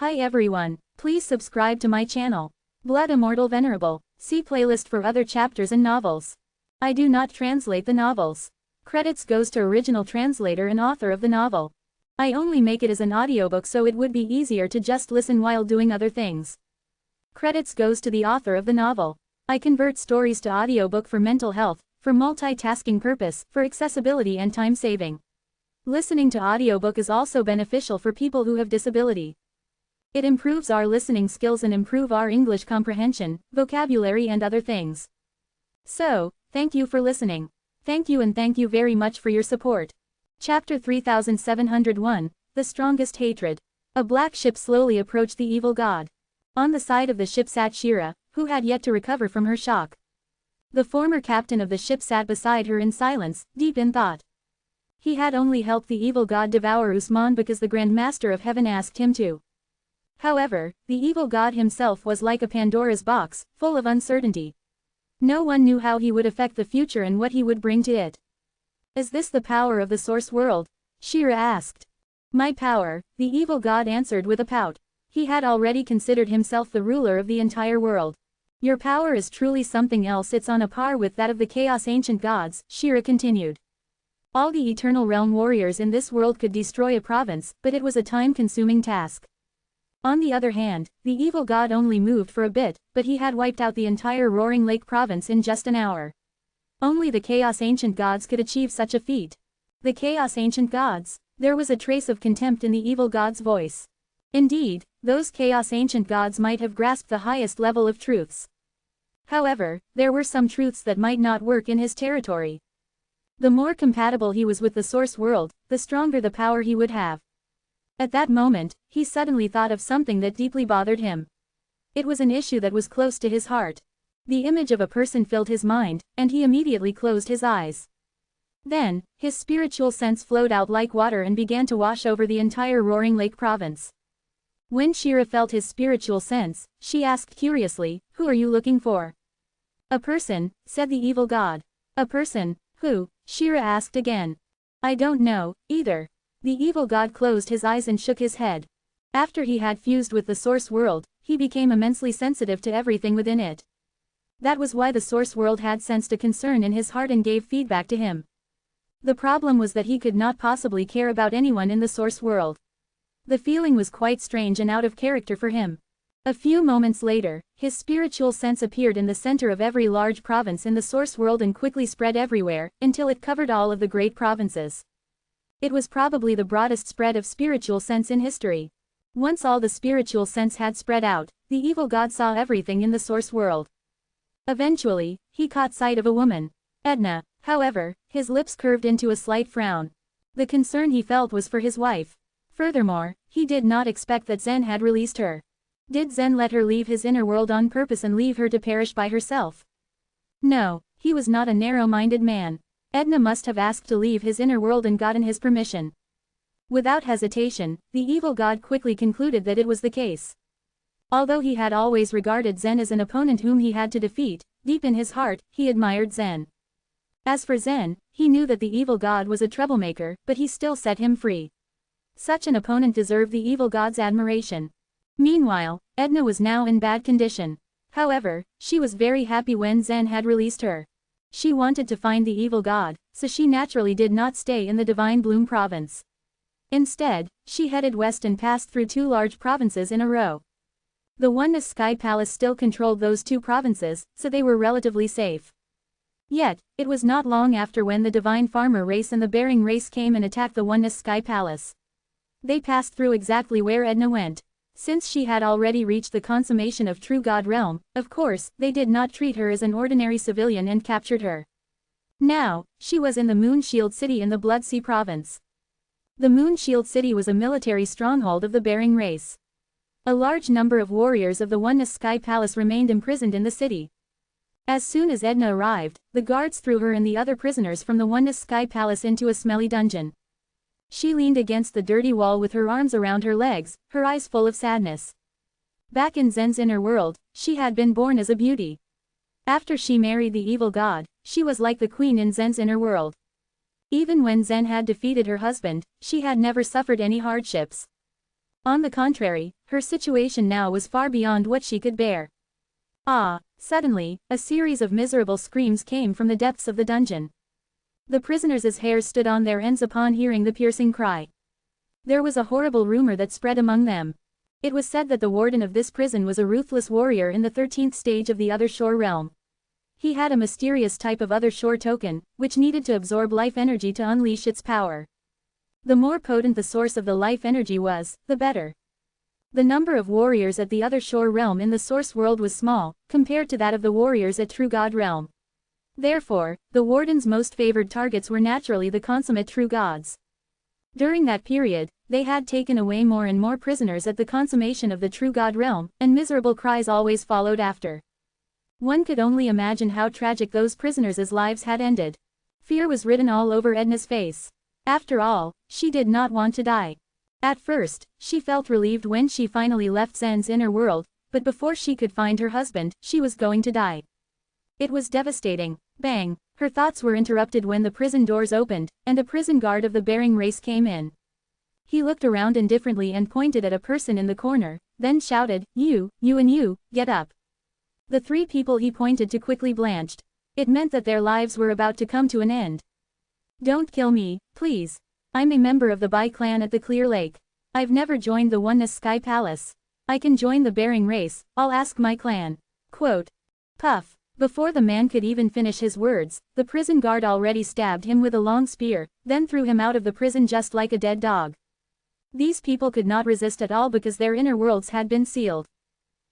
Hi everyone, please subscribe to my channel. Blood Immortal Venerable, see playlist for other chapters and novels. I do not translate the novels. Credits goes to original translator and author of the novel. I only make it as an audiobook so it would be easier to just listen while doing other things. Credits goes to the author of the novel. I convert stories to audiobook for mental health, for multitasking purpose, for accessibility and time saving. Listening to audiobook is also beneficial for people who have disability. It improves our listening skills and improve our English comprehension, vocabulary and other things. So, thank you for listening. Thank you and thank you very much for your support. Chapter 3701, The Strongest Hatred. A black ship slowly approached the evil god. On the side of the ship sat Shira, who had yet to recover from her shock. The former captain of the ship sat beside her in silence, deep in thought. He had only helped the evil god devour Usman because the Grand Master of Heaven asked him to. However, the evil god himself was like a Pandora's box, full of uncertainty. No one knew how he would affect the future and what he would bring to it. Is this the power of the source world? Shira asked. My power, the evil god answered with a pout. He had already considered himself the ruler of the entire world. Your power is truly something else, it's on a par with that of the chaos ancient gods, Shira continued. All the eternal realm warriors in this world could destroy a province, but it was a time-consuming task. On the other hand, the evil god only moved for a bit, but he had wiped out the entire Roaring Lake province in just an hour. Only the Chaos Ancient Gods could achieve such a feat. The Chaos Ancient Gods? There was a trace of contempt in the evil god's voice. Indeed, those Chaos Ancient Gods might have grasped the highest level of truths. However, there were some truths that might not work in his territory. The more compatible he was with the source world, the stronger the power he would have. At that moment, he suddenly thought of something that deeply bothered him. It was an issue that was close to his heart. The image of a person filled his mind, and he immediately closed his eyes. Then, his spiritual sense flowed out like water and began to wash over the entire Roaring Lake province. When Shira felt his spiritual sense, she asked curiously, "Who are you looking for?" "A person," said the evil god. "A person? Who?" Shira asked again. "I don't know, either." The evil god closed his eyes and shook his head. After he had fused with the source world, he became immensely sensitive to everything within it. That was why the source world had sensed a concern in his heart and gave feedback to him. The problem was that he could not possibly care about anyone in the source world. The feeling was quite strange and out of character for him. A few moments later, his spiritual sense appeared in the center of every large province in the source world and quickly spread everywhere, until it covered all of the great provinces. It was probably the broadest spread of spiritual sense in history. Once all the spiritual sense had spread out, the evil god saw everything in the source world. Eventually, he caught sight of a woman. Edna. However, his lips curved into a slight frown. The concern he felt was for his wife. Furthermore, he did not expect that Zen had released her. Did Zen let her leave his inner world on purpose and leave her to perish by herself? No, he was not a narrow-minded man. Edna must have asked to leave his inner world and gotten his permission. Without hesitation, the evil god quickly concluded that it was the case. Although he had always regarded Zen as an opponent whom he had to defeat, deep in his heart, he admired Zen. As for Zen, he knew that the evil god was a troublemaker, but he still set him free. Such an opponent deserved the evil god's admiration. Meanwhile, Edna was now in bad condition. However, she was very happy when Zen had released her. She wanted to find the evil god, so she naturally did not stay in the Divine Bloom province. Instead, she headed west and passed through two large provinces in a row. The Oneness Sky Palace still controlled those two provinces, so they were relatively safe. Yet, it was not long after when the Divine Farmer race and the Bearing race came and attacked the Oneness Sky Palace. They passed through exactly where Edna went. Since she had already reached the consummation of true God realm, of course, they did not treat her as an ordinary civilian and captured her. Now, she was in the Moon Shield City in the Blood Sea province. The Moon Shield City was a military stronghold of the Bearing race. A large number of warriors of the Oneness Sky Palace remained imprisoned in the city. As soon as Edna arrived, the guards threw her and the other prisoners from the Oneness Sky Palace into a smelly dungeon. She leaned against the dirty wall with her arms around her legs, her eyes full of sadness. Back in Zen's inner world, she had been born as a beauty. After she married the evil god, she was like the queen in Zen's inner world. Even when Zen had defeated her husband, she had never suffered any hardships. On the contrary, her situation now was far beyond what she could bear. Ah! Suddenly, a series of miserable screams came from the depths of the dungeon. The prisoners' hairs stood on their ends upon hearing the piercing cry. There was a horrible rumor that spread among them. It was said that the warden of this prison was a ruthless warrior in the 13th stage of the Other Shore realm. He had a mysterious type of Other Shore token, which needed to absorb life energy to unleash its power. The more potent the source of the life energy was, the better. The number of warriors at the Other Shore realm in the Source world was small, compared to that of the warriors at True God realm. Therefore, the warden's most favored targets were naturally the consummate true gods. During that period, they had taken away more and more prisoners at the consummation of the True God realm, and miserable cries always followed after. One could only imagine how tragic those prisoners' lives had ended. Fear was written all over Edna's face. After all, she did not want to die. At first, she felt relieved when she finally left Zen's inner world, but before she could find her husband, she was going to die. It was devastating. Bang! Her thoughts were interrupted when the prison doors opened, and a prison guard of the Bering race came in. He looked around indifferently and pointed at a person in the corner, then shouted, you and you, get up. The three people he pointed to quickly blanched. It meant that their lives were about to come to an end. Don't kill me, please. I'm a member of the Bai clan at the Clear Lake. I've never joined the Oneness Sky Palace. I can join the Bering race, I'll ask my clan. Quote. Puff. Before the man could even finish his words, the prison guard already stabbed him with a long spear, then threw him out of the prison just like a dead dog. These people could not resist at all because their inner worlds had been sealed.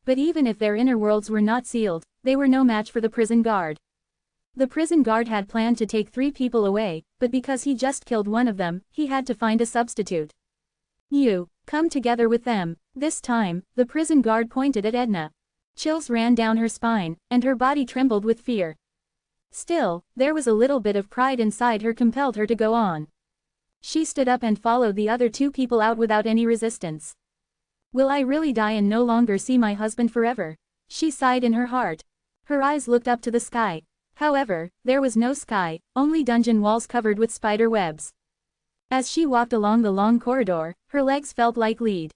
But even if their inner worlds were not sealed, they were no match for the prison guard. The prison guard had planned to take 3 people away, but because he just killed one of them, he had to find a substitute. You, come together with them. This time, the prison guard pointed at Edna. Chills ran down her spine, and her body trembled with fear. Still, there was a little bit of pride inside her compelled her to go on. She stood up and followed the other 2 people out without any resistance. Will I really die and no longer see my husband forever? She sighed in her heart. Her eyes looked up to the sky. However, there was no sky, only dungeon walls covered with spider webs. As she walked along the long corridor, her legs felt like lead.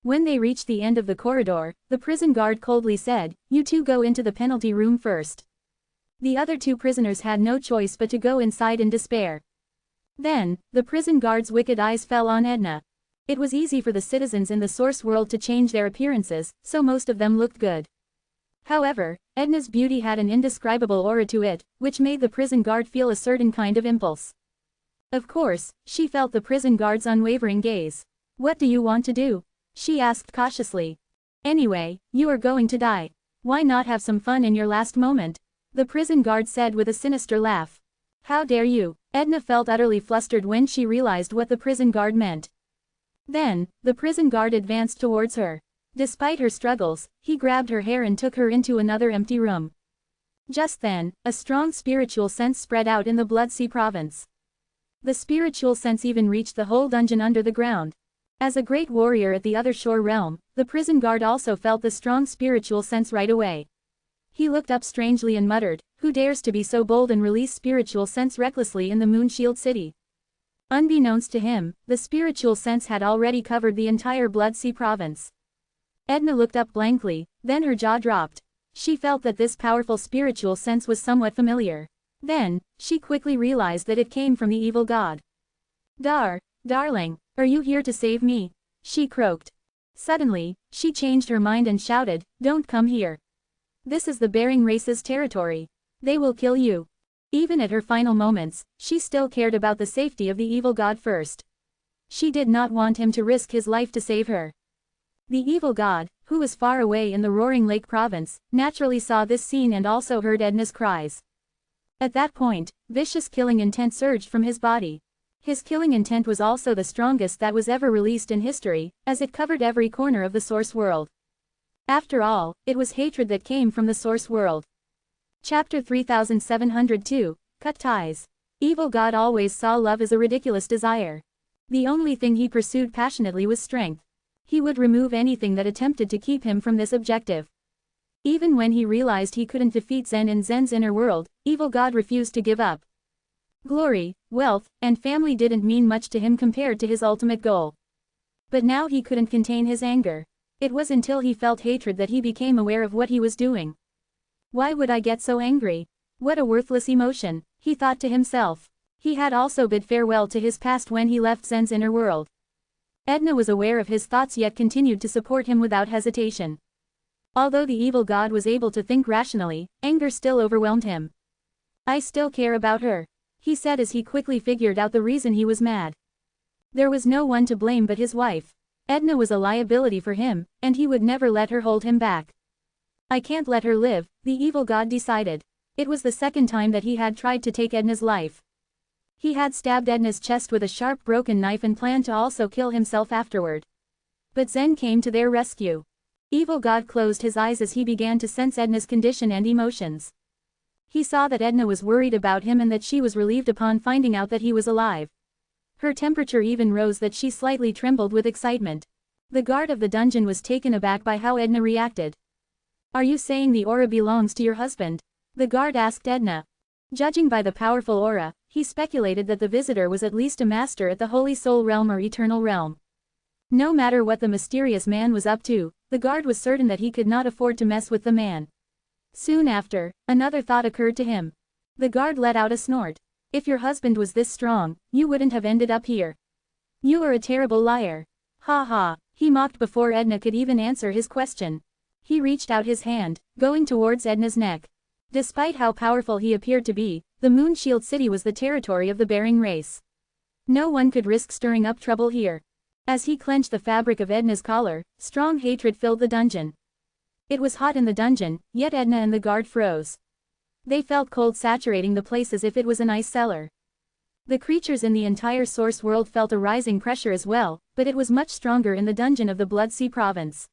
When they reached the end of the corridor, the prison guard coldly said, you 2 go into the penalty room first. The other 2 prisoners had no choice but to go inside in despair. Then, the prison guard's wicked eyes fell on Edna. It was easy for the citizens in the Source world to change their appearances, so most of them looked good. However, Edna's beauty had an indescribable aura to it, which made the prison guard feel a certain kind of impulse. Of course, she felt the prison guard's unwavering gaze. What do you want to do? She asked cautiously. Anyway, you are going to die. Why not have some fun in your last moment? The prison guard said with a sinister laugh. How dare you? Edna felt utterly flustered when she realized what the prison guard meant. Then, the prison guard advanced towards her. Despite her struggles, he grabbed her hair and took her into another empty room. Just then, a strong spiritual sense spread out in the Bloodsea province. The spiritual sense even reached the whole dungeon under the ground. As a great warrior at the Other Shore realm, the prison guard also felt the strong spiritual sense right away. He looked up strangely and muttered, who dares to be so bold and release spiritual sense recklessly in the Moonshield city? Unbeknownst to him, the spiritual sense had already covered the entire Bloodsea province. Edna looked up blankly, then her jaw dropped. She felt that this powerful spiritual sense was somewhat familiar. Then, she quickly realized that it came from the evil god. Darling, are you here to save me? She croaked. Suddenly, she changed her mind and shouted, don't come here. This is the Bering race's territory. They will kill you. Even at her final moments, she still cared about the safety of the evil god first. She did not want him to risk his life to save her. The evil god, who was far away in the Roaring Lake province, naturally saw this scene and also heard Edna's cries. At that point, vicious killing intent surged from his body. His killing intent was also the strongest that was ever released in history, as it covered every corner of the Source world. After all, it was hatred that came from the Source world. Chapter 3702, Cut Ties. Evil God always saw love as a ridiculous desire. The only thing he pursued passionately was strength. He would remove anything that attempted to keep him from this objective. Even when he realized he couldn't defeat Zen in Zen's inner world, Evil God refused to give up. Glory, wealth, and family didn't mean much to him compared to his ultimate goal. But now he couldn't contain his anger. It was until he felt hatred that he became aware of what he was doing. Why would I get so angry? What a worthless emotion, he thought to himself. He had also bid farewell to his past when he left Zen's inner world. Edna was aware of his thoughts yet continued to support him without hesitation. Although the evil god was able to think rationally, anger still overwhelmed him. I still care about her, he said as he quickly figured out the reason he was mad. There was no one to blame but his wife. Edna was a liability for him, and he would never let her hold him back. I can't let her live, the evil god decided. It was the second time that he had tried to take Edna's life. He had stabbed Edna's chest with a sharp broken knife and planned to also kill himself afterward. But Zen came to their rescue. Evil god closed his eyes as he began to sense Edna's condition and emotions. He saw that Edna was worried about him and that she was relieved upon finding out that he was alive. Her temperature even rose that she slightly trembled with excitement. The guard of the dungeon was taken aback by how Edna reacted. Are you saying the aura belongs to your husband? The guard asked Edna. Judging by the powerful aura, he speculated that the visitor was at least a master at the Holy Soul Realm or Eternal Realm. No matter what the mysterious man was up to, the guard was certain that he could not afford to mess with the man. Soon after, another thought occurred to him. The guard let out a snort. If your husband was this strong, you wouldn't have ended up here. You are a terrible liar. Ha ha, he mocked before Edna could even answer his question. He reached out his hand, going towards Edna's neck. Despite how powerful he appeared to be, the Moon Shield City was the territory of the Bering race. No one could risk stirring up trouble here. As he clenched the fabric of Edna's collar, strong hatred filled the dungeon. It was hot in the dungeon, yet Edna and the guard froze. They felt cold saturating the place as if it was an ice cellar. The creatures in the entire source world felt a rising pressure as well, but it was much stronger in the dungeon of the Blood Sea province.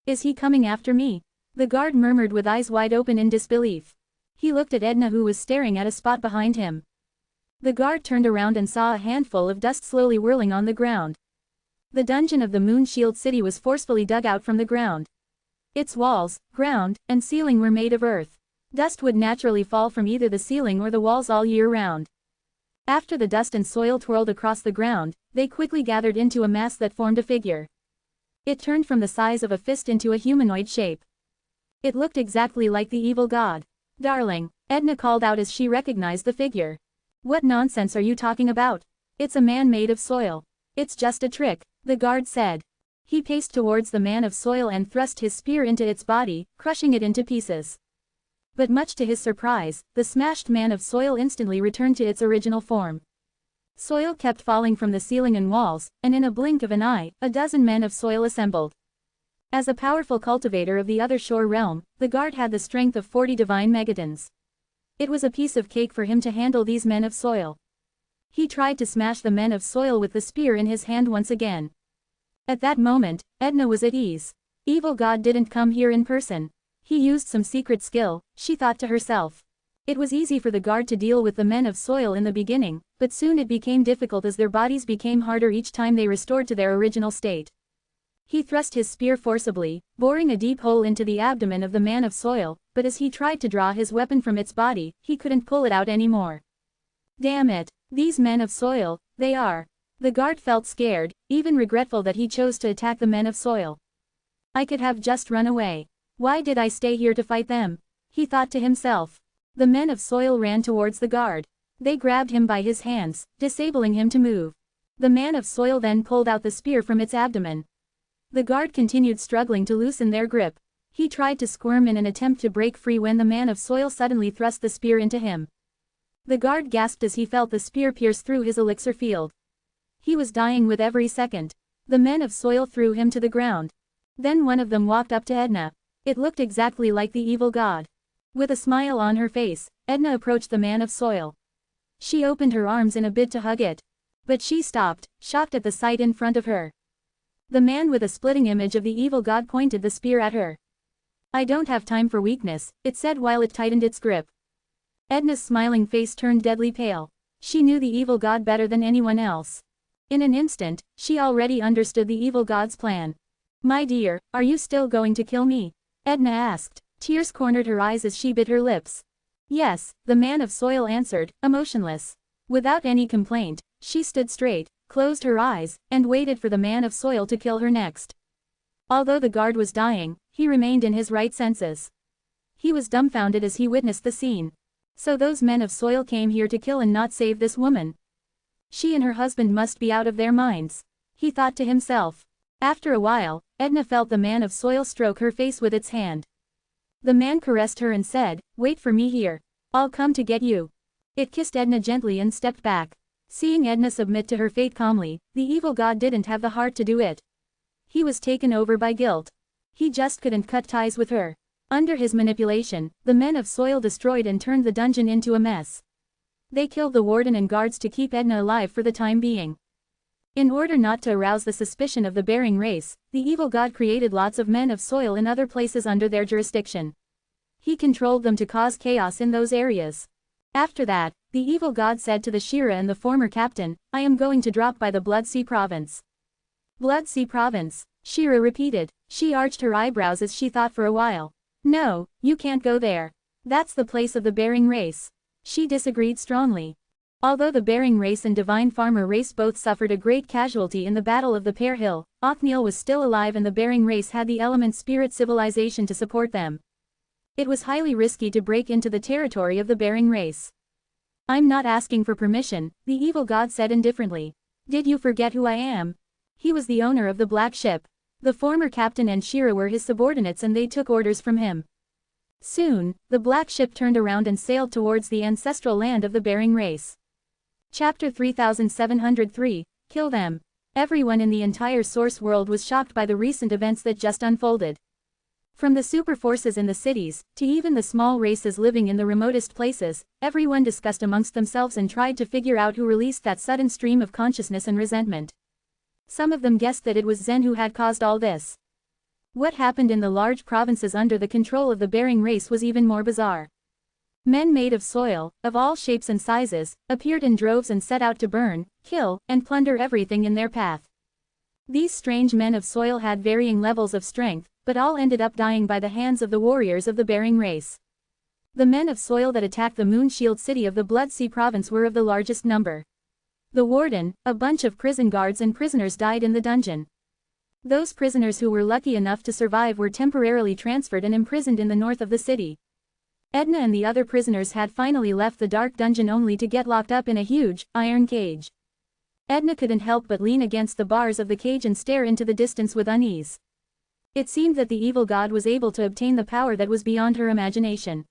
Is he coming after me? The guard murmured with eyes wide open in disbelief. He looked at Edna who was staring at a spot behind him. The guard turned around and saw a handful of dust slowly whirling on the ground. The dungeon of the Moon Shield City was forcefully dug out from the ground. Its walls, ground, and ceiling were made of earth. Dust would naturally fall from either the ceiling or the walls all year round. After the dust and soil twirled across the ground, they quickly gathered into a mass that formed a figure. It turned from the size of a fist into a humanoid shape. It looked exactly like the evil god. Darling, Edna called out as she recognized the figure. What nonsense are you talking about? It's a man made of soil. It's just a trick, the guard said. He paced towards the man of soil and thrust his spear into its body, crushing it into pieces. But much to his surprise, the smashed man of soil instantly returned to its original form. Soil kept falling from the ceiling and walls, and in a blink of an eye, a dozen men of soil assembled. As a powerful cultivator of the other shore realm, the guard had the strength of 40 divine megatons. It was a piece of cake for him to handle these men of soil. He tried to smash the men of soil with the spear in his hand once again. At that moment, Edna was at ease. Evil god didn't come here in person. He used some secret skill, she thought to herself. It was easy for the guard to deal with the men of soil in the beginning, but soon it became difficult as their bodies became harder each time they restored to their original state. He thrust his spear forcibly, boring a deep hole into the abdomen of the man of soil, but as he tried to draw his weapon from its body, he couldn't pull it out anymore. Damn it, these men of soil, they are. The guard felt scared, even regretful that he chose to attack the men of soil. I could have just run away. Why did I stay here to fight them? He thought to himself. The men of soil ran towards the guard. They grabbed him by his hands, disabling him to move. The man of soil then pulled out the spear from its abdomen. The guard continued struggling to loosen their grip. He tried to squirm in an attempt to break free when the man of soil suddenly thrust the spear into him. The guard gasped as he felt the spear pierce through his elixir field. He was dying with every second. The men of soil threw him to the ground. Then one of them walked up to Edna. It looked exactly like the evil god. With a smile on her face, Edna approached the man of soil. She opened her arms in a bid to hug it. But she stopped, shocked at the sight in front of her. The man with a splitting image of the evil god pointed the spear at her. I don't have time for weakness, it said while it tightened its grip. Edna's smiling face turned deadly pale. She knew the evil god better than anyone else. In an instant, she already understood the evil god's plan. My dear, are you still going to kill me? Edna asked. Tears cornered her eyes as she bit her lips. Yes, the man of soil answered, emotionless. Without any complaint, she stood straight, closed her eyes, and waited for the man of soil to kill her next. Although the guard was dying, he remained in his right senses. He was dumbfounded as he witnessed the scene. So those men of soil came here to kill and not save this woman. She and her husband must be out of their minds, he thought to himself. After a while, Edna felt the man of soil stroke her face with its hand. The man caressed her and said, "Wait for me here. I'll come to get you." It kissed Edna gently and stepped back. Seeing Edna submit to her fate calmly, the evil god didn't have the heart to do it. He was taken over by guilt. He just couldn't cut ties with her. Under his manipulation, the men of soil destroyed and turned the dungeon into a mess. They killed the warden and guards to keep Edna alive for the time being. In order not to arouse the suspicion of the Bering race, the evil god created lots of men of soil in other places under their jurisdiction. He controlled them to cause chaos in those areas. After that, the evil god said to the Shira and the former captain, "I am going to drop by the Blood Sea province." Blood Sea province, Shira repeated. She arched her eyebrows as she thought for a while. "No, you can't go there. That's the place of the Bering race." She disagreed strongly. Although the Bering race and Divine Farmer race both suffered a great casualty in the Battle of the Pear Hill, Othniel was still alive and the Bering race had the element spirit civilization to support them. It was highly risky to break into the territory of the Bering race. "I'm not asking for permission," the evil god said indifferently. "Did you forget who I am?" He was the owner of the black ship. The former captain and Shira were his subordinates and they took orders from him. Soon, the black ship turned around and sailed towards the ancestral land of the Bering race. Chapter 3703, Kill Them. Everyone in the entire source world was shocked by the recent events that just unfolded. From the super forces in the cities, to even the small races living in the remotest places, everyone discussed amongst themselves and tried to figure out who released that sudden stream of consciousness and resentment. Some of them guessed that it was Zen who had caused all this. What happened in the large provinces under the control of the Bering race was even more bizarre. Men made of soil, of all shapes and sizes, appeared in droves and set out to burn, kill, and plunder everything in their path. These strange men of soil had varying levels of strength, but all ended up dying by the hands of the warriors of the Bering race. The men of soil that attacked the Moon Shield city of the Blood Sea province were of the largest number. The warden, a bunch of prison guards and prisoners died in the dungeon. Those prisoners who were lucky enough to survive were temporarily transferred and imprisoned in the north of the city. Edna and the other prisoners had finally left the dark dungeon only to get locked up in a huge, iron cage. Edna couldn't help but lean against the bars of the cage and stare into the distance with unease. It seemed that the evil god was able to obtain the power that was beyond her imagination.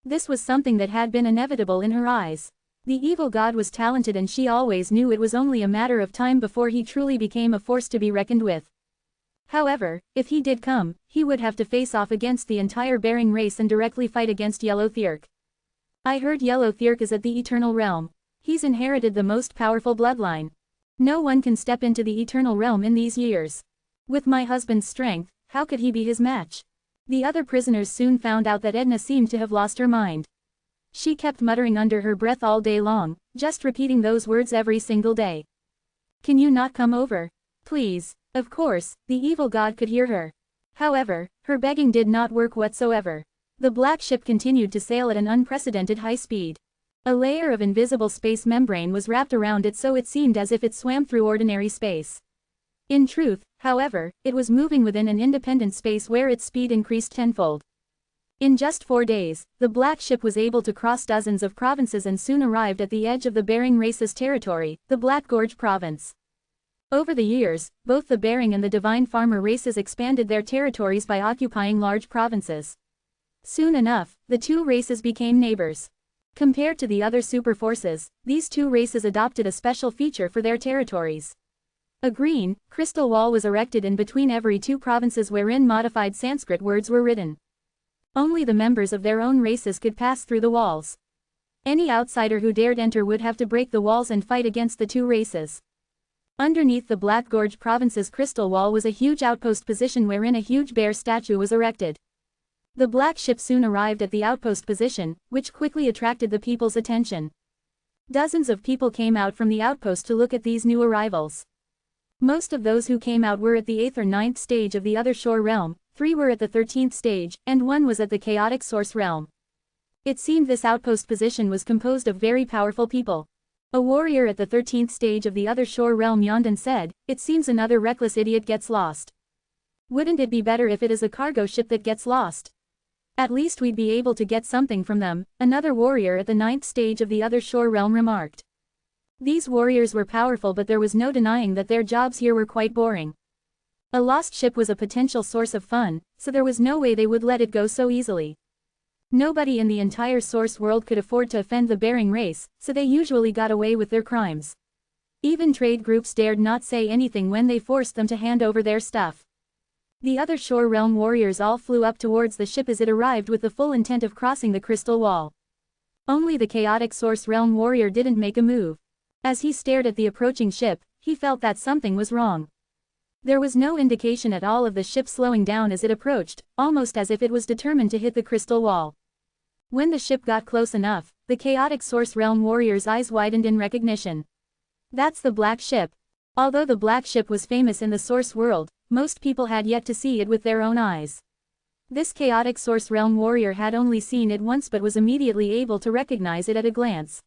This was something that had been inevitable in her eyes. The evil god was talented and she always knew it was only a matter of time before he truly became a force to be reckoned with. However, if he did come, he would have to face off against the entire Bering race and directly fight against Yellow Thirk. "I heard Yellow Thirk is at the Eternal Realm. He's inherited the most powerful bloodline. No one can step into the Eternal Realm in these years. With my husband's strength, how could he be his match?" The other prisoners soon found out that Edna seemed to have lost her mind. She kept muttering under her breath all day long, just repeating those words every single day. "Can you not come over? Please?" Of course, the evil god could hear her. However, her begging did not work whatsoever. The black ship continued to sail at an unprecedented high speed. A layer of invisible space membrane was wrapped around it so it seemed as if it swam through ordinary space. In truth, however, it was moving within an independent space where its speed increased tenfold. In just 4 days, the black ship was able to cross dozens of provinces and soon arrived at the edge of the Bering race's territory, the Black Gorge province. Over the years, both the Bering and the Divine Farmer races expanded their territories by occupying large provinces. Soon enough, the two races became neighbors. Compared to the other super forces, these two races adopted a special feature for their territories. A green, crystal wall was erected in between every two provinces wherein modified Sanskrit words were written. Only the members of their own races could pass through the walls. Any outsider who dared enter would have to break the walls and fight against the two races. Underneath the Black Gorge province's crystal wall was a huge outpost position wherein a huge bear statue was erected. The black ship soon arrived at the outpost position, which quickly attracted the people's attention. Dozens of people came out from the outpost to look at these new arrivals. Most of those who came out were at the 8th or 9th stage of the other shore realm, 3 were at the 13th stage, and 1 was at the chaotic source realm. It seemed this outpost position was composed of very powerful people. A warrior at the 13th stage of the other shore realm yawned and said, "It seems another reckless idiot gets lost. Wouldn't it be better if it is a cargo ship that gets lost? At least we'd be able to get something from them," another warrior at the 9th stage of the other shore realm remarked. These warriors were powerful, but there was no denying that their jobs here were quite boring. A lost ship was a potential source of fun, so there was no way they would let it go so easily. Nobody in the entire source world could afford to offend the Bering race, so they usually got away with their crimes. Even trade groups dared not say anything when they forced them to hand over their stuff. The other shore realm warriors all flew up towards the ship as it arrived with the full intent of crossing the crystal wall. Only the chaotic source realm warrior didn't make a move. As he stared at the approaching ship, he felt that something was wrong. There was no indication at all of the ship slowing down as it approached, almost as if it was determined to hit the crystal wall. When the ship got close enough, the chaotic source realm warrior's eyes widened in recognition. That's the black ship. Although the black ship was famous in the source world, most people had yet to see it with their own eyes. This chaotic source realm warrior had only seen it once but was immediately able to recognize it at a glance.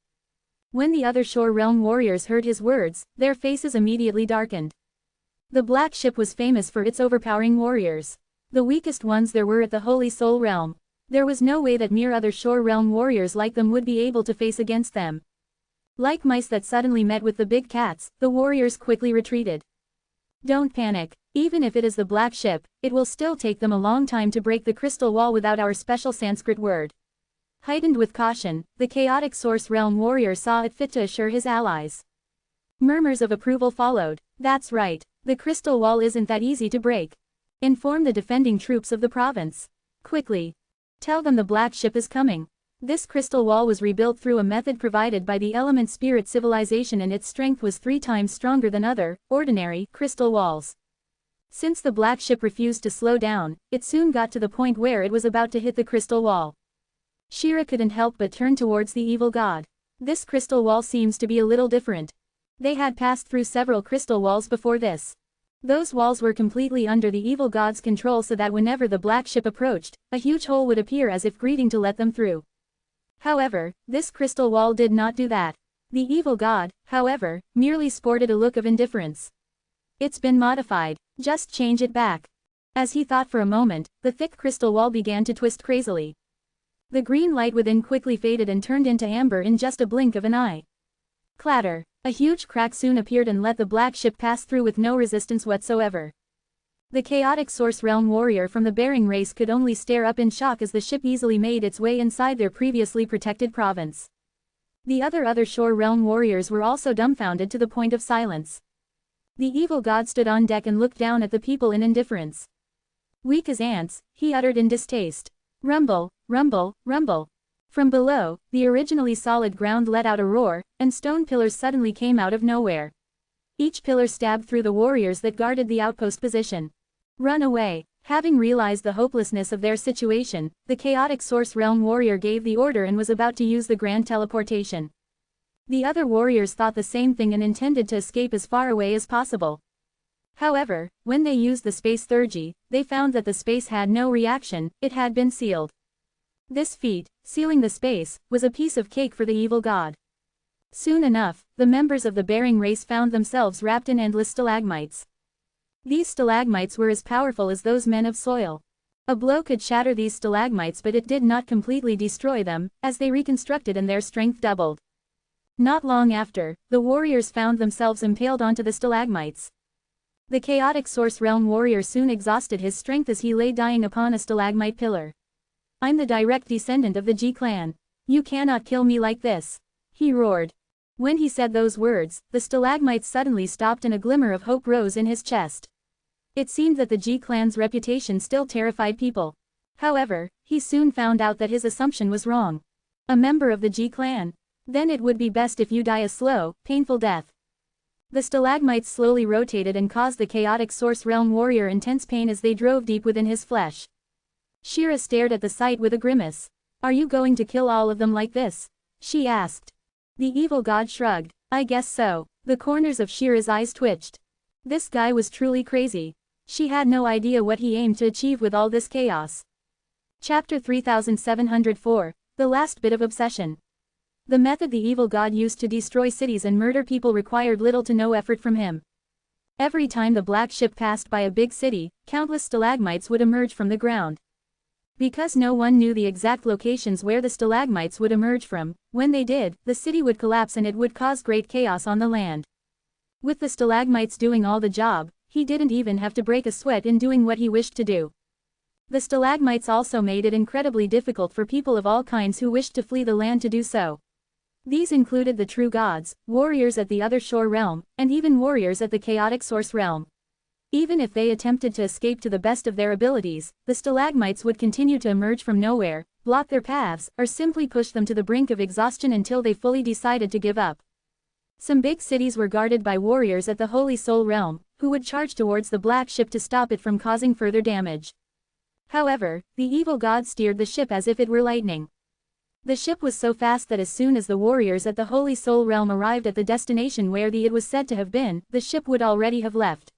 When the other shore realm warriors heard his words, their faces immediately darkened. The black ship was famous for its overpowering warriors. The weakest ones there were at the Holy Soul realm. There was no way that mere other shore realm warriors like them would be able to face against them. Like mice that suddenly met with the big cats, the warriors quickly retreated. Don't panic. Even if it is the black ship, it will still take them a long time to break the crystal wall without our special Sanskrit word. Heightened with caution, the chaotic source realm warrior saw it fit to assure his allies. Murmurs of approval followed. That's right. The crystal wall isn't that easy to break. Inform the defending troops of the province. Quickly. Tell them the black ship is coming. This crystal wall was rebuilt through a method provided by the element spirit civilization, and its strength was 3 times stronger than other, ordinary, crystal walls. Since the black ship refused to slow down, it soon got to the point where it was about to hit the crystal wall. Shira couldn't help but turn towards the evil god. This crystal wall seems to be a little different. They had passed through several crystal walls before this. Those walls were completely under the evil god's control, so that whenever the black ship approached, a huge hole would appear as if greeting to let them through. However, this crystal wall did not do that. The evil god, however, merely sported a look of indifference. It's been modified. Just change it back. As he thought for a moment, the thick crystal wall began to twist crazily. The green light within quickly faded and turned into amber in just a blink of an eye. Clatter. A huge crack soon appeared and let the black ship pass through with no resistance whatsoever. The chaotic source realm warrior from the Bering race could only stare up in shock as the ship easily made its way inside their previously protected province. The other shore realm warriors were also dumbfounded to the point of silence. The evil god stood on deck and looked down at the people in indifference. Weak as ants, he uttered in distaste. Rumble, rumble, rumble. From below, the originally solid ground let out a roar, and stone pillars suddenly came out of nowhere. Each pillar stabbed through the warriors that guarded the outpost position. Run away. Having realized the hopelessness of their situation, the chaotic source realm warrior gave the order and was about to use the grand teleportation. The other warriors thought the same thing and intended to escape as far away as possible. However, when they used the space theurgy, they found that the space had no reaction, it had been sealed. This feat, sealing the space, was a piece of cake for the evil god. Soon enough, the members of the Bering race found themselves wrapped in endless stalagmites. These stalagmites were as powerful as those men of soil. A blow could shatter these stalagmites, but it did not completely destroy them, as they reconstructed and their strength doubled. Not long after, the warriors found themselves impaled onto the stalagmites. The chaotic source realm warrior soon exhausted his strength as he lay dying upon a stalagmite pillar. I'm the direct descendant of the G clan. You cannot kill me like this. He roared. When he said those words, the stalagmites suddenly stopped and a glimmer of hope rose in his chest. It seemed that the G clan's reputation still terrified people. However, he soon found out that his assumption was wrong. A member of the G clan? Then it would be best if you die a slow, painful death. The stalagmites slowly rotated and caused the chaotic source realm warrior intense pain as they drove deep within his flesh. Shira stared at the sight with a grimace. Are you going to kill all of them like this? She asked. The evil god shrugged. I guess so. The corners of Shira's eyes twitched. This guy was truly crazy. She had no idea what he aimed to achieve with all this chaos. Chapter 3704, The Last Bit of Obsession. The method the evil god used to destroy cities and murder people required little to no effort from him. Every time the black ship passed by a big city, countless stalagmites would emerge from the ground. Because no one knew the exact locations where the stalagmites would emerge from, when they did, the city would collapse and it would cause great chaos on the land. With the stalagmites doing all the job, he didn't even have to break a sweat in doing what he wished to do. The stalagmites also made it incredibly difficult for people of all kinds who wished to flee the land to do so. These included the true gods, warriors at the other shore realm, and even warriors at the chaotic source realm. Even if they attempted to escape to the best of their abilities, the stalagmites would continue to emerge from nowhere, block their paths, or simply push them to the brink of exhaustion until they fully decided to give up. Some big cities were guarded by warriors at the Holy Soul realm, who would charge towards the black ship to stop it from causing further damage. However, the evil god steered the ship as if it were lightning. The ship was so fast that as soon as the warriors at the Holy Soul realm arrived at the destination where it was said to have been, the ship would already have left.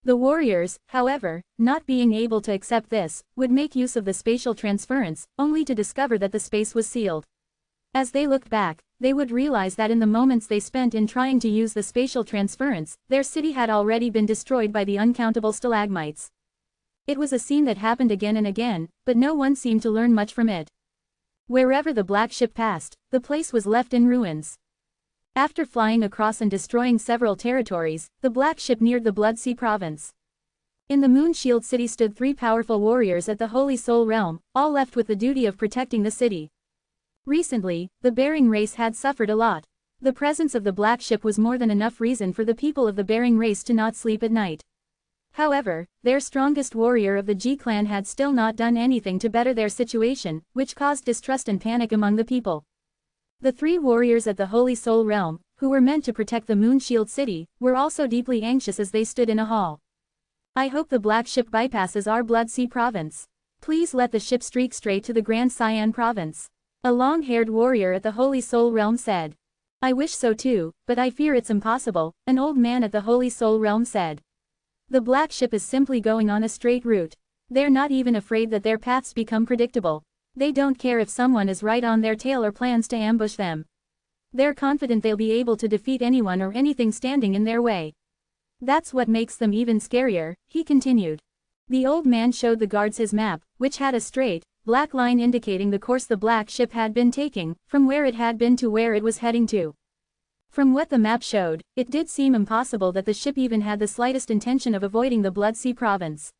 The warriors, however, not being able to accept this, would make use of the spatial transference, only to discover that the space was sealed. As they looked back, they would realize that in the moments they spent in trying to use the spatial transference, their city had already been destroyed by the uncountable stalagmites. It was a scene that happened again and again, but no one seemed to learn much from it. Wherever the black ship passed, the place was left in ruins. After flying across and destroying several territories, the black ship neared the Blood Sea province. In the Moon Shield City stood 3 powerful warriors at the Holy Soul realm, all left with the duty of protecting the city. Recently, the Bering race had suffered a lot. The presence of the black ship was more than enough reason for the people of the Bering race to not sleep at night. However, their strongest warrior of the G clan had still not done anything to better their situation, which caused distrust and panic among the people. The 3 warriors at the Holy Soul realm, who were meant to protect the Moon Shield City, were also deeply anxious as they stood in a hall. I hope the black ship bypasses our Blood Sea province. Please let the ship streak straight to the Grand Cyan province. A long-haired warrior at the Holy Soul realm said. I wish so too, but I fear it's impossible, an old man at the Holy Soul realm said. The black ship is simply going on a straight route. They're not even afraid that their paths become predictable. They don't care if someone is right on their tail or plans to ambush them. They're confident they'll be able to defeat anyone or anything standing in their way. That's what makes them even scarier, he continued. The old man showed the guards his map, which had a straight, black line indicating the course the black ship had been taking, from where it had been to where it was heading to. From what the map showed, it did seem impossible that the ship even had the slightest intention of avoiding the Blood Sea province.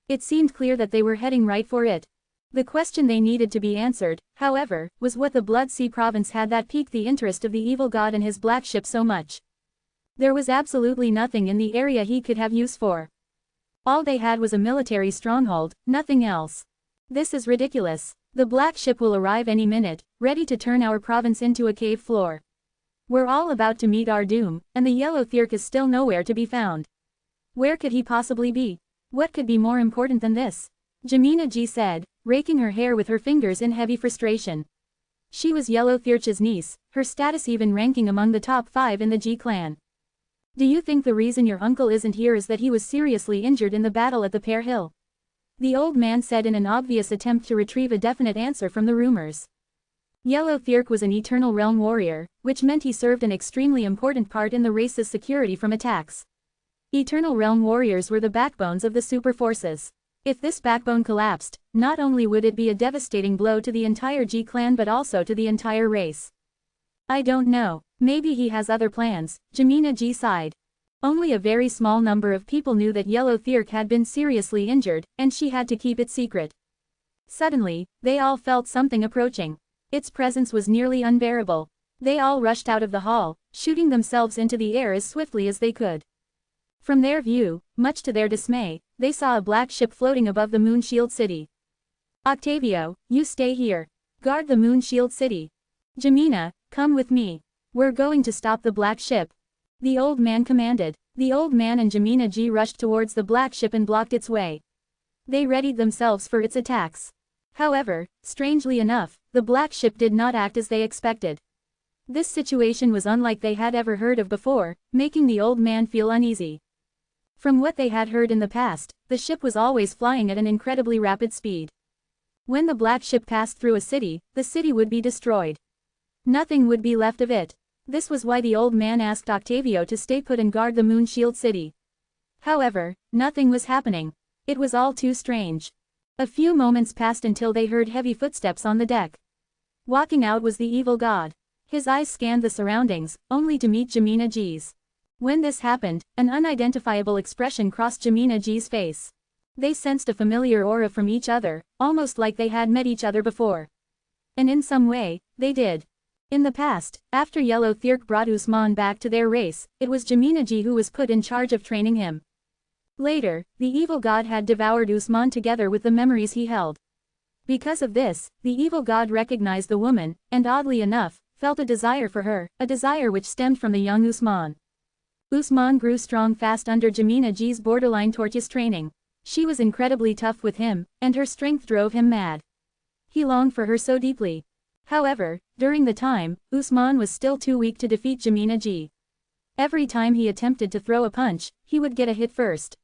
It seemed clear that they were heading right for it. The question they needed to be answered, however, was what the Blood Sea province had that piqued the interest of the evil god and his black ship so much. There was absolutely nothing in the area he could have use for. All they had was a military stronghold, nothing else. This is ridiculous. The black ship will arrive any minute, ready to turn our province into a cave floor. We're all about to meet our doom, and the yellow Thirk is still nowhere to be found. Where could he possibly be? What could be more important than this? Jamina G said, raking her hair with her fingers in heavy frustration. She was Yellow Thirch's niece, her status even ranking among the top 5 in the G clan. Do you think the reason your uncle isn't here is that he was seriously injured in the battle at the Pear Hill? The old man said in an obvious attempt to retrieve a definite answer from the rumors. Yellow Thirk was an Eternal Realm warrior, which meant he served an extremely important part in the race's security from attacks. Eternal Realm warriors were the backbones of the super forces. If this backbone collapsed, not only would it be a devastating blow to the entire G clan but also to the entire race. I don't know, maybe he has other plans, Jamina G sighed. Only a very small number of people knew that Yellow Thirk had been seriously injured, and she had to keep it secret. Suddenly, they all felt something approaching. Its presence was nearly unbearable. They all rushed out of the hall, shooting themselves into the air as swiftly as they could. From their view, much to their dismay, they saw a black ship floating above the Moon Shield City. Octavio, you stay here. Guard the Moon Shield City. Jamina, come with me. We're going to stop the black ship. The old man commanded. The old man and Jamina G rushed towards the black ship and blocked its way. They readied themselves for its attacks. However, strangely enough, the black ship did not act as they expected. This situation was unlike they had ever heard of before, making the old man feel uneasy. From what they had heard in the past, the ship was always flying at an incredibly rapid speed. When the black ship passed through a city, the city would be destroyed. Nothing would be left of it. This was why the old man asked Octavio to stay put and guard the Moon Shield City. However, nothing was happening. It was all too strange. A few moments passed until they heard heavy footsteps on the deck. Walking out was the evil god. His eyes scanned the surroundings, only to meet Jamina G's. When this happened, an unidentifiable expression crossed Jamina G's face. They sensed a familiar aura from each other, almost like they had met each other before. And in some way, they did. In the past, after Yellow Thirk brought Usman back to their race, it was Jamina G who was put in charge of training him. Later, the evil god had devoured Usman together with the memories he held. Because of this, the evil god recognized the woman, and oddly enough, felt a desire for her, a desire which stemmed from the young Usman. Usman grew strong fast under Jamina G's borderline tortoise training. She was incredibly tough with him, and her strength drove him mad. He longed for her so deeply. However, during the time, Usman was still too weak to defeat Jamina G. Every time he attempted to throw a punch, he would get a hit first.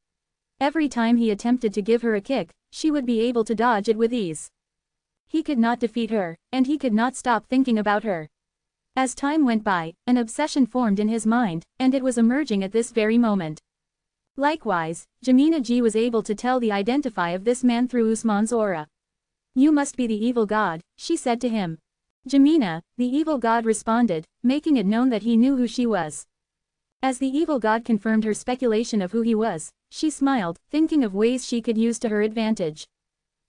Every time he attempted to give her a kick, she would be able to dodge it with ease. He could not defeat her, and he could not stop thinking about her. As time went by, an obsession formed in his mind, and it was emerging at this very moment. Likewise, Jamina G was able to tell the identify of this man through Usman's aura. "You must be the evil god," she said to him. Jamina, the evil god responded, making it known that he knew who she was. As the evil god confirmed her speculation of who he was, she smiled, thinking of ways she could use to her advantage.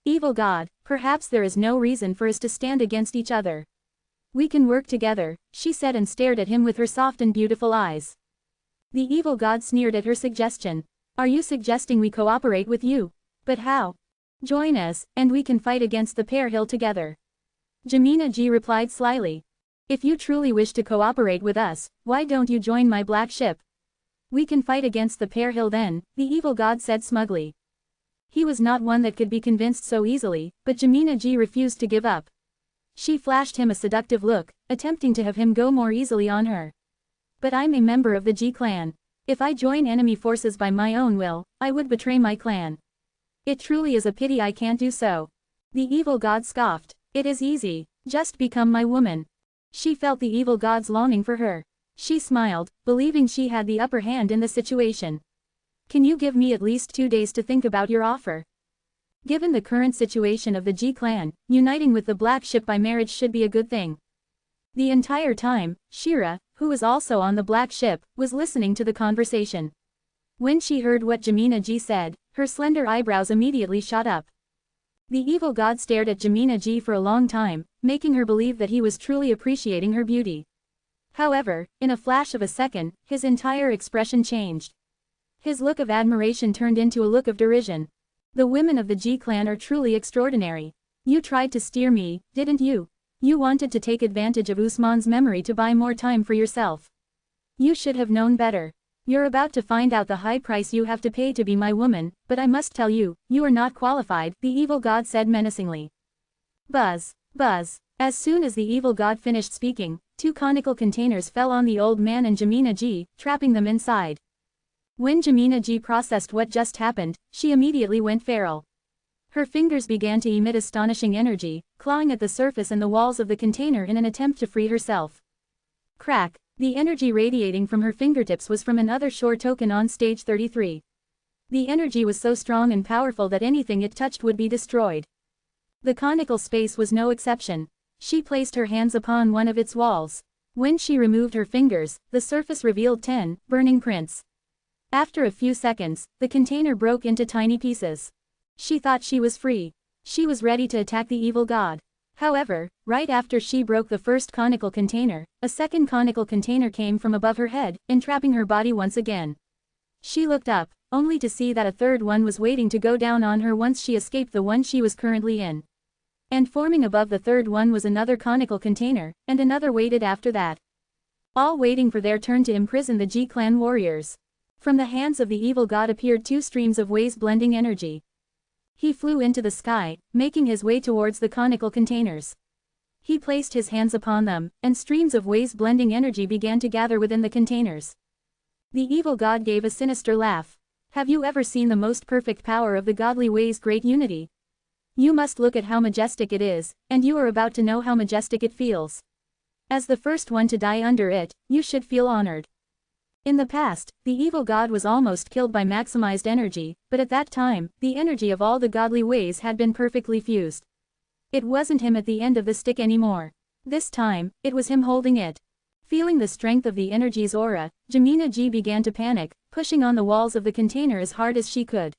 "Evil god, perhaps there is no reason for us to stand against each other. We can work together," she said and stared at him with her soft and beautiful eyes. The evil god sneered at her suggestion. "Are you suggesting we cooperate with you? But how? Join us, and we can fight against the Pear Hill together." Jamina G replied slyly. "If you truly wish to cooperate with us, why don't you join my black ship? We can fight against the Pear Hill then," the evil god said smugly. He was not one that could be convinced so easily, but Jamina G refused to give up. She flashed him a seductive look, attempting to have him go more easily on her. "But I'm a member of the G clan. If I join enemy forces by my own will, I would betray my clan. It truly is a pity I can't do so." The evil god scoffed. "It is easy, just become my woman." She felt the evil god's longing for her. She smiled, believing she had the upper hand in the situation. "Can you give me at least 2 days to think about your offer?" Given the current situation of the G clan, uniting with the black ship by marriage should be a good thing. The entire time, Shira, who was also on the black ship, was listening to the conversation. When she heard what Jamina G said, her slender eyebrows immediately shot up. The evil god stared at Jamina G for a long time, making her believe that he was truly appreciating her beauty. However, in a flash of a second, his entire expression changed. His look of admiration turned into a look of derision. "The women of the G clan are truly extraordinary. You tried to steer me, didn't you? You wanted to take advantage of Usman's memory to buy more time for yourself. You should have known better. You're about to find out the high price you have to pay to be my woman, but I must tell you, you are not qualified," the evil god said menacingly. Buzz, buzz. As soon as the evil god finished speaking, 2 conical containers fell on the old man and Jamina G, trapping them inside. When Jamina G processed what just happened, she immediately went feral. Her fingers began to emit astonishing energy, clawing at the surface and the walls of the container in an attempt to free herself. Crack! The energy radiating from her fingertips was from another shore token on stage 33. The energy was so strong and powerful that anything it touched would be destroyed. The conical space was no exception. She placed her hands upon one of its walls. When she removed her fingers, the surface revealed 10 burning prints. After a few seconds, the container broke into tiny pieces. She thought she was free. She was ready to attack the evil god. However, right after she broke the first conical container, a second conical container came from above her head, entrapping her body once again. She looked up, only to see that a third one was waiting to go down on her once she escaped the one she was currently in. And forming above the third one was another conical container, and another waited after that. All waiting for their turn to imprison the G clan warriors. From the hands of the evil god appeared 2 streams of waves-blending energy. He flew into the sky, making his way towards the conical containers. He placed his hands upon them, and streams of waves-blending energy began to gather within the containers. The evil god gave a sinister laugh. "Have you ever seen the most perfect power of the godly way's great unity? You must look at how majestic it is, and you are about to know how majestic it feels." As the first one to die under it, you should feel honored. In the past, the evil god was almost killed by maximized energy, but at that time, the energy of all the godly ways had been perfectly fused. It wasn't him at the end of the stick anymore. This time, it was him holding it. Feeling the strength of the energy's aura, Jamina Ji began to panic, pushing on the walls of the container as hard as she could.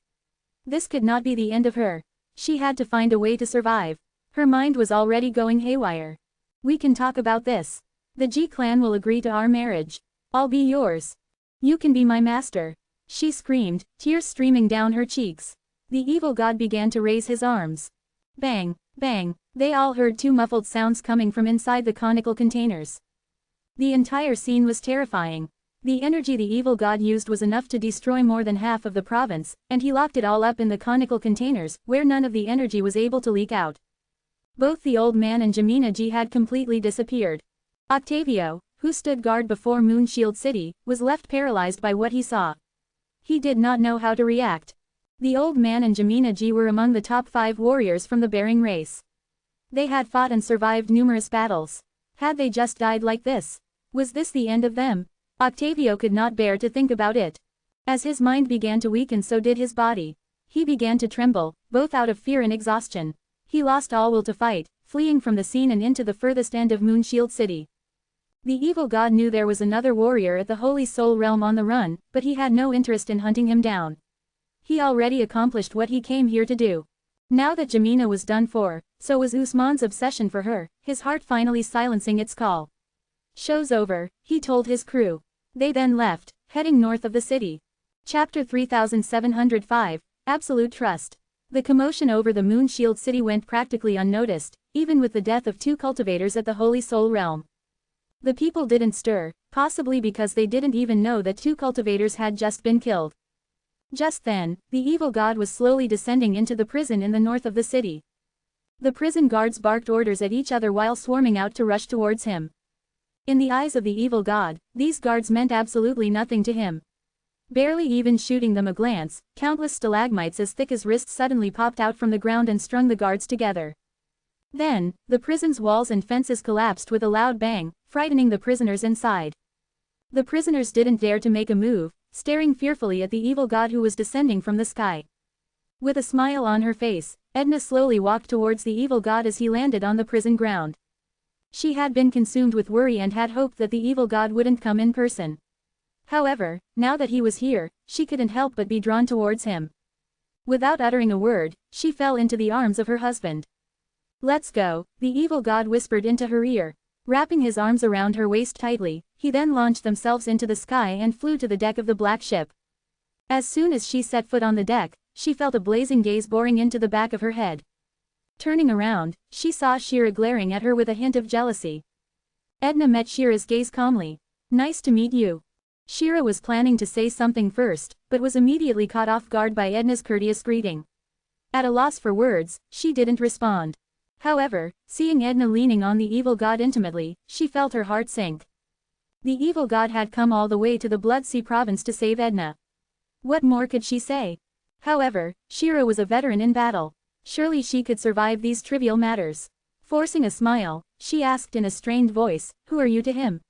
This could not be the end of her. She had to find a way to survive. Her mind was already going haywire. We can talk about this. The Ji clan will agree to our marriage. I'll be yours. You can be my master. She screamed, tears streaming down her cheeks. The evil god began to raise his arms. Bang, bang, they all heard two muffled sounds coming from inside the conical containers. The entire scene was terrifying. The energy the evil god used was enough to destroy more than half of the province, and he locked it all up in the conical containers, where none of the energy was able to leak out. Both the old man and Jamina Ji had completely disappeared. Octavio, who stood guard before Moonshield City, was left paralyzed by what he saw. He did not know how to react. The old man and Jamina Ji were among the top 5 warriors from the Bering race. They had fought and survived numerous battles. Had they just died like this? Was this the end of them? Octavio could not bear to think about it. As his mind began to weaken, so did his body. He began to tremble, both out of fear and exhaustion. He lost all will to fight, fleeing from the scene and into the furthest end of Moonshield City. The evil god knew there was another warrior at the Holy Soul Realm on the run, but he had no interest in hunting him down. He already accomplished what he came here to do. Now that Jamina was done for, so was Usman's obsession for her, his heart finally silencing its call. Show's over, he told his crew. They then left, heading north of the city. Chapter 3705, Absolute Trust. The commotion over the Moonshield City went practically unnoticed, even with the death of 2 cultivators at the Holy Soul Realm. The people didn't stir, possibly because they didn't even know that 2 cultivators had just been killed. Just then, the evil god was slowly descending into the prison in the north of the city. The prison guards barked orders at each other while swarming out to rush towards him. In the eyes of the evil god, these guards meant absolutely nothing to him. Barely even shooting them a glance, countless stalagmites as thick as wrists suddenly popped out from the ground and strung the guards together. Then, the prison's walls and fences collapsed with a loud bang, frightening the prisoners inside. The prisoners didn't dare to make a move, staring fearfully at the evil god who was descending from the sky. With a smile on her face, Edna slowly walked towards the evil god as he landed on the prison ground. She had been consumed with worry and had hoped that the evil god wouldn't come in person. However, now that he was here, she couldn't help but be drawn towards him. Without uttering a word, she fell into the arms of her husband. "Let's go," the evil god whispered into her ear. Wrapping his arms around her waist tightly, he then launched themselves into the sky and flew to the deck of the black ship. As soon as she set foot on the deck, she felt a blazing gaze boring into the back of her head. Turning around, she saw Shira glaring at her with a hint of jealousy. Edna met Shira's gaze calmly. "Nice to meet you." Shira was planning to say something first, but was immediately caught off guard by Edna's courteous greeting. At a loss for words, she didn't respond. However, seeing Edna leaning on the evil god intimately, she felt her heart sink. The evil god had come all the way to the Bloodsea province to save Edna. What more could she say? However, Shira was a veteran in battle. Surely she could survive these trivial matters. Forcing a smile, she asked in a strained voice, "Who are you to him?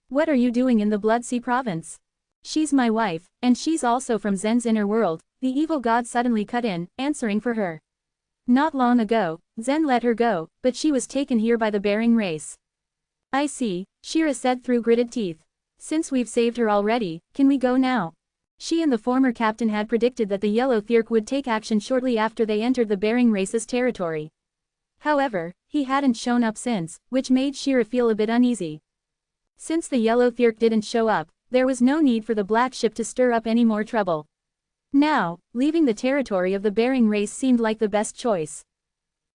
What are you doing in the Bloodsea province?" "She's my wife, and she's also from Zen's inner world," the evil god suddenly cut in, answering for her. "Not long ago, Zen let her go, but she was taken here by the Bering race." "I see," Shira said through gritted teeth. "Since we've saved her already, can we go now?" She and the former captain had predicted that the Yellow Thirk would take action shortly after they entered the Bering race's territory. However, he hadn't shown up since, which made Shira feel a bit uneasy. Since the Yellow Thirk didn't show up, there was no need for the black ship to stir up any more trouble. Now, leaving the territory of the Bering race seemed like the best choice.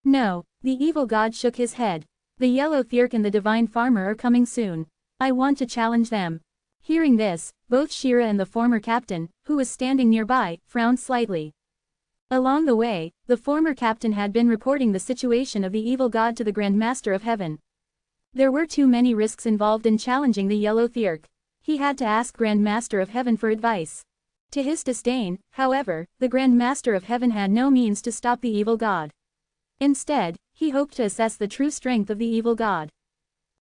"No," the evil god shook his head. "The Yellow Thirk and the Divine Farmer are coming soon. I want to challenge them." Hearing this, both Shira and the former captain, who was standing nearby, frowned slightly. Along the way, the former captain had been reporting the situation of the evil god to the Grand Master of Heaven. There were too many risks involved in challenging the Yellow Thirk. He had to ask Grand Master of Heaven for advice. To his disdain, however, the Grand Master of Heaven had no means to stop the evil god. Instead, he hoped to assess the true strength of the evil god.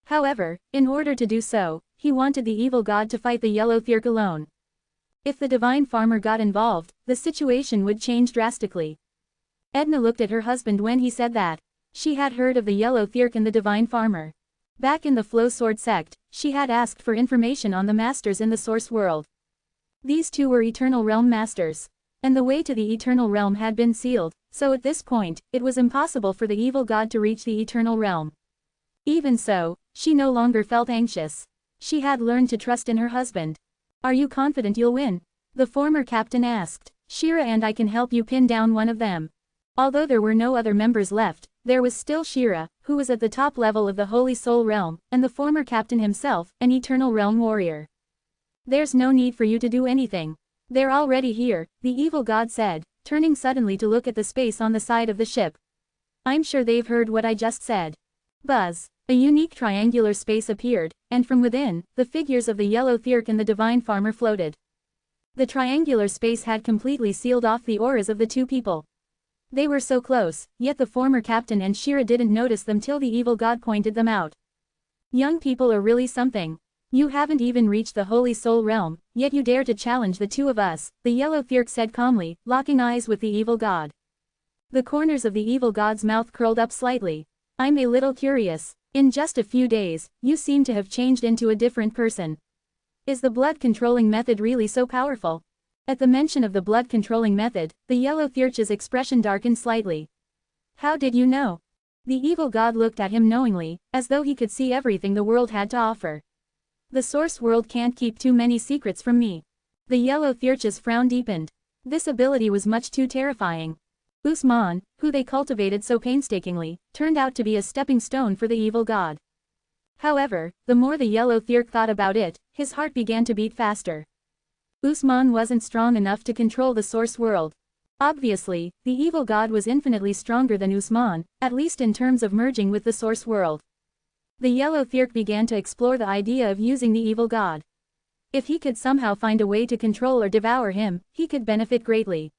However, in order to do so, he wanted the evil god to fight the yellow Thirk alone. If the divine farmer got involved, the situation would change drastically. Edna looked at her husband when he said that. She had heard of the yellow Thirk and the divine farmer. Back in the Flow Sword sect, she had asked for information on the masters in the source world. These two were Eternal Realm masters. And the way to the Eternal Realm had been sealed, so at this point, it was impossible for the evil god to reach the Eternal Realm. Even so, she no longer felt anxious. She had learned to trust in her husband. Are you confident you'll win? The former captain asked. Shira and I can help you pin down one of them. Although there were no other members left, there was still Shira, who was at the top level of the Holy Soul Realm, and the former captain himself, an Eternal Realm warrior. There's no need for you to do anything. They're already here, the evil god said, turning suddenly to look at the space on the side of the ship. I'm sure they've heard what I just said. Buzz. A unique triangular space appeared, and from within, the figures of the yellow Thirk and the divine farmer floated. The triangular space had completely sealed off the auras of the two people. They were so close, yet the former captain and Shira didn't notice them till the evil god pointed them out. Young people are really something. You haven't even reached the Holy Soul Realm, yet you dare to challenge the two of us, the yellow Thirk said calmly, locking eyes with the evil god. The corners of the evil god's mouth curled up slightly. I'm a little curious. In just a few days, you seem to have changed into a different person. Is the blood-controlling method really so powerful? At the mention of the blood-controlling method, the yellow Thirch's expression darkened slightly. How did you know? The evil god looked at him knowingly, as though he could see everything the world had to offer. The source world can't keep too many secrets from me. The yellow Thirch's frown deepened. This ability was much too terrifying. Usman, who they cultivated so painstakingly, turned out to be a stepping stone for the evil god. However, the more the yellow Thirk thought about it, his heart began to beat faster. Usman wasn't strong enough to control the source world. Obviously, the evil god was infinitely stronger than Usman, at least in terms of merging with the source world. The yellow Thirk began to explore the idea of using the evil god. If he could somehow find a way to control or devour him, he could benefit greatly.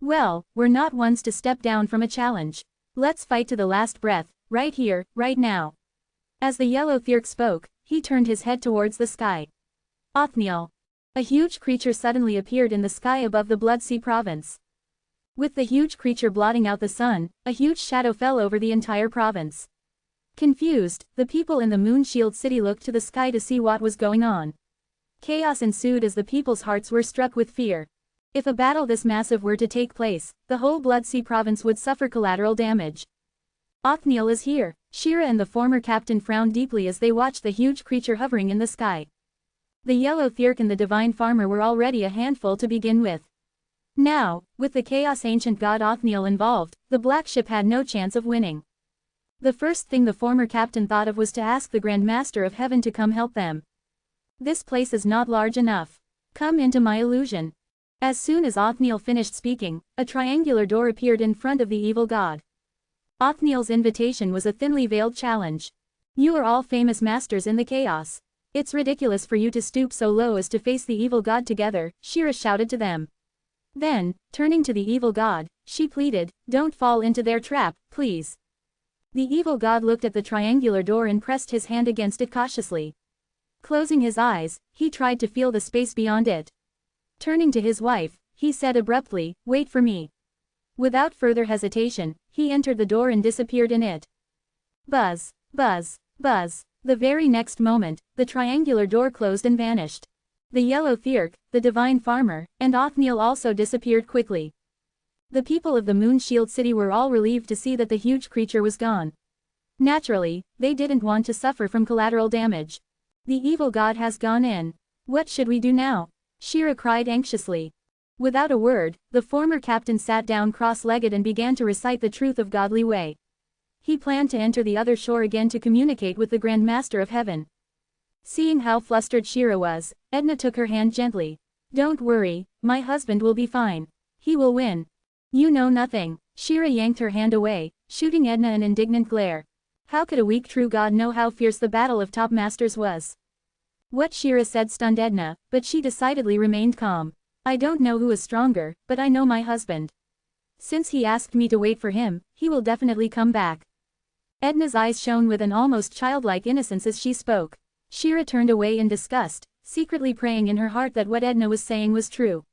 Well, we're not ones to step down from a challenge. Let's fight to the last breath, right here, right now. As the yellow Thirk spoke, he turned his head towards the sky. Othniel. A huge creature suddenly appeared in the sky above the Bloodsea province. With the huge creature blotting out the sun, a huge shadow fell over the entire province. Confused, the people in the Moonshield city looked to the sky to see what was going on. Chaos ensued as the people's hearts were struck with fear. If a battle this massive were to take place, the whole Bloodsea province would suffer collateral damage. Othniel is here. Shira and the former captain frowned deeply as they watched the huge creature hovering in the sky. The yellow Thirk and the divine farmer were already a handful to begin with. Now, with the chaos ancient god Othniel involved, the black ship had no chance of winning. The first thing the former captain thought of was to ask the Grand Master of Heaven to come help them. This place is not large enough. Come into my illusion. As soon as Othniel finished speaking, a triangular door appeared in front of the evil god. Othniel's invitation was a thinly veiled challenge. You are all famous masters in the chaos. It's ridiculous for you to stoop so low as to face the evil god together, Shira shouted to them. Then, turning to the evil god, she pleaded, don't fall into their trap, please. The evil god looked at the triangular door and pressed his hand against it cautiously. Closing his eyes, he tried to feel the space beyond it. Turning to his wife, he said abruptly, wait for me. Without further hesitation, he entered the door and disappeared in it. Buzz, buzz, buzz. The very next moment, the triangular door closed and vanished. The yellow Thirk, the divine farmer, and Othniel also disappeared quickly. The people of the Moonshield city were all relieved to see that the huge creature was gone. Naturally, they didn't want to suffer from collateral damage. The evil god has gone in. What should we do now? Shira cried anxiously. Without a word, the former captain sat down cross-legged and began to recite the truth of godly way. He planned to enter the other shore again to communicate with the Grand Master of Heaven. Seeing how flustered Shira was, Edna took her hand gently. Don't worry, my husband will be fine. He will win. You know nothing. Shira yanked her hand away, shooting Edna an indignant glare. How could a weak true god know how fierce the battle of top masters was? What Shira said stunned Edna, but she decidedly remained calm. I don't know who is stronger, but I know my husband. Since he asked me to wait for him, he will definitely come back. Edna's eyes shone with an almost childlike innocence as she spoke. Shira turned away in disgust, secretly praying in her heart that what Edna was saying was true.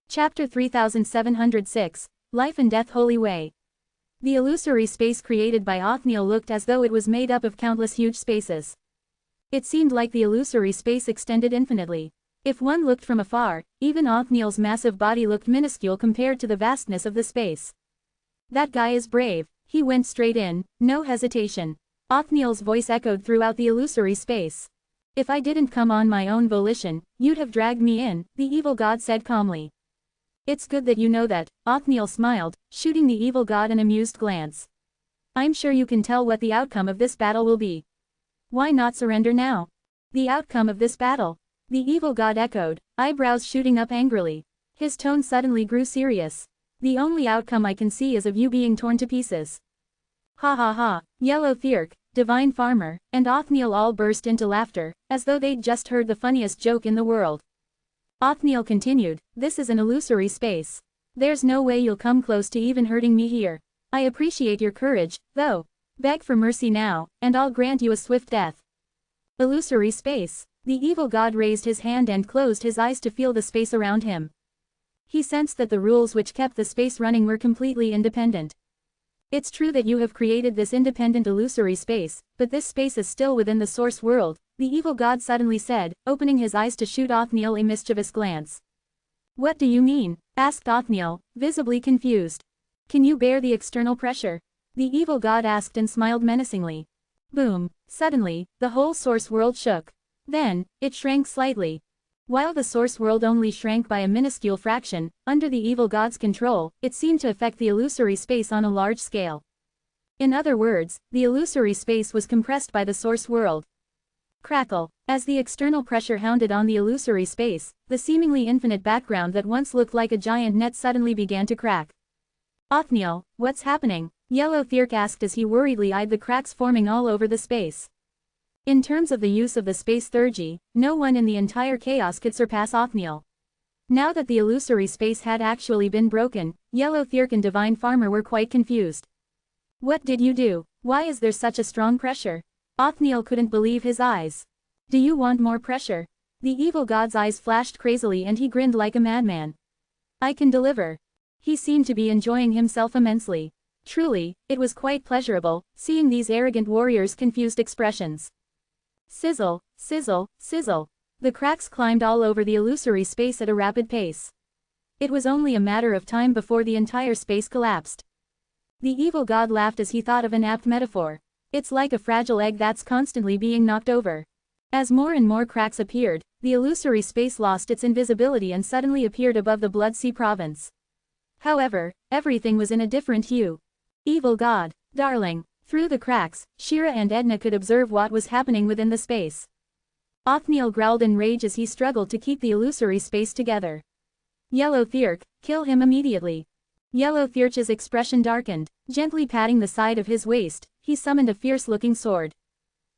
Chapter 3706, Life and Death Holy Way. The illusory space created by Othniel looked as though it was made up of countless huge spaces. It seemed like the illusory space extended infinitely. If one looked from afar, even Othniel's massive body looked minuscule compared to the vastness of the space. That guy is brave, he went straight in, no hesitation. Othniel's voice echoed throughout the illusory space. If I didn't come on my own volition, you'd have dragged me in, the evil god said calmly. It's good that you know that, Othniel smiled, shooting the evil god an amused glance. I'm sure you can tell what the outcome of this battle will be. Why not surrender now? The outcome of this battle? The evil god echoed, eyebrows shooting up angrily. His tone suddenly grew serious. The only outcome I can see is of you being torn to pieces. Ha ha ha, Yellow Thirk, Divine Farmer, and Othniel all burst into laughter, as though they'd just heard the funniest joke in the world. Othniel continued, this is an illusory space. There's no way you'll come close to even hurting me here. I appreciate your courage, though. Beg for mercy now, and I'll grant you a swift death. Illusory space. The evil god raised his hand and closed his eyes to feel the space around him. He sensed that the rules which kept the space running were completely independent. It's true that you have created this independent illusory space, but this space is still within the source world, the evil god suddenly said, opening his eyes to shoot Othniel a mischievous glance. What do you mean? Asked Othniel, visibly confused. Can you bear the external pressure? The evil god asked and smiled menacingly. Boom! Suddenly, the whole source world shook. Then, it shrank slightly. While the source world only shrank by a minuscule fraction, under the evil god's control, it seemed to affect the illusory space on a large scale. In other words, the illusory space was compressed by the source world. Crackle. As the external pressure hounded on the illusory space, the seemingly infinite background that once looked like a giant net suddenly began to crack. Othniel, what's happening? Yellow Thirk asked as he worriedly eyed the cracks forming all over the space. In terms of the use of the space theurgy, no one in the entire chaos could surpass Othniel. Now that the illusory space had actually been broken, Yellow Thirk and Divine Farmer were quite confused. What did you do? Why is there such a strong pressure? Othniel couldn't believe his eyes. Do you want more pressure? The evil god's eyes flashed crazily and he grinned like a madman. I can deliver. He seemed to be enjoying himself immensely. Truly, it was quite pleasurable, seeing these arrogant warriors' confused expressions. Sizzle, sizzle, sizzle. The cracks climbed all over the illusory space at a rapid pace. It was only a matter of time before the entire space collapsed. The evil god laughed as he thought of an apt metaphor. It's like a fragile egg that's constantly being knocked over. As more and more cracks appeared, the illusory space lost its invisibility and suddenly appeared above the Blood Sea province. However, everything was in a different hue. Evil god, darling. Through the cracks, Shira and Edna could observe what was happening within the space. Othniel growled in rage as he struggled to keep the illusory space together. Yellow Thirk, kill him immediately. Yellow Thirk's expression darkened. Gently patting the side of his waist, he summoned a fierce-looking sword.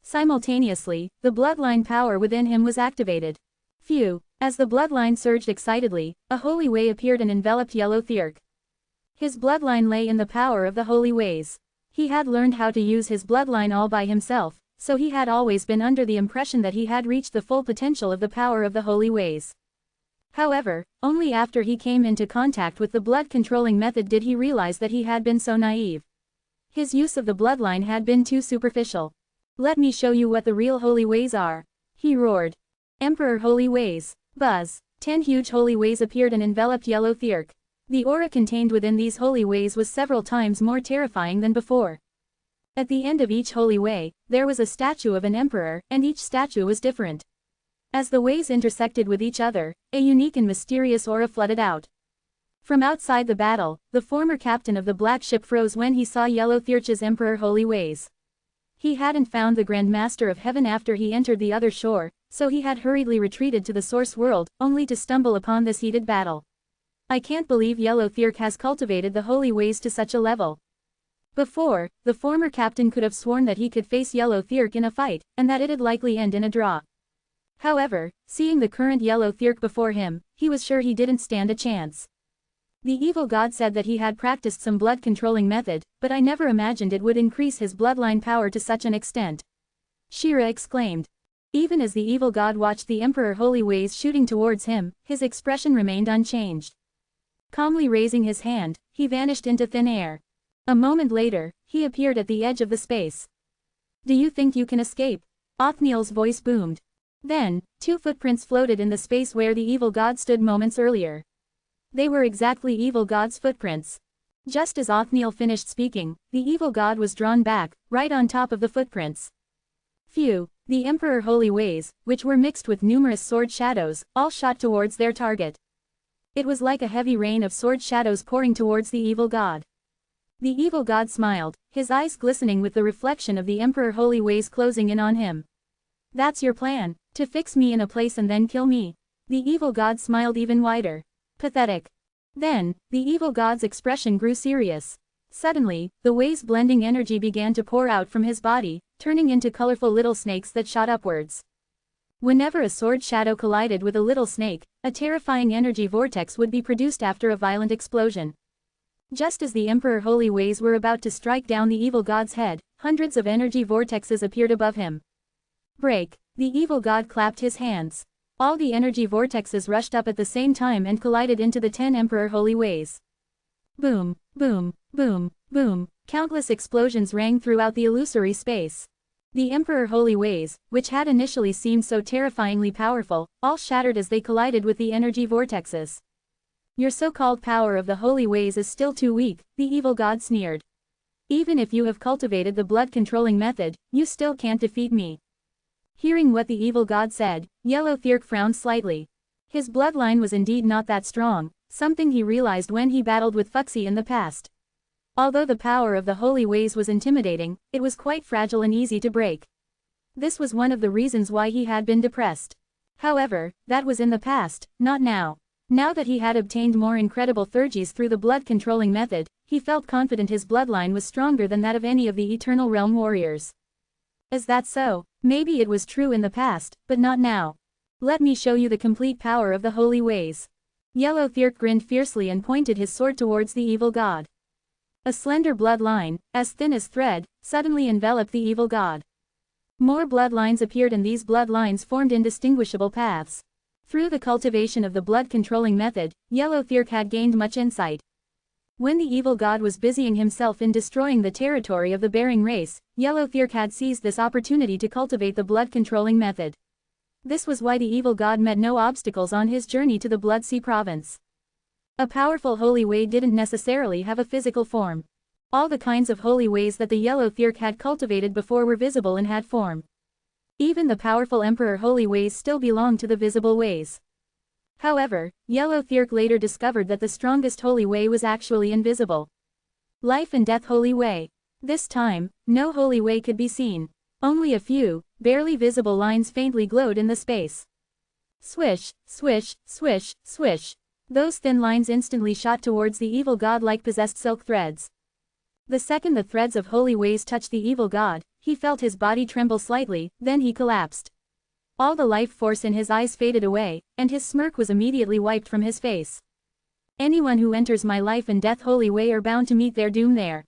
Simultaneously, the bloodline power within him was activated. Phew! As the bloodline surged excitedly, a holy way appeared and enveloped Yellow Thirk. His bloodline lay in the power of the holy ways. He had learned how to use his bloodline all by himself, so he had always been under the impression that he had reached the full potential of the power of the holy ways. However, only after he came into contact with the blood-controlling method did he realize that he had been so naive. His use of the bloodline had been too superficial. Let me show you what the real holy ways are. He roared. Emperor Holy Ways. Buzz. 10 huge holy ways appeared and enveloped Yellow Thirk. The aura contained within these holy ways was several times more terrifying than before. At the end of each holy way, there was a statue of an emperor, and each statue was different. As the ways intersected with each other, a unique and mysterious aura flooded out. From outside the battle, the former captain of the black ship froze when he saw Yellow Thirk's Emperor Holy Ways. He hadn't found the Grand Master of Heaven after he entered the other shore, so he had hurriedly retreated to the source world, only to stumble upon this heated battle. I can't believe Yellow Thirk has cultivated the holy ways to such a level. Before, the former captain could have sworn that he could face Yellow Thirk in a fight, and that it'd likely end in a draw. However, seeing the current Yellow Thirk before him, he was sure he didn't stand a chance. The evil god said that he had practiced some blood-controlling method, but I never imagined it would increase his bloodline power to such an extent. Shira exclaimed. Even as the evil god watched the Emperor Holy Ways shooting towards him, his expression remained unchanged. Calmly raising his hand, he vanished into thin air. A moment later, he appeared at the edge of the space. Do you think you can escape? Othniel's voice boomed. Then, two footprints floated in the space where the evil god stood moments earlier. They were exactly evil god's footprints. Just as Othniel finished speaking, the evil god was drawn back, right on top of the footprints. Phew, the Emperor Holy Ways, which were mixed with numerous sword shadows, all shot towards their target. It was like a heavy rain of sword shadows pouring towards the evil god. The evil god smiled, his eyes glistening with the reflection of the Emperor Holy Ways closing in on him. That's your plan, to fix me in a place and then kill me. The evil god smiled even wider. Pathetic. Then, the evil god's expression grew serious. Suddenly, the Ways blending energy began to pour out from his body, turning into colorful little snakes that shot upwards. Whenever a sword shadow collided with a little snake, a terrifying energy vortex would be produced after a violent explosion. Just as the Emperor Holy Ways were about to strike down the evil god's head, hundreds of energy vortexes appeared above him. Break. The evil god clapped his hands. All the energy vortexes rushed up at the same time and collided into the 10 Emperor Holy Ways. Boom, boom, boom, boom, countless explosions rang throughout the illusory space. The Emperor Holy Ways, which had initially seemed so terrifyingly powerful, all shattered as they collided with the energy vortexes. Your so-called power of the Holy Ways is still too weak, the evil god sneered. Even if you have cultivated the blood-controlling method, you still can't defeat me. Hearing what the evil god said, Yellow Thirk frowned slightly. His bloodline was indeed not that strong, something he realized when he battled with Fuxi in the past. Although the power of the Holy Ways was intimidating, it was quite fragile and easy to break. This was one of the reasons why he had been depressed. However, that was in the past, not now. Now that he had obtained more incredible thurgies through the blood-controlling method, he felt confident his bloodline was stronger than that of any of the Eternal Realm warriors. Is that so? Maybe it was true in the past, but not now. Let me show you the complete power of the Holy Ways. Yellow Thirk grinned fiercely and pointed his sword towards the evil god. A slender bloodline, as thin as thread, suddenly enveloped the evil god. More bloodlines appeared and these bloodlines formed indistinguishable paths. Through the cultivation of the blood-controlling method, Yellow Thirk had gained much insight. When the evil god was busying himself in destroying the territory of the Bering race, Yellow Thirk had seized this opportunity to cultivate the blood-controlling method. This was why the evil god met no obstacles on his journey to the Blood Sea province. A powerful holy way didn't necessarily have a physical form. All the kinds of holy ways that the Yellow Thirk had cultivated before were visible and had form. Even the powerful Emperor Holy Ways still belonged to the visible ways. However, Yellow Thirk later discovered that the strongest holy way was actually invisible. Life and Death Holy Way. This time, no holy way could be seen. Only a few, barely visible lines faintly glowed in the space. Swish, swish, swish, swish. Those thin lines instantly shot towards the evil god like possessed silk threads. The second the threads of holy ways touched the evil god, he felt his body tremble slightly, then he collapsed. All the life force in his eyes faded away, and his smirk was immediately wiped from his face. Anyone who enters my life and death holy way are bound to meet their doom there.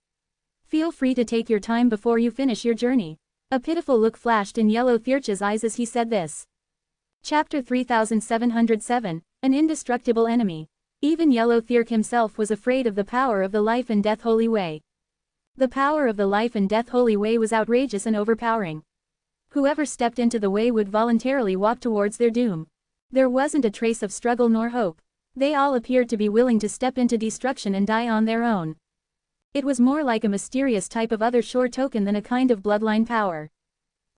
Feel free to take your time before you finish your journey. A pitiful look flashed in Yellow Thirk's eyes as he said this. Chapter 3707, An Indestructible Enemy. Even Yellow Thirk himself was afraid of the power of the life and death holy way. The power of the life and death holy way was outrageous and overpowering. Whoever stepped into the way would voluntarily walk towards their doom. There wasn't a trace of struggle nor hope. They all appeared to be willing to step into destruction and die on their own. It was more like a mysterious type of other shore token than a kind of bloodline power.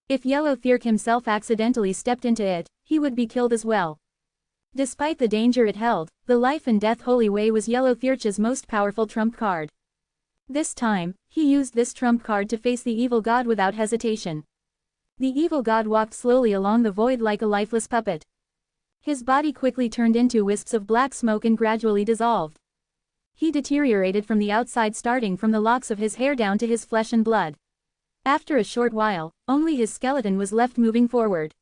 If Yellow Thirk himself accidentally stepped into it, he would be killed as well. Despite the danger it held, the life and death holy way was Yellow Thirk's most powerful trump card. This time, he used this trump card to face the evil god without hesitation. The evil god walked slowly along the void like a lifeless puppet. His body quickly turned into wisps of black smoke and gradually dissolved. He deteriorated from the outside, starting from the locks of his hair down to his flesh and blood. After a short while, only his skeleton was left moving forward.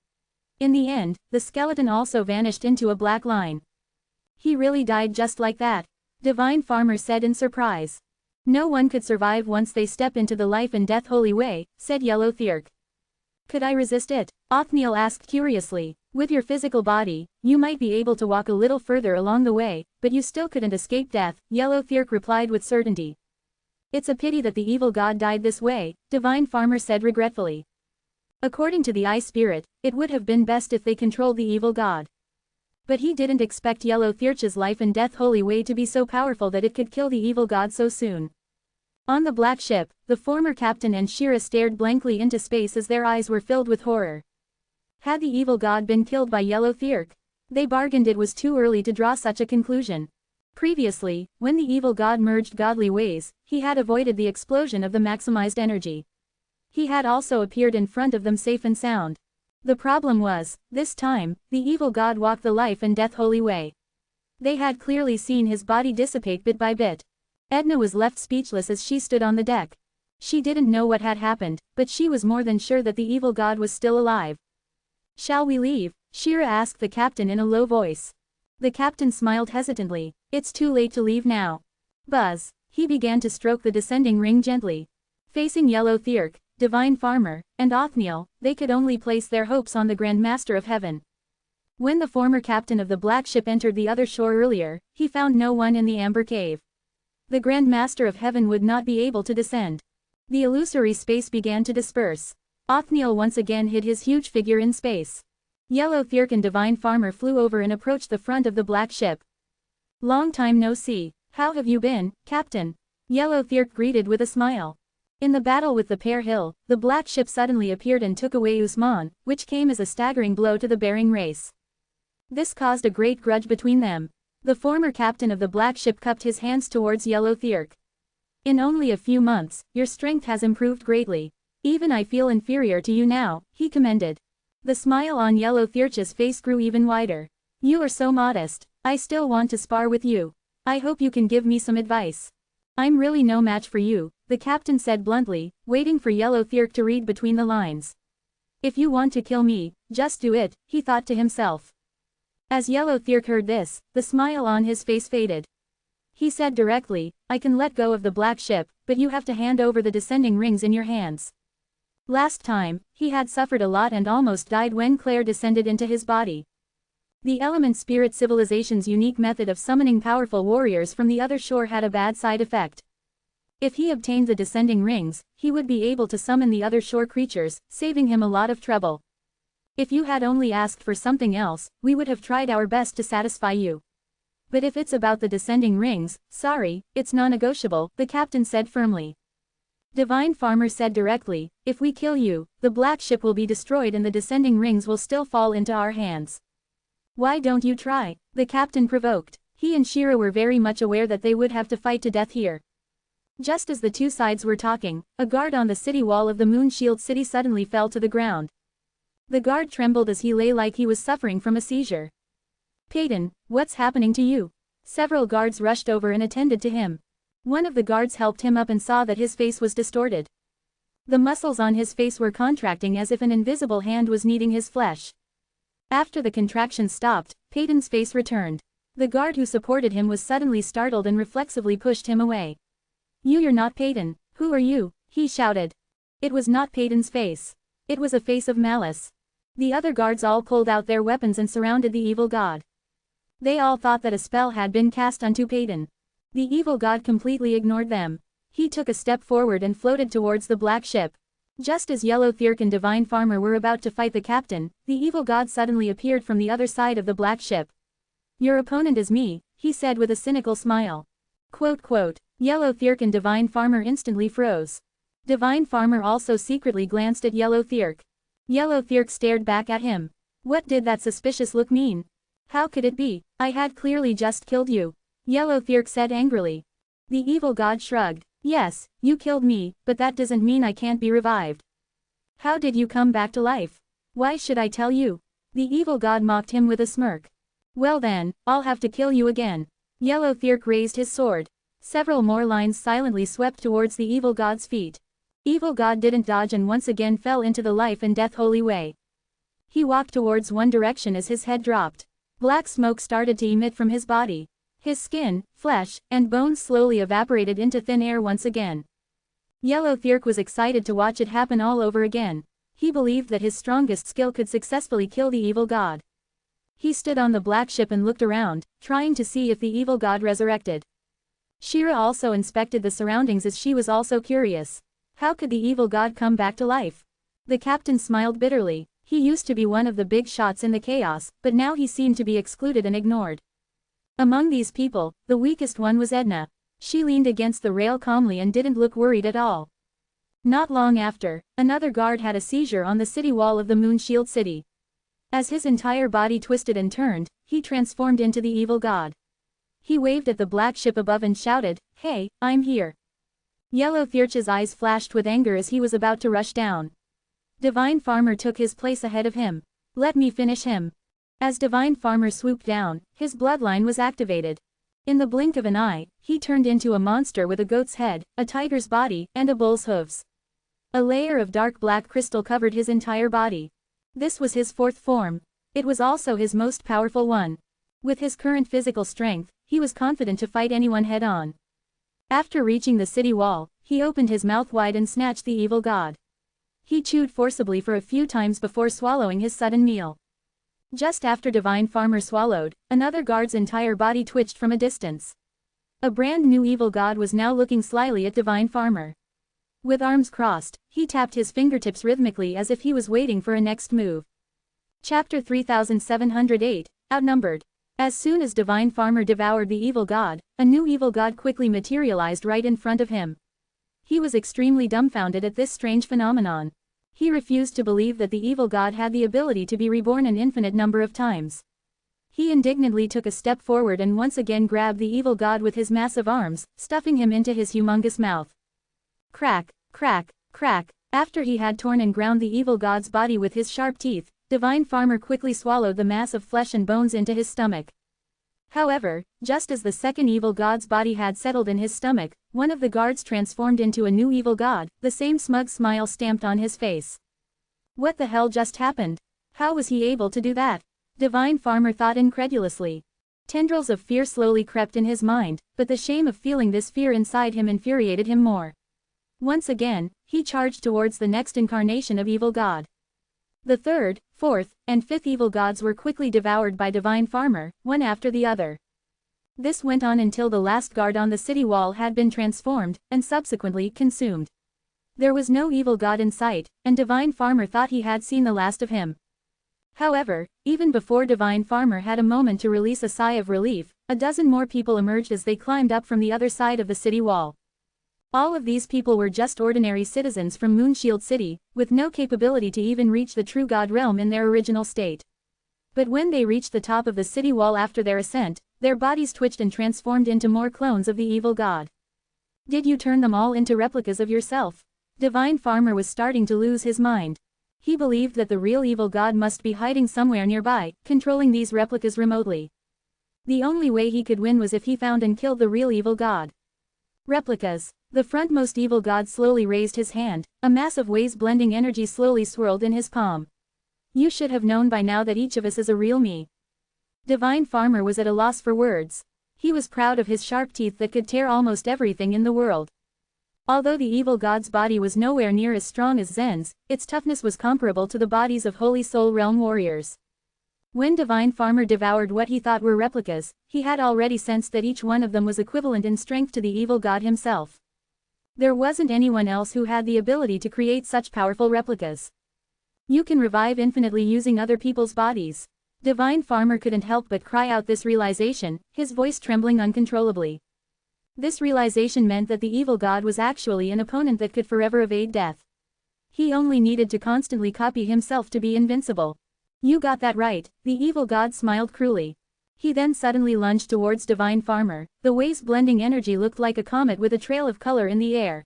In the end, the skeleton also vanished into a black line. He really died just like that. Divine Farmer said in surprise. No one could survive once they step into the life and death holy way, said Yellow Thirk. Could I resist it? Othniel asked curiously. With your physical body, you might be able to walk a little further along the way, but you still couldn't escape death, Yellow Thirk replied with certainty. It's a pity that the evil god died this way, Divine Farmer said regretfully. According to the Eye Spirit, it would have been best if they controlled the evil god. But he didn't expect Yellow Thirk's life and death holy way to be so powerful that it could kill the evil god so soon. On the black ship, the former captain and Shira stared blankly into space as their eyes were filled with horror. Had the evil god been killed by Yellow Thirk? They bargained it was too early to draw such a conclusion. Previously, when the evil god merged godly ways, he had avoided the explosion of the maximized energy. He had also appeared in front of them safe and sound. The problem was, this time, the evil god walked the life and death holy way. They had clearly seen his body dissipate bit by bit. Edna was left speechless as she stood on the deck. She didn't know what had happened, but she was more than sure that the evil god was still alive. Shall we leave? Shira asked the captain in a low voice. The captain smiled hesitantly. It's too late to leave now. Buzz. He began to stroke the descending ring gently. Facing Yellow Thirk, Divine Farmer, and Othniel, they could only place their hopes on the Grand Master of Heaven. When the former captain of the black ship entered the other shore earlier, he found no one in the amber cave. The Grand Master of Heaven would not be able to descend. The illusory space began to disperse. Othniel once again hid his huge figure in space. Yellow Thirk and Divine Farmer flew over and approached the front of the black ship. Long time no see. How have you been, Captain? Yellow Thirk greeted with a smile. In the battle with the Pear Hill, the black ship suddenly appeared and took away Usman, which came as a staggering blow to the Bering race. This caused a great grudge between them. The former captain of the black ship cupped his hands towards Yellow Thirk. In only a few months, your strength has improved greatly. Even I feel inferior to you now, he commended. The smile on Yellow Thirk's face grew even wider. You are so modest. I still want to spar with you. I hope you can give me some advice. I'm really no match for you, the captain said bluntly, waiting for Yellow Thirk to read between the lines. If you want to kill me, just do it, he thought to himself. As Yellow Thirk heard this, the smile on his face faded. He said directly, I can let go of the black ship, but you have to hand over the descending rings in your hands. Last time, he had suffered a lot and almost died when Claire descended into his body. The Element Spirit Civilization's unique method of summoning powerful warriors from the other shore had a bad side effect. If he obtained the descending rings, he would be able to summon the other shore creatures, saving him a lot of trouble. If you had only asked for something else, we would have tried our best to satisfy you. But if it's about the descending rings, sorry, it's non-negotiable, the captain said firmly. Divine Farmer said directly, if we kill you, the black ship will be destroyed and the descending rings will still fall into our hands. Why don't you try? The captain provoked. He and Shira were very much aware that they would have to fight to death here. Just as the two sides were talking, a guard on the city wall of the Moon Shield City suddenly fell to the ground. The guard trembled as he lay like he was suffering from a seizure. Peyton, what's happening to you? Several guards rushed over and attended to him. One of the guards helped him up and saw that his face was distorted. The muscles on his face were contracting as if an invisible hand was kneading his flesh. After the contraction stopped, Peyton's face returned. The guard who supported him was suddenly startled and reflexively pushed him away. You're not Peyton. Who are you? He shouted. It was not Peyton's face. It was a face of malice. The other guards all pulled out their weapons and surrounded the evil god. They all thought that a spell had been cast onto Peyton. The evil god completely ignored them. He took a step forward and floated towards the black ship. Just as Yellow Thirk and Divine Farmer were about to fight the captain, the evil god suddenly appeared from the other side of the black ship. Your opponent is me, he said with a cynical smile. Quote, Yellow Thirk and Divine Farmer instantly froze. Divine Farmer also secretly glanced at Yellow Thirk. Yellow Thirk stared back at him. What did that suspicious look mean? How could it be? I had clearly just killed you. Yellow Thirk said angrily. The evil god shrugged. Yes, you killed me, but that doesn't mean I can't be revived. How did you come back to life? Why should I tell you? The evil god mocked him with a smirk. Well then, I'll have to kill you again. Yellow Thirk raised his sword. Several more lines silently swept towards the evil god's feet. Evil god didn't dodge and once again fell into the life and death holy way. He walked towards one direction as his head dropped. Black smoke started to emit from his body. His skin, flesh, and bones slowly evaporated into thin air once again. Yellow Thirk was excited to watch it happen all over again. He believed that his strongest skill could successfully kill the evil god. He stood on the black ship and looked around, trying to see if the evil god resurrected. Shira also inspected the surroundings as she was also curious. How could the evil god come back to life? The captain smiled bitterly. He used to be one of the big shots in the chaos, but now he seemed to be excluded and ignored. Among these people, the weakest one was Edna. She leaned against the rail calmly and didn't look worried at all. Not long after, another guard had a seizure on the city wall of the Moonshield City. As his entire body twisted and turned, he transformed into the evil god. He waved at the black ship above and shouted, "Hey, I'm here." Yellow Thirch's eyes flashed with anger as he was about to rush down. Divine Farmer took his place ahead of him. "Let me finish him." As Divine Farmer swooped down, his bloodline was activated. In the blink of an eye, he turned into a monster with a goat's head, a tiger's body, and a bull's hooves. A layer of dark black crystal covered his entire body. This was his fourth form. It was also his most powerful one. With his current physical strength, he was confident to fight anyone head-on. After reaching the city wall, he opened his mouth wide and snatched the evil god. He chewed forcibly for a few times before swallowing his sudden meal. Just after Divine Farmer swallowed, another guard's entire body twitched from a distance. A brand new evil god was now looking slyly at Divine Farmer. With arms crossed, he tapped his fingertips rhythmically as if he was waiting for a next move. Chapter 3708, Outnumbered. As soon as Divine Farmer devoured the evil god, a new evil god quickly materialized right in front of him. He was extremely dumbfounded at this strange phenomenon. He refused to believe that the evil god had the ability to be reborn an infinite number of times. He indignantly took a step forward and once again grabbed the evil god with his massive arms, stuffing him into his humongous mouth. Crack, crack, crack. After he had torn and ground the evil god's body with his sharp teeth, Divine Farmer quickly swallowed the mass of flesh and bones into his stomach. However, just as the second evil god's body had settled in his stomach, one of the guards transformed into a new evil god, the same smug smile stamped on his face. What the hell just happened? How was he able to do that? Divine Farmer thought incredulously. Tendrils of fear slowly crept in his mind, but the shame of feeling this fear inside him infuriated him more. Once again, he charged towards the next incarnation of evil god. The third, fourth, and fifth evil gods were quickly devoured by Divine Farmer, one after the other. This went on until the last guard on the city wall had been transformed, and subsequently consumed. There was no evil god in sight, and Divine Farmer thought he had seen the last of him. However, even before Divine Farmer had a moment to release a sigh of relief, a dozen more people emerged as they climbed up from the other side of the city wall. All of these people were just ordinary citizens from Moonshield City, with no capability to even reach the true god realm in their original state. But when they reached the top of the city wall after their ascent, their bodies twitched and transformed into more clones of the evil god. Did you turn them all into replicas of yourself? Divine Farmer was starting to lose his mind. He believed that the real evil god must be hiding somewhere nearby, controlling these replicas remotely. The only way he could win was if he found and killed the real evil god. Replicas. The frontmost evil god slowly raised his hand, a mass of waves-blending energy slowly swirled in his palm. You should have known by now that each of us is a real me. Divine Farmer was at a loss for words. He was proud of his sharp teeth that could tear almost everything in the world. Although the evil god's body was nowhere near as strong as Zen's, its toughness was comparable to the bodies of Holy Soul Realm warriors. When Divine Farmer devoured what he thought were replicas, he had already sensed that each one of them was equivalent in strength to the evil god himself. There wasn't anyone else who had the ability to create such powerful replicas. You can revive infinitely using other people's bodies. Divine Farmer couldn't help but cry out this realization, his voice trembling uncontrollably. This realization meant that the evil god was actually an opponent that could forever evade death. He only needed to constantly copy himself to be invincible. You got that right, the evil god smiled cruelly. He then suddenly lunged towards Divine Farmer. The waves-blending energy looked like a comet with a trail of color in the air.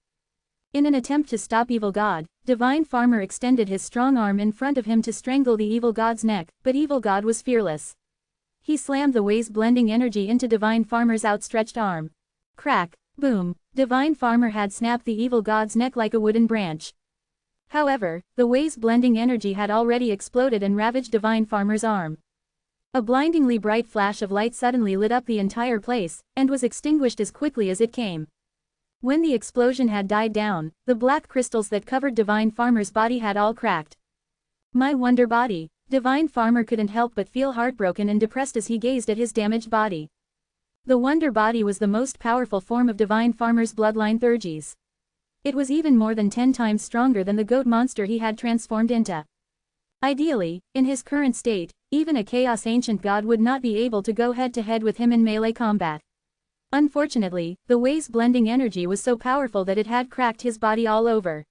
In an attempt to stop evil god, Divine Farmer extended his strong arm in front of him to strangle the evil god's neck, but evil god was fearless. He slammed the waves-blending energy into Divine Farmer's outstretched arm. Crack, boom, Divine Farmer had snapped the evil god's neck like a wooden branch. However, the waves-blending energy had already exploded and ravaged Divine Farmer's arm. A blindingly bright flash of light suddenly lit up the entire place, and was extinguished as quickly as it came. When the explosion had died down, the black crystals that covered Divine Farmer's body had all cracked. My wonder body. Divine Farmer couldn't help but feel heartbroken and depressed as he gazed at his damaged body. The wonder body was the most powerful form of Divine Farmer's bloodline Thurges. It was even more than 10 times stronger than the goat monster he had transformed into. Ideally, in his current state, even a Chaos Ancient God would not be able to go head-to-head with him in melee combat. Unfortunately, the Way's blending energy was so powerful that it had cracked his body all over.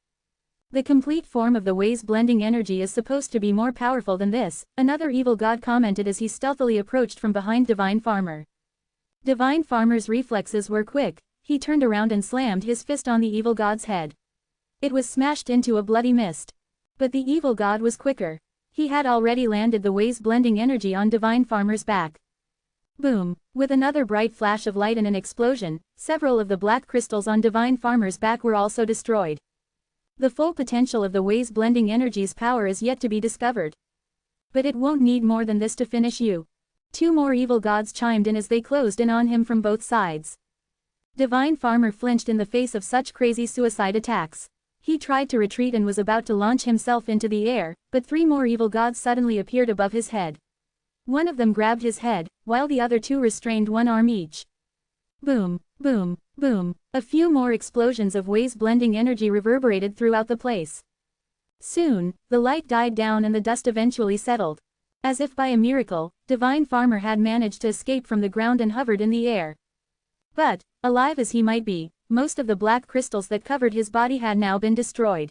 The complete form of the Way's blending energy is supposed to be more powerful than this, another evil god commented as he stealthily approached from behind Divine Farmer. Divine Farmer's reflexes were quick. He turned around and slammed his fist on the evil god's head. It was smashed into a bloody mist. But the evil god was quicker. He had already landed the Way's blending energy on Divine Farmer's back. Boom! With another bright flash of light and an explosion, several of the black crystals on Divine Farmer's back were also destroyed. The full potential of the Way's blending energy's power is yet to be discovered. But it won't need more than this to finish you. 2 more evil gods chimed in as they closed in on him from both sides. Divine Farmer flinched in the face of such crazy suicide attacks. He tried to retreat and was about to launch himself into the air, but 3 more evil gods suddenly appeared above his head. One of them grabbed his head, while the other 2 restrained one arm each. Boom, boom, boom. A few more explosions of Way's blending energy reverberated throughout the place. Soon, the light died down and the dust eventually settled. As if by a miracle, Divine Farmer had managed to escape from the ground and hovered in the air. But, alive as he might be, most of the black crystals that covered his body had now been destroyed.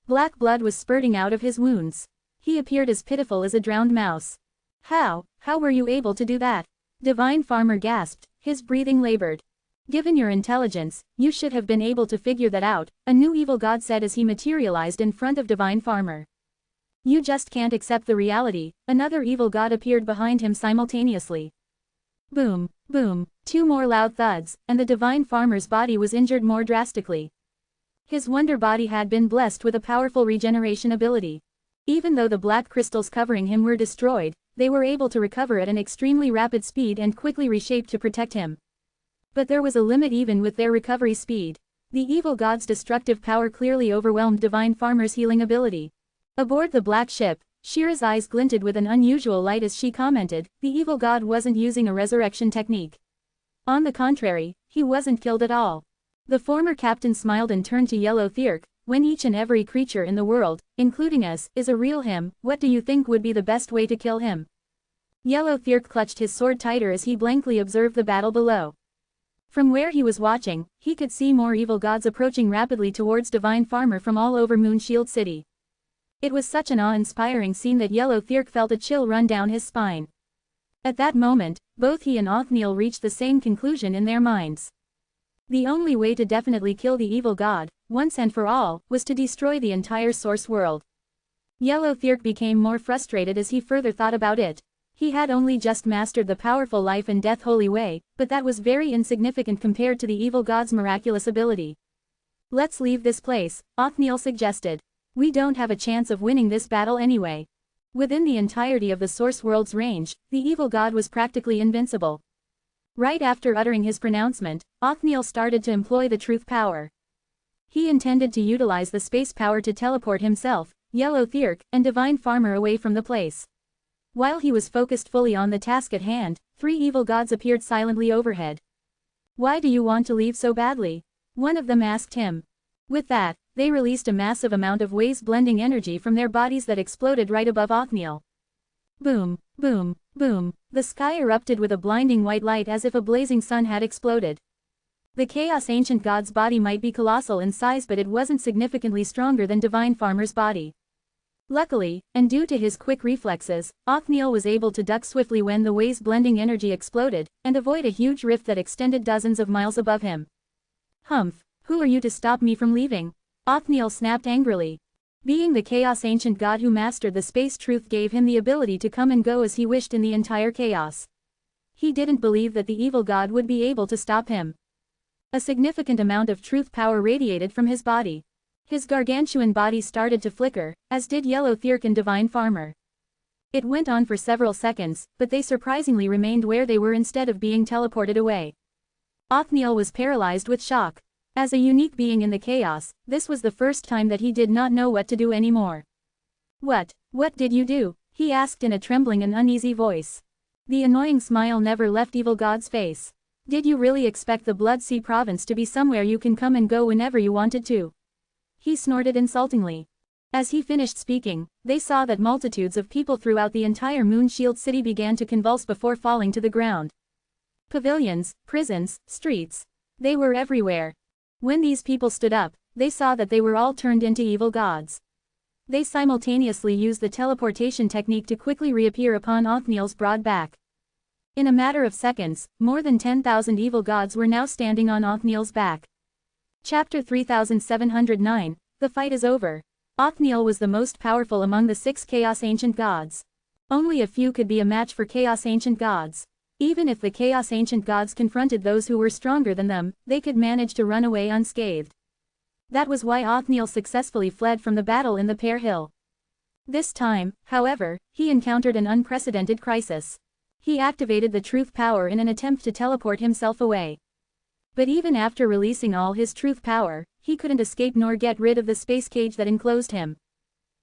Black blood was spurting out of his wounds. He appeared as pitiful as a drowned mouse. How were you able to do that? Divine Farmer gasped, his breathing labored. Given your intelligence, you should have been able to figure that out, a new evil god said as he materialized in front of Divine Farmer. You just can't accept the reality. Another evil god appeared behind him simultaneously. Boom, boom, 2 more loud thuds, and the Divine Farmer's body was injured more drastically. His wonder body had been blessed with a powerful regeneration ability. Even though the black crystals covering him were destroyed, they were able to recover at an extremely rapid speed and quickly reshape to protect him. But there was a limit even with their recovery speed. The evil god's destructive power clearly overwhelmed Divine Farmer's healing ability. Aboard the black ship, Shira's eyes glinted with an unusual light as she commented, the evil god wasn't using a resurrection technique. On the contrary, he wasn't killed at all. The former captain smiled and turned to Yellow Thirk, when each and every creature in the world, including us, is a real him, what do you think would be the best way to kill him? Yellow Thirk clutched his sword tighter as he blankly observed the battle below. From where he was watching, he could see more evil gods approaching rapidly towards Divine Farmer from all over Moonshield City. It was such an awe-inspiring scene that Yellow Thirk felt a chill run down his spine. At that moment, both he and Othniel reached the same conclusion in their minds. The only way to definitely kill the evil god, once and for all, was to destroy the entire source world. Yellow Thirk became more frustrated as he further thought about it. He had only just mastered the powerful life and death holy way, but that was very insignificant compared to the evil god's miraculous ability. Let's leave this place, Othniel suggested. We don't have a chance of winning this battle anyway. Within the entirety of the source world's range, the evil god was practically invincible. Right after uttering his pronouncement, Othniel started to employ the truth power. He intended to utilize the space power to teleport himself, Yellow Thirk, and Divine Farmer away from the place. While he was focused fully on the task at hand, 3 evil gods appeared silently overhead. Why do you want to leave so badly? One of them asked him. With that, they released a massive amount of Way's blending energy from their bodies that exploded right above Othniel. Boom, boom, boom, the sky erupted with a blinding white light as if a blazing sun had exploded. The Chaos Ancient God's body might be colossal in size, but it wasn't significantly stronger than Divine Farmer's body. Luckily, and due to his quick reflexes, Othniel was able to duck swiftly when the Way's blending energy exploded, and avoid a huge rift that extended dozens of miles above him. Humph, who are you to stop me from leaving? Othniel snapped angrily. Being the Chaos Ancient God who mastered the space truth gave him the ability to come and go as he wished in the entire chaos. He didn't believe that the evil god would be able to stop him. A significant amount of truth power radiated from his body. His gargantuan body started to flicker, as did Yellow Thirk and Divine Farmer. It went on for several seconds, but they surprisingly remained where they were instead of being teleported away. Othniel was paralyzed with shock. As a unique being in the chaos, this was the first time that he did not know what to do anymore. What did you do? He asked in a trembling and uneasy voice. The annoying smile never left Evil God's face. Did you really expect the Blood Sea province to be somewhere you can come and go whenever you wanted to? He snorted insultingly. As he finished speaking, they saw that multitudes of people throughout the entire Moonshield city began to convulse before falling to the ground. Pavilions, prisons, streets. They were everywhere. When these people stood up, they saw that they were all turned into evil gods. They simultaneously used the teleportation technique to quickly reappear upon Othniel's broad back. In a matter of seconds, more than 10,000 evil gods were now standing on Othniel's back. Chapter 3709, The Fight is Over. Othniel was the most powerful among the 6 Chaos Ancient Gods. Only a few could be a match for Chaos Ancient Gods. Even if the Chaos Ancient Gods confronted those who were stronger than them, they could manage to run away unscathed. That was why Othniel successfully fled from the battle in the Pear Hill. This time, however, he encountered an unprecedented crisis. He activated the truth power in an attempt to teleport himself away. But even after releasing all his truth power, he couldn't escape nor get rid of the space cage that enclosed him.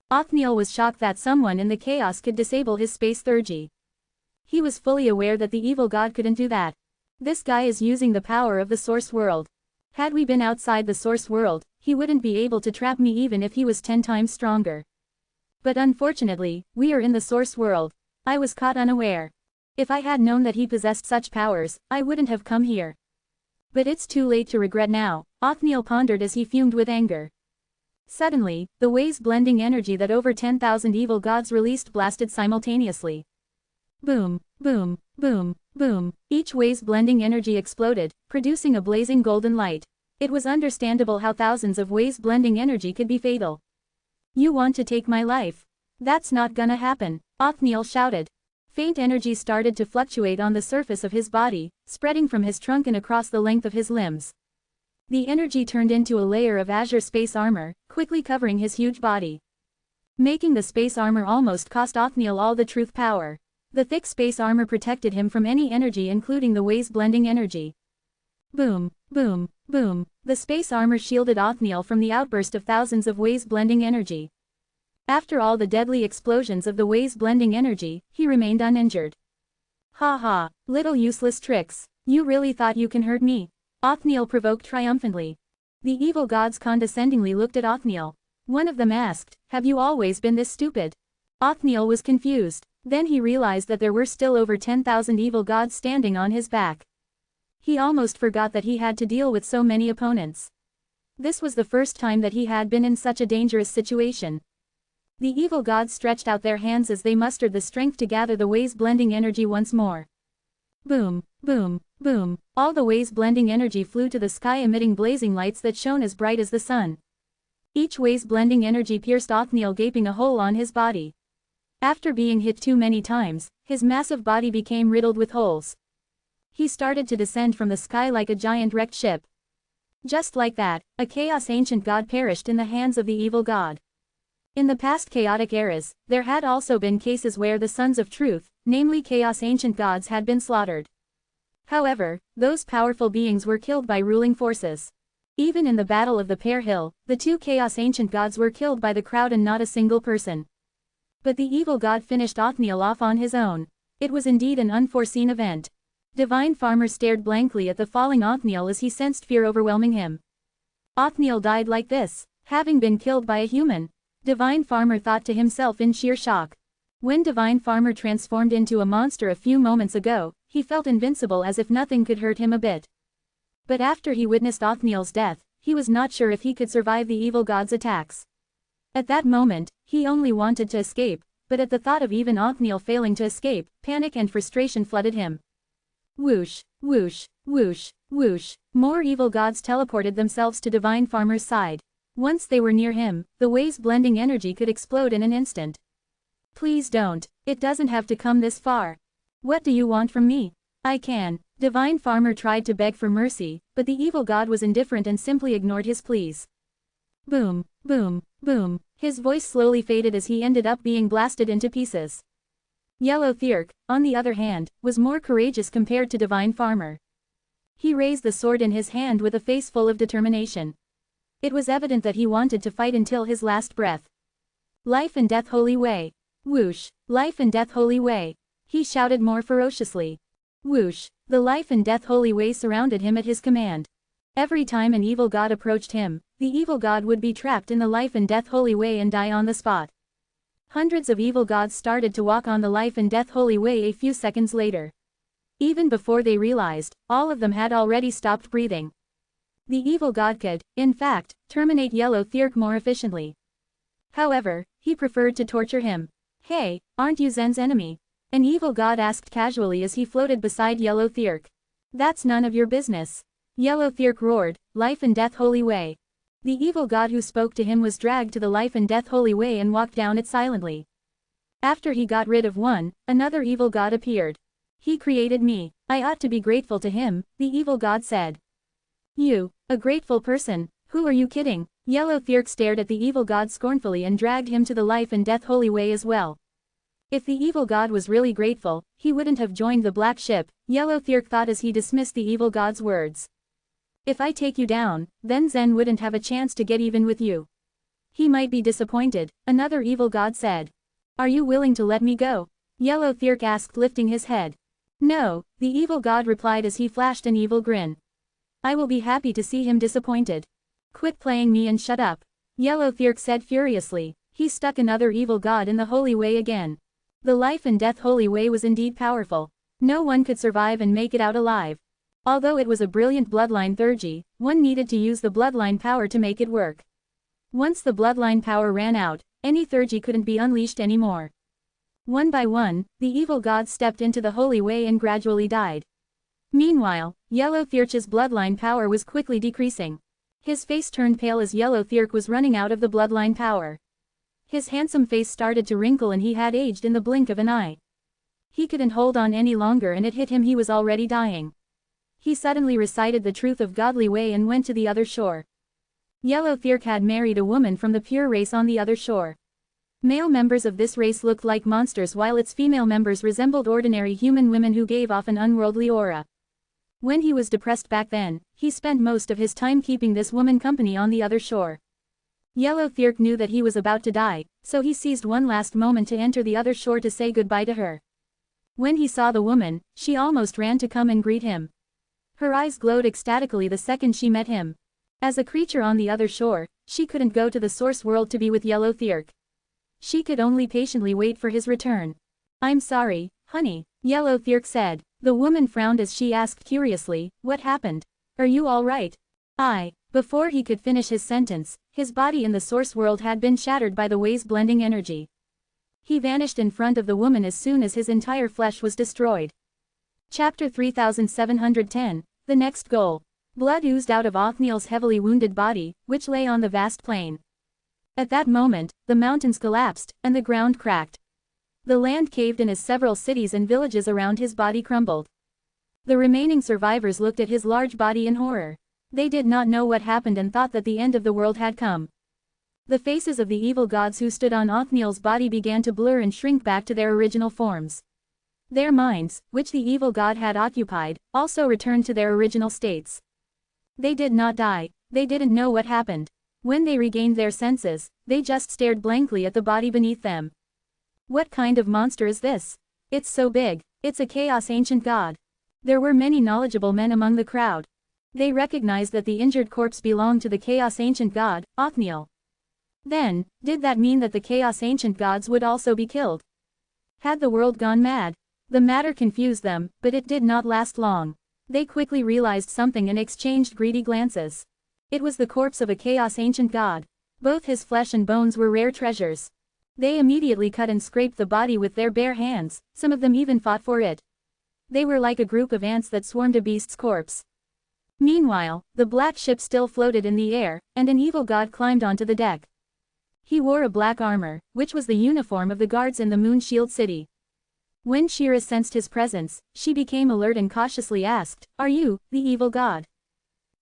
Othniel was shocked that someone in the chaos could disable his space theurgy. He was fully aware that the evil god couldn't do that. This guy is using the power of the source world. Had we been outside the source world, he wouldn't be able to trap me even if he was 10 times stronger. But unfortunately, we are in the source world. I was caught unaware. If I had known that he possessed such powers, I wouldn't have come here. But it's too late to regret now, Othniel pondered as he fumed with anger. Suddenly, the waves blending energy that over 10,000 evil gods released blasted simultaneously. Boom, boom, boom, boom. Each wave's blending energy exploded, producing a blazing golden light. It was understandable how thousands of waves blending energy could be fatal. You want to take my life? That's not gonna happen, Othniel shouted. Faint energy started to fluctuate on the surface of his body, spreading from his trunk and across the length of his limbs. The energy turned into a layer of azure space armor, quickly covering his huge body. Making the space armor almost cost Othniel all the truth power. The thick space armor protected him from any energy including the waves blending energy. Boom, boom, boom. The space armor shielded Othniel from the outburst of thousands of waves blending energy. After all the deadly explosions of the waves blending energy, he remained uninjured. Ha ha, little useless tricks. You really thought you can hurt me? Othniel provoked triumphantly. The evil gods condescendingly looked at Othniel. One of them asked, "Have you always been this stupid?" Othniel was confused. Then he realized that there were still over 10,000 evil gods standing on his back. He almost forgot that he had to deal with so many opponents. This was the first time that he had been in such a dangerous situation. The evil gods stretched out their hands as they mustered the strength to gather the waves blending energy once more. Boom, boom, boom. All the waves blending energy flew to the sky emitting blazing lights that shone as bright as the sun. Each waves blending energy pierced Othniel, gaping a hole on his body. After being hit too many times, his massive body became riddled with holes. He started to descend from the sky like a giant wrecked ship. Just like that, a Chaos Ancient God perished in the hands of the evil god. In the past chaotic eras, there had also been cases where the Sons of Truth, namely Chaos Ancient Gods, had been slaughtered. However, those powerful beings were killed by ruling forces. Even in the Battle of the Pear Hill, the 2 Chaos Ancient Gods were killed by the crowd and not a single person. But the evil god finished Othniel off on his own. It was indeed an unforeseen event. Divine Farmer stared blankly at the falling Othniel as he sensed fear overwhelming him. Othniel died like this, having been killed by a human. Divine Farmer thought to himself in sheer shock. When Divine Farmer transformed into a monster a few moments ago, he felt invincible, as if nothing could hurt him a bit. But after he witnessed Othniel's death, he was not sure if he could survive the evil god's attacks. At that moment, he only wanted to escape, but at the thought of even Othniel failing to escape, panic and frustration flooded him. Whoosh, whoosh, whoosh, whoosh. More evil gods teleported themselves to Divine Farmer's side. Once they were near him, the waves blending energy could explode in an instant. Please don't. It doesn't have to come this far. What do you want from me? I can. Divine Farmer tried to beg for mercy, but the evil god was indifferent and simply ignored his pleas. Boom, boom, boom. His voice slowly faded as he ended up being blasted into pieces. Yellow Thirk, on the other hand, was more courageous compared to Divine Farmer. He raised the sword in his hand with a face full of determination. It was evident that he wanted to fight until his last breath. Life and death holy way. Whoosh, life and death holy way. He shouted more ferociously. Whoosh, the life and death holy way surrounded him at his command. Every time an evil god approached him, the evil god would be trapped in the life and death holy way and die on the spot. Hundreds of evil gods started to walk on the life and death holy way a few seconds later. Even before they realized, all of them had already stopped breathing. The evil god could, in fact, terminate Yellow Thirk more efficiently. However, he preferred to torture him. Hey, aren't you Zen's enemy? An evil god asked casually as he floated beside Yellow Thirk. That's none of your business. Yellow Thirk roared, life and death holy way. The evil god who spoke to him was dragged to the life and death holy way and walked down it silently. After he got rid of one, another evil god appeared. He created me. I ought to be grateful to him, the evil god said. You, a grateful person, who are you kidding? Yellow Thirk stared at the evil god scornfully and dragged him to the life and death holy way as well. If the evil god was really grateful, he wouldn't have joined the black ship, Yellow Thirk thought as he dismissed the evil god's words. If I take you down, then Zen wouldn't have a chance to get even with you. He might be disappointed, another evil god said. Are you willing to let me go? Yellow Thirk asked, lifting his head. No, the evil god replied as he flashed an evil grin. I will be happy to see him disappointed. Quit playing me and shut up. Yellow Thirk said furiously. He stuck another evil god in the holy way again. The life and death holy way was indeed powerful. No one could survive and make it out alive. Although it was a brilliant bloodline theurgy, one needed to use the bloodline power to make it work. Once the bloodline power ran out, any theurgy couldn't be unleashed anymore. One by one, the evil gods stepped into the holy way and gradually died. Meanwhile, Yellow Thirk's bloodline power was quickly decreasing. His face turned pale as Yellow Thirk was running out of the bloodline power. His handsome face started to wrinkle and he had aged in the blink of an eye. He couldn't hold on any longer and it hit him he was already dying. He suddenly recited the truth of godly way and went to the other shore. Yellow Thirk had married a woman from the pure race on the other shore. Male members of this race looked like monsters while its female members resembled ordinary human women who gave off an unworldly aura. When he was depressed back then, he spent most of his time keeping this woman company on the other shore. Yellow Thirk knew that he was about to die, so he seized one last moment to enter the other shore to say goodbye to her. When he saw the woman, she almost ran to come and greet him. Her eyes glowed ecstatically the second she met him. As a creature on the other shore, she couldn't go to the source world to be with Yellow Thirk. She could only patiently wait for his return. I'm sorry, honey, Yellow Thirk said. The woman frowned as she asked curiously, what happened? Are you all right? Before he could finish his sentence, his body in the source world had been shattered by the way's blending energy. He vanished in front of the woman as soon as his entire flesh was destroyed. Chapter 3710, The Next Goal. Blood oozed out of Othniel's heavily wounded body, which lay on the vast plain. At that moment, the mountains collapsed, and the ground cracked. The land caved in as several cities and villages around his body crumbled. The remaining survivors looked at his large body in horror. They did not know what happened and thought that the end of the world had come. The faces of the evil gods who stood on Othniel's body began to blur and shrink back to their original forms. Their minds, which the evil god had occupied, also returned to their original states. They did not die, they didn't know what happened. When they regained their senses, they just stared blankly at the body beneath them. What kind of monster is this? It's so big, it's a chaos ancient god. There were many knowledgeable men among the crowd. They recognized that the injured corpse belonged to the chaos ancient god, Othniel. Then, did that mean that the chaos ancient gods would also be killed? Had the world gone mad? The matter confused them, but it did not last long. They quickly realized something and exchanged greedy glances. It was the corpse of a chaos ancient god. Both his flesh and bones were rare treasures. They immediately cut and scraped the body with their bare hands, some of them even fought for it. They were like a group of ants that swarmed a beast's corpse. Meanwhile, the black ship still floated in the air, and an evil god climbed onto the deck. He wore a black armor, which was the uniform of the guards in the Moon Shield City. When Shira sensed his presence, she became alert and cautiously asked, "Are you, the evil god?"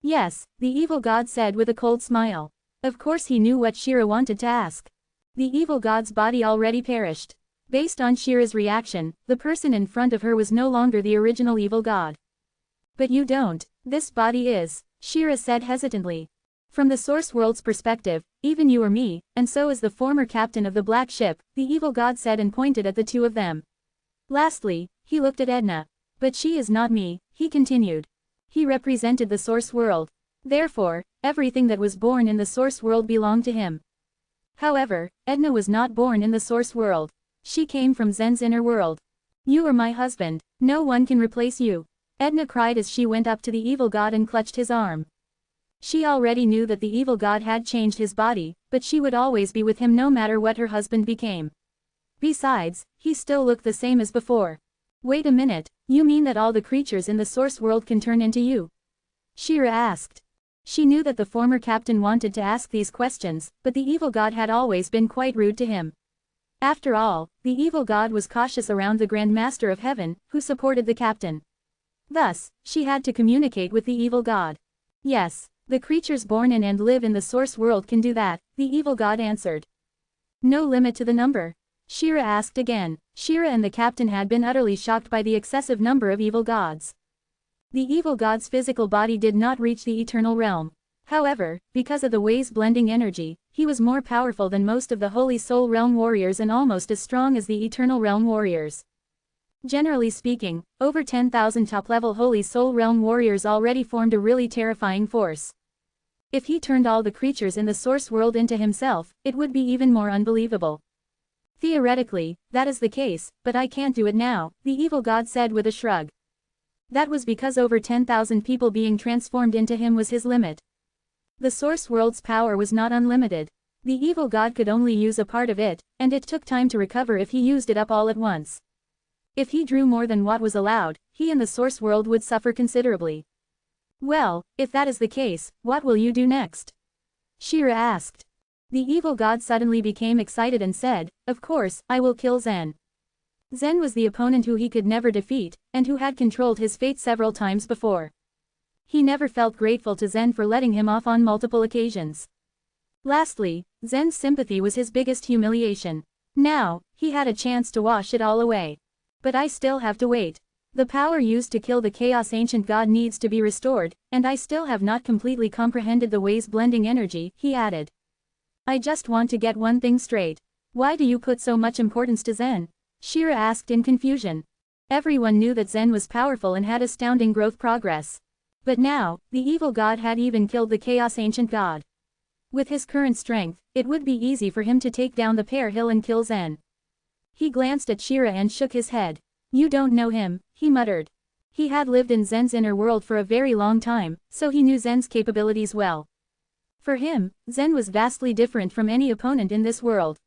"Yes," the evil god said with a cold smile. Of course he knew what Shira wanted to ask. The evil god's body already perished. Based on Shira's reaction, the person in front of her was no longer the original evil god. But you don't, this body is, Shira said hesitantly. From the source world's perspective, even you or me, and so is the former captain of the black ship, the evil god said and pointed at the two of them. Lastly, he looked at Edna. But she is not me, he continued. He represented the source world. Therefore, everything that was born in the source world belonged to him. However, Edna was not born in the source world. She came from Zen's inner world. You are my husband, no one can replace you. Edna cried as she went up to the evil god and clutched his arm. She already knew that the evil god had changed his body, but she would always be with him no matter what her husband became. Besides, he still looked the same as before. Wait a minute, you mean that all the creatures in the source world can turn into you? Shira asked. She knew that the former captain wanted to ask these questions, but the evil god had always been quite rude to him. After all, the evil god was cautious around the Grand Master of Heaven, who supported the captain. Thus, she had to communicate with the evil god. Yes, the creatures born in and live in the source world can do that, the evil god answered. No limit to the number? Shira asked again. Shira and the captain had been utterly shocked by the excessive number of evil gods. The evil god's physical body did not reach the eternal realm. However, because of the way's blending energy, he was more powerful than most of the Holy Soul Realm warriors and almost as strong as the Eternal Realm warriors. Generally speaking, over 10,000 top-level Holy Soul Realm warriors already formed a really terrifying force. If he turned all the creatures in the source world into himself, it would be even more unbelievable. Theoretically, that is the case, but I can't do it now, the evil god said with a shrug. That was because over 10,000 people being transformed into him was his limit. The source world's power was not unlimited. The evil god could only use a part of it, and it took time to recover if he used it up all at once. If he drew more than what was allowed, he and the source world would suffer considerably. Well, if that is the case, what will you do next? Shira asked. The evil god suddenly became excited and said, of course, I will kill Zen. Zen was the opponent who he could never defeat, and who had controlled his fate several times before. He never felt grateful to Zen for letting him off on multiple occasions. Lastly, Zen's sympathy was his biggest humiliation. Now, he had a chance to wash it all away. But I still have to wait. The power used to kill the Chaos Ancient God needs to be restored, and I still have not completely comprehended the way's blending energy, he added. I just want to get one thing straight. Why do you put so much importance to Zen? Shira asked in confusion. Everyone knew that Zen was powerful and had astounding growth progress. But now, the evil god had even killed the Chaos Ancient God. With his current strength, it would be easy for him to take down the Pear Hill and kill Zen. He glanced at Shira and shook his head. You don't know him, he muttered. He had lived in Zen's inner world for a very long time, so he knew Zen's capabilities well. For him, Zen was vastly different from any opponent in this world.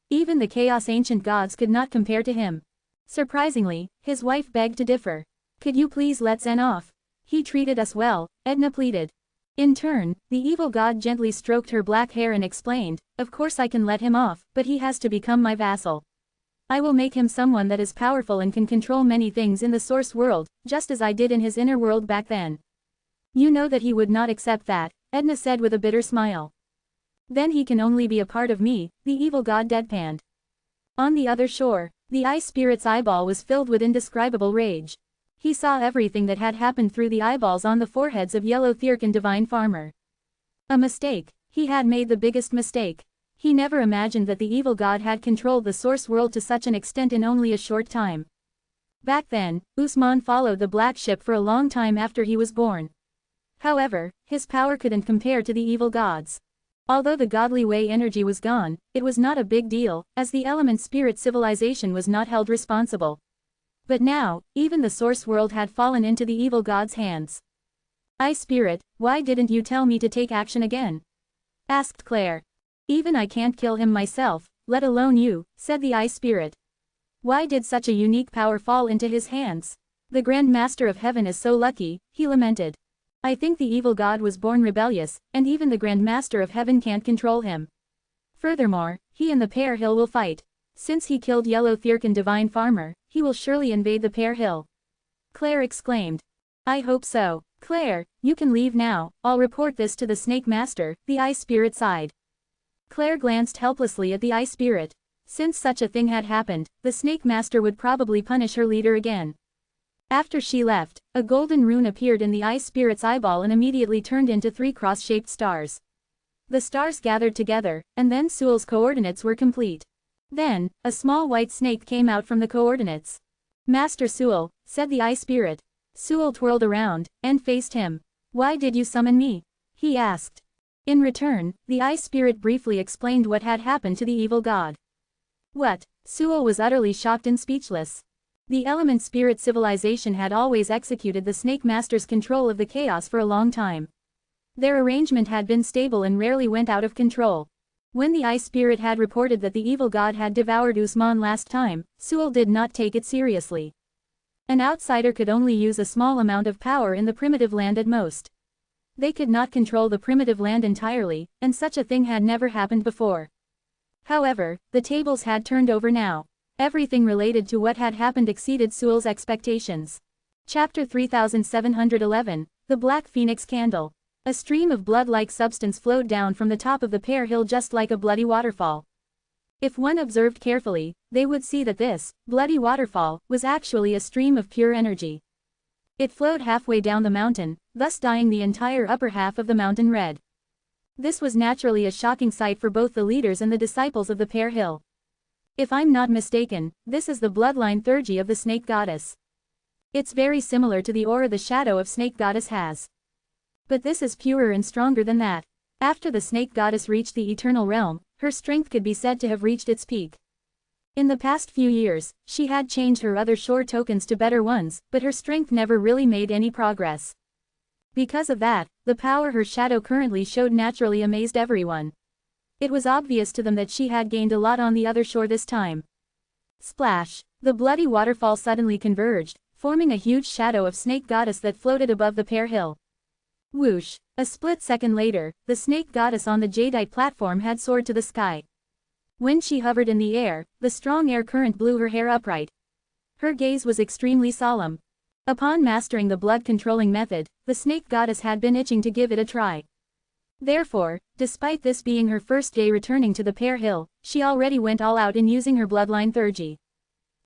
Even the Chaos Ancient Gods could not compare to him. Surprisingly, his wife begged to differ. Could you please let Zen off? He treated us well, Edna pleaded. In turn, the evil god gently stroked her black hair and explained, of course I can let him off, but he has to become my vassal. I will make him someone that is powerful and can control many things in the source world, just as I did in his inner world back then. You know that he would not accept that, Edna said with a bitter smile. Then he can only be a part of me, the evil god deadpanned. On the other shore, the ice spirit's eyeball was filled with indescribable rage. He saw everything that had happened through the eyeballs on the foreheads of Yellow Thirk and Divine Farmer. A mistake. He had made the biggest mistake. He never imagined that the evil god had controlled the source world to such an extent in only a short time. Back then, Usman followed the black ship for a long time after he was born. However, his power couldn't compare to the evil gods. Although the godly way energy was gone, it was not a big deal, as the element spirit civilization was not held responsible. But now, even the source world had fallen into the evil god's hands. Ice Spirit, why didn't you tell me to take action again? Asked Claire. Even I can't kill him myself, let alone you, said the Ice Spirit. Why did such a unique power fall into his hands? The Grand Master of Heaven is so lucky, he lamented. I think the evil god was born rebellious, and even the Grand Master of Heaven can't control him. Furthermore, he and the Pear Hill will fight. Since he killed Yellow Thirk and Divine Farmer, he will surely invade the Pear Hill. Claire exclaimed. I hope so. Claire, you can leave now, I'll report this to the Snake Master, the Ice Spirit sighed. Claire glanced helplessly at the Ice Spirit. Since such a thing had happened, the Snake Master would probably punish her leader again. After she left, a golden rune appeared in the Ice Spirit's eyeball and immediately turned into 3 cross-shaped stars. The stars gathered together, and then Sewell's coordinates were complete. Then, a small white snake came out from the coordinates. "Master Sewell," said the Ice Spirit. Sewell twirled around, and faced him. "Why did you summon me?" he asked. In return, the Ice Spirit briefly explained what had happened to the evil god. "What?" Sewell was utterly shocked and speechless. The Element Spirit civilization had always executed the Snake Master's control of the chaos for a long time. Their arrangement had been stable and rarely went out of control. When the Ice Spirit had reported that the evil god had devoured Usman last time, Sewell did not take it seriously. An outsider could only use a small amount of power in the primitive land at most. They could not control the primitive land entirely, and such a thing had never happened before. However, the tables had turned over now. Everything related to what had happened exceeded Sewell's expectations. Chapter 3711, The Black Phoenix Candle. A stream of blood-like substance flowed down from the top of the pear hill just like a bloody waterfall. If one observed carefully, they would see that this bloody waterfall was actually a stream of pure energy. It flowed halfway down the mountain, thus dyeing the entire upper half of the mountain red. This was naturally a shocking sight for both the leaders and the disciples of the pear hill. If I'm not mistaken, this is the bloodline theurgy of the snake goddess. It's very similar to the aura the shadow of snake goddess has. But this is purer and stronger than that. After the snake goddess reached the eternal realm, her strength could be said to have reached its peak. In the past few years, she had changed her other shore tokens to better ones, but her strength never really made any progress. Because of that, the power her shadow currently showed naturally amazed everyone. It was obvious to them that she had gained a lot on the other shore this time. Splash! The bloody waterfall suddenly converged, forming a huge shadow of snake goddess that floated above the pear hill. Whoosh! A split second later, the snake goddess on the jadeite platform had soared to the sky. When she hovered in the air, the strong air current blew her hair upright. Her gaze was extremely solemn. Upon mastering the blood-controlling method, the snake goddess had been itching to give it a try. Therefore, despite this being her first day returning to the pear hill, she already went all out in using her bloodline theurgy.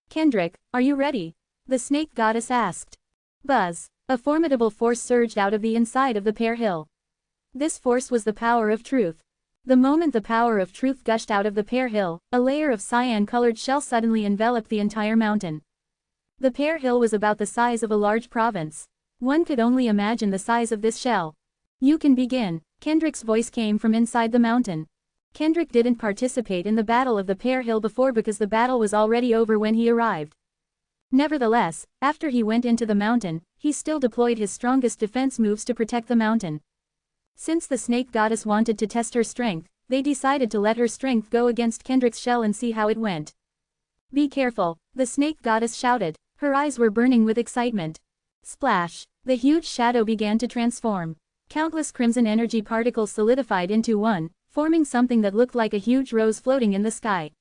"Kendrick, are you ready?" the snake goddess asked. Buzz! A formidable force surged out of the inside of the pear hill. This force was the power of truth. The moment the power of truth gushed out of the pear hill, a layer of cyan-colored shell suddenly enveloped the entire mountain. The pear hill was about the size of a large province. One could only imagine the size of this shell. "You can begin." Kendrick's voice came from inside the mountain. Kendrick didn't participate in the battle of the pear hill before because the battle was already over when he arrived. Nevertheless, after he went into the mountain, he still deployed his strongest defense moves to protect the mountain. Since the snake goddess wanted to test her strength, they decided to let her strength go against Kendrick's shell and see how it went. "Be careful," the snake goddess shouted. Her eyes were burning with excitement. Splash! The huge shadow began to transform. Countless crimson energy particles solidified into one, forming something that looked like a huge rose floating in the sky.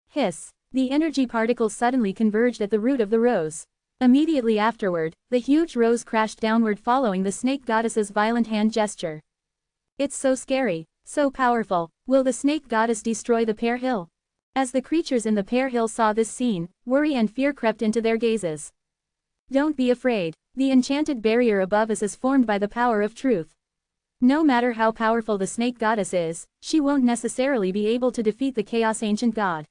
Hiss! The energy particles suddenly converged at the root of the rose. Immediately afterward, the huge rose crashed downward following the snake goddess's violent hand gesture. "It's so scary, so powerful. Will the snake goddess destroy the pear hill?" As the creatures in the pear hill saw this scene, worry and fear crept into their gazes. "Don't be afraid. The enchanted barrier above us is formed by the power of truth. No matter how powerful the snake goddess is, she won't necessarily be able to defeat the chaos ancient god."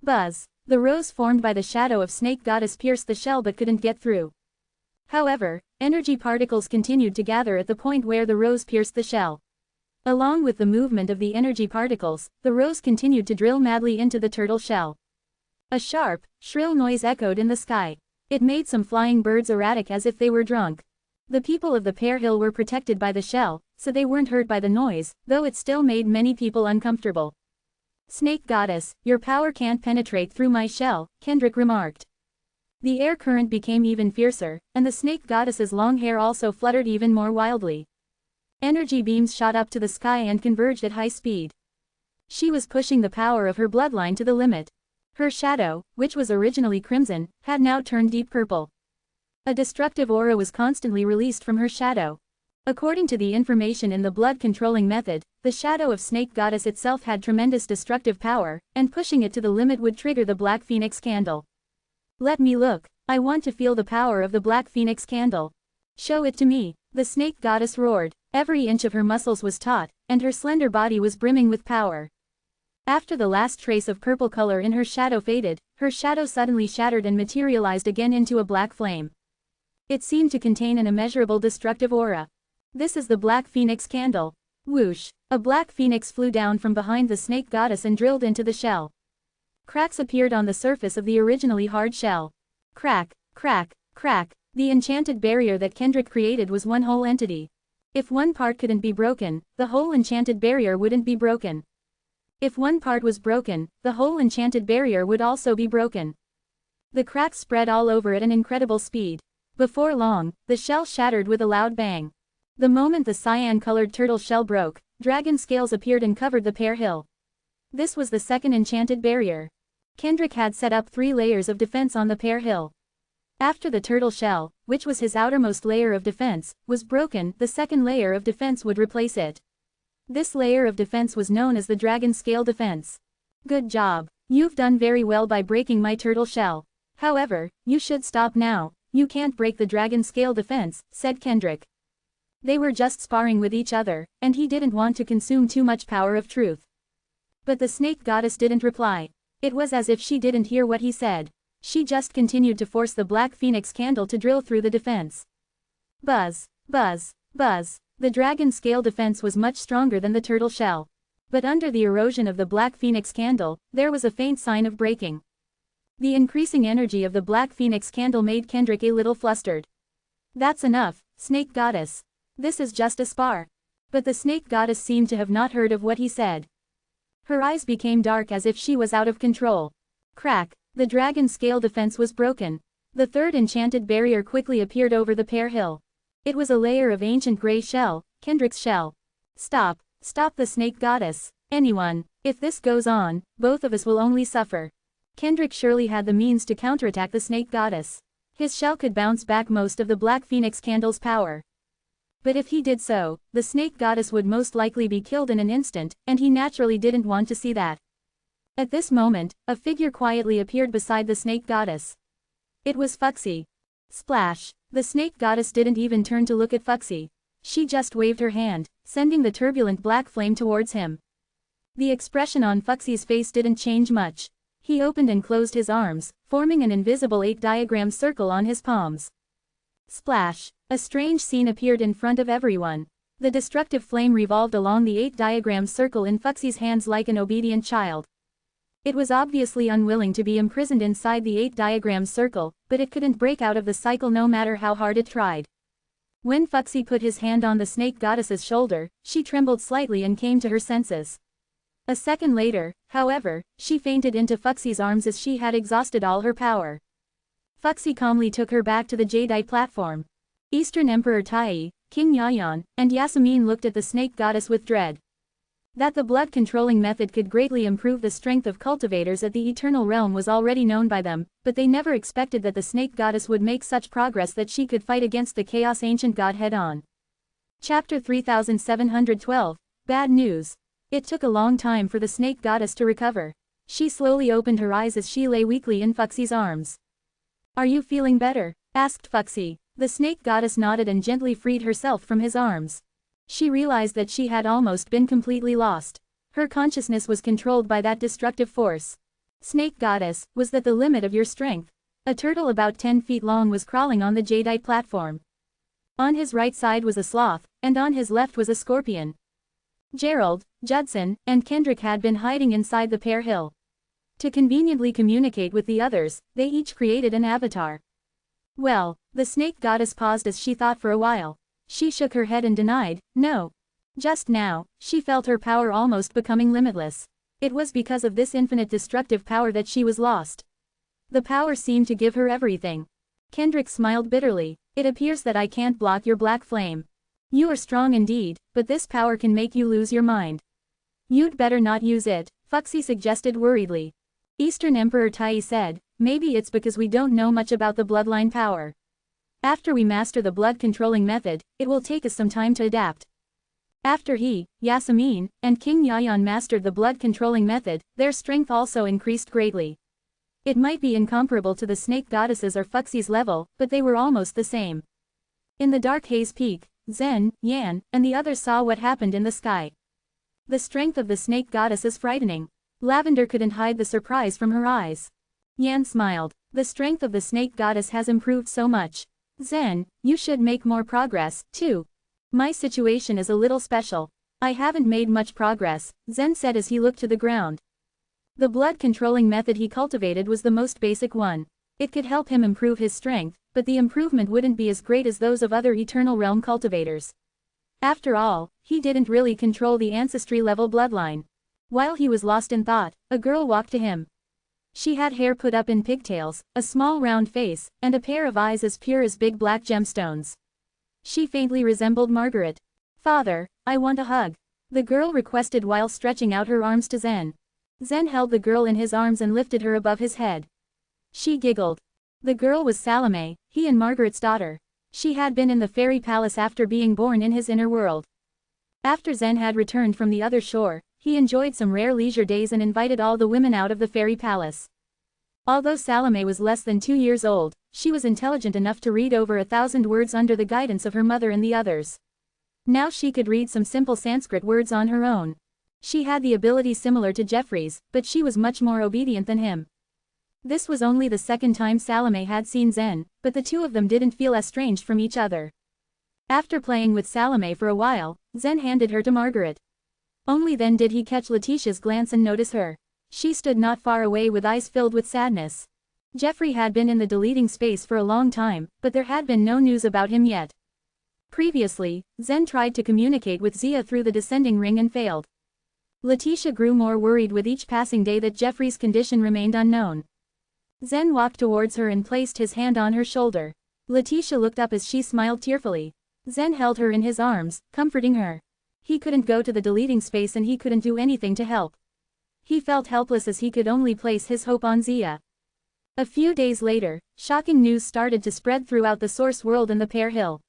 Buzz! The rose formed by the shadow of snake goddess pierced the shell but couldn't get through. However, energy particles continued to gather at the point where the rose pierced the shell. Along with the movement of the energy particles, the rose continued to drill madly into the turtle shell. A sharp, shrill noise echoed in the sky. It made some flying birds erratic as if they were drunk. The people of the pear hill were protected by the shell, so they weren't hurt by the noise, though it still made many people uncomfortable. "Snake goddess, your power can't penetrate through my shell," Kendrick remarked. The air current became even fiercer, and the snake goddess's long hair also fluttered even more wildly. Energy beams shot up to the sky and converged at high speed. She was pushing the power of her bloodline to the limit. Her shadow, which was originally crimson, had now turned deep purple. A destructive aura was constantly released from her shadow. According to the information in the blood controlling method, the shadow of Snake Goddess itself had tremendous destructive power, and pushing it to the limit would trigger the Black Phoenix candle. Let me look. I want to feel the power of the Black Phoenix candle. Show it to me. The Snake Goddess roared. Every inch of her muscles was taut, and her slender body was brimming with power. After the last trace of purple color in her shadow faded, her shadow suddenly shattered and materialized again into a black flame. It seemed to contain an immeasurable destructive aura. This is the Black Phoenix candle. Whoosh! A black phoenix flew down from behind the Snake Goddess and drilled into the shell. Cracks appeared on the surface of the originally hard shell. Crack, crack, crack. The enchanted barrier that Kendrick created was one whole entity. If one part couldn't be broken, the whole enchanted barrier wouldn't be broken. If one part was broken, the whole enchanted barrier would also be broken. The cracks spread all over at an incredible speed. Before long, the shell shattered with a loud bang. The moment the cyan-colored turtle shell broke, dragon scales appeared and covered the pear hill. This was the second enchanted barrier. Kendrick had set up 3 layers of defense on the pear hill. After the turtle shell, which was his outermost layer of defense, was broken, the second layer of defense would replace it. This layer of defense was known as the dragon scale defense. Good job. You've done very well by breaking my turtle shell. However, you should stop now. You can't break the dragon scale defense, said Kendrick. They were just sparring with each other, and he didn't want to consume too much power of truth. But the Snake Goddess didn't reply. It was as if she didn't hear what he said. She just continued to force the Black Phoenix candle to drill through the defense. Buzz, buzz, buzz. The dragon scale defense was much stronger than the turtle shell. But under the erosion of the Black Phoenix candle, there was a faint sign of breaking. The increasing energy of the Black Phoenix candle made Kendrick a little flustered. That's enough, Snake Goddess. This is just a spar. But the Snake Goddess seemed to have not heard of what he said. Her eyes became dark as if she was out of control. Crack, the dragon scale defense was broken. The third enchanted barrier quickly appeared over the pear hill. It was a layer of ancient gray shell, Kendrick's shell. Stop, stop the Snake Goddess. Anyone, if this goes on, both of us will only suffer. Kendrick surely had the means to counterattack the Snake Goddess. His shell could bounce back most of the Black Phoenix candle's power. But if he did so, the Snake Goddess would most likely be killed in an instant, and he naturally didn't want to see that. At this moment, a figure quietly appeared beside the Snake Goddess. It was Fuxi. Splash! The Snake Goddess didn't even turn to look at Fuxi. She just waved her hand, sending the turbulent black flame towards him. The expression on Fuxi's face didn't change much. He opened and closed his arms, forming an invisible 8-diagram circle on his palms. Splash! A strange scene appeared in front of everyone. The destructive flame revolved along the 8-diagram circle in Fuxi's hands like an obedient child. It was obviously unwilling to be imprisoned inside the 8-diagram circle, but it couldn't break out of the cycle no matter how hard it tried. When Fuxi put his hand on the Snake Goddess's shoulder, she trembled slightly and came to her senses. A second later, however, she fainted into Fuxi's arms as she had exhausted all her power. Fuxi calmly took her back to the jadeite platform. Eastern Emperor Tai, King Yayan, and Yasmin looked at the Snake Goddess with dread. That the blood-controlling method could greatly improve the strength of cultivators at the Eternal Realm was already known by them, but they never expected that the Snake Goddess would make such progress that she could fight against the Chaos Ancient God head-on. Chapter 3712, Bad News. It took a long time for the Snake Goddess to recover. She slowly opened her eyes as she lay weakly in Fuxi's arms. "Are you feeling better?" asked Fuxi. The Snake Goddess nodded and gently freed herself from his arms. She realized that she had almost been completely lost. Her consciousness was controlled by that destructive force. "Snake Goddess, was that the limit of your strength?" A turtle about 10 feet long was crawling on the jadeite platform. On his right side was a sloth, and on his left was a scorpion. Gerald, Judson, and Kendrick had been hiding inside the pear hill. To conveniently communicate with the others, they each created an avatar. Well, the Snake Goddess paused as she thought for a while. She shook her head and denied, no. Just now, she felt her power almost becoming limitless. It was because of this infinite destructive power that she was lost. The power seemed to give her everything. Kendrick smiled bitterly. "It appears that I can't block your black flame. You are strong indeed, but this power can make you lose your mind. You'd better not use it," Fuxi suggested worriedly. Eastern Emperor Tai said, "Maybe it's because we don't know much about the bloodline power." After we master the blood-controlling method, it will take us some time to adapt. After he, Yasemin, and King Yayan mastered the blood-controlling method, their strength also increased greatly. It might be incomparable to the snake goddesses or Fuxi's level, but they were almost the same. In the dark haze peak, Zhen, Yan, and the others saw what happened in the sky. The strength of the snake goddess is frightening. Lavender couldn't hide the surprise from her eyes. Yan smiled. The strength of the snake goddess has improved so much. Zhen, you should make more progress, too. My situation is a little special. I haven't made much progress, Zhen said as he looked to the ground. The blood-controlling method he cultivated was the most basic one. It could help him improve his strength, but the improvement wouldn't be as great as those of other Eternal Realm cultivators. After all, he didn't really control the ancestry-level bloodline. While he was lost in thought, a girl walked to him. She had hair put up in pigtails, a small round face, and a pair of eyes as pure as big black gemstones. She faintly resembled Margaret. "Father, I want a hug," the girl requested while stretching out her arms to Zhen. Zhen held the girl in his arms and lifted her above his head. She giggled. The girl was Salome, he and Margaret's daughter. She had been in the fairy palace after being born in his inner world. After Zhen had returned from the other shore, he enjoyed some rare leisure days and invited all the women out of the fairy palace. Although Salome was less than 2 years old, she was intelligent enough to read over 1,000 words under the guidance of her mother and the others. Now she could read some simple Sanskrit words on her own. She had the ability similar to Jeffrey's, but she was much more obedient than him. This was only the second time Salome had seen Zhen, but the two of them didn't feel estranged from each other. After playing with Salome for a while, Zhen handed her to Margaret. Only then did he catch Letitia's glance and notice her. She stood not far away with eyes filled with sadness. Jeffrey had been in the deleting space for a long time, but there had been no news about him yet. Previously, Zhen tried to communicate with Zia through the descending ring and failed. Letitia grew more worried with each passing day that Jeffrey's condition remained unknown. Zhen walked towards her and placed his hand on her shoulder. Letitia looked up as she smiled tearfully. Zhen held her in his arms, comforting her. He couldn't go to the deleting space and he couldn't do anything to help. He felt helpless as he could only place his hope on Zia. A few days later, shocking news started to spread throughout the source world and the Pear Hill.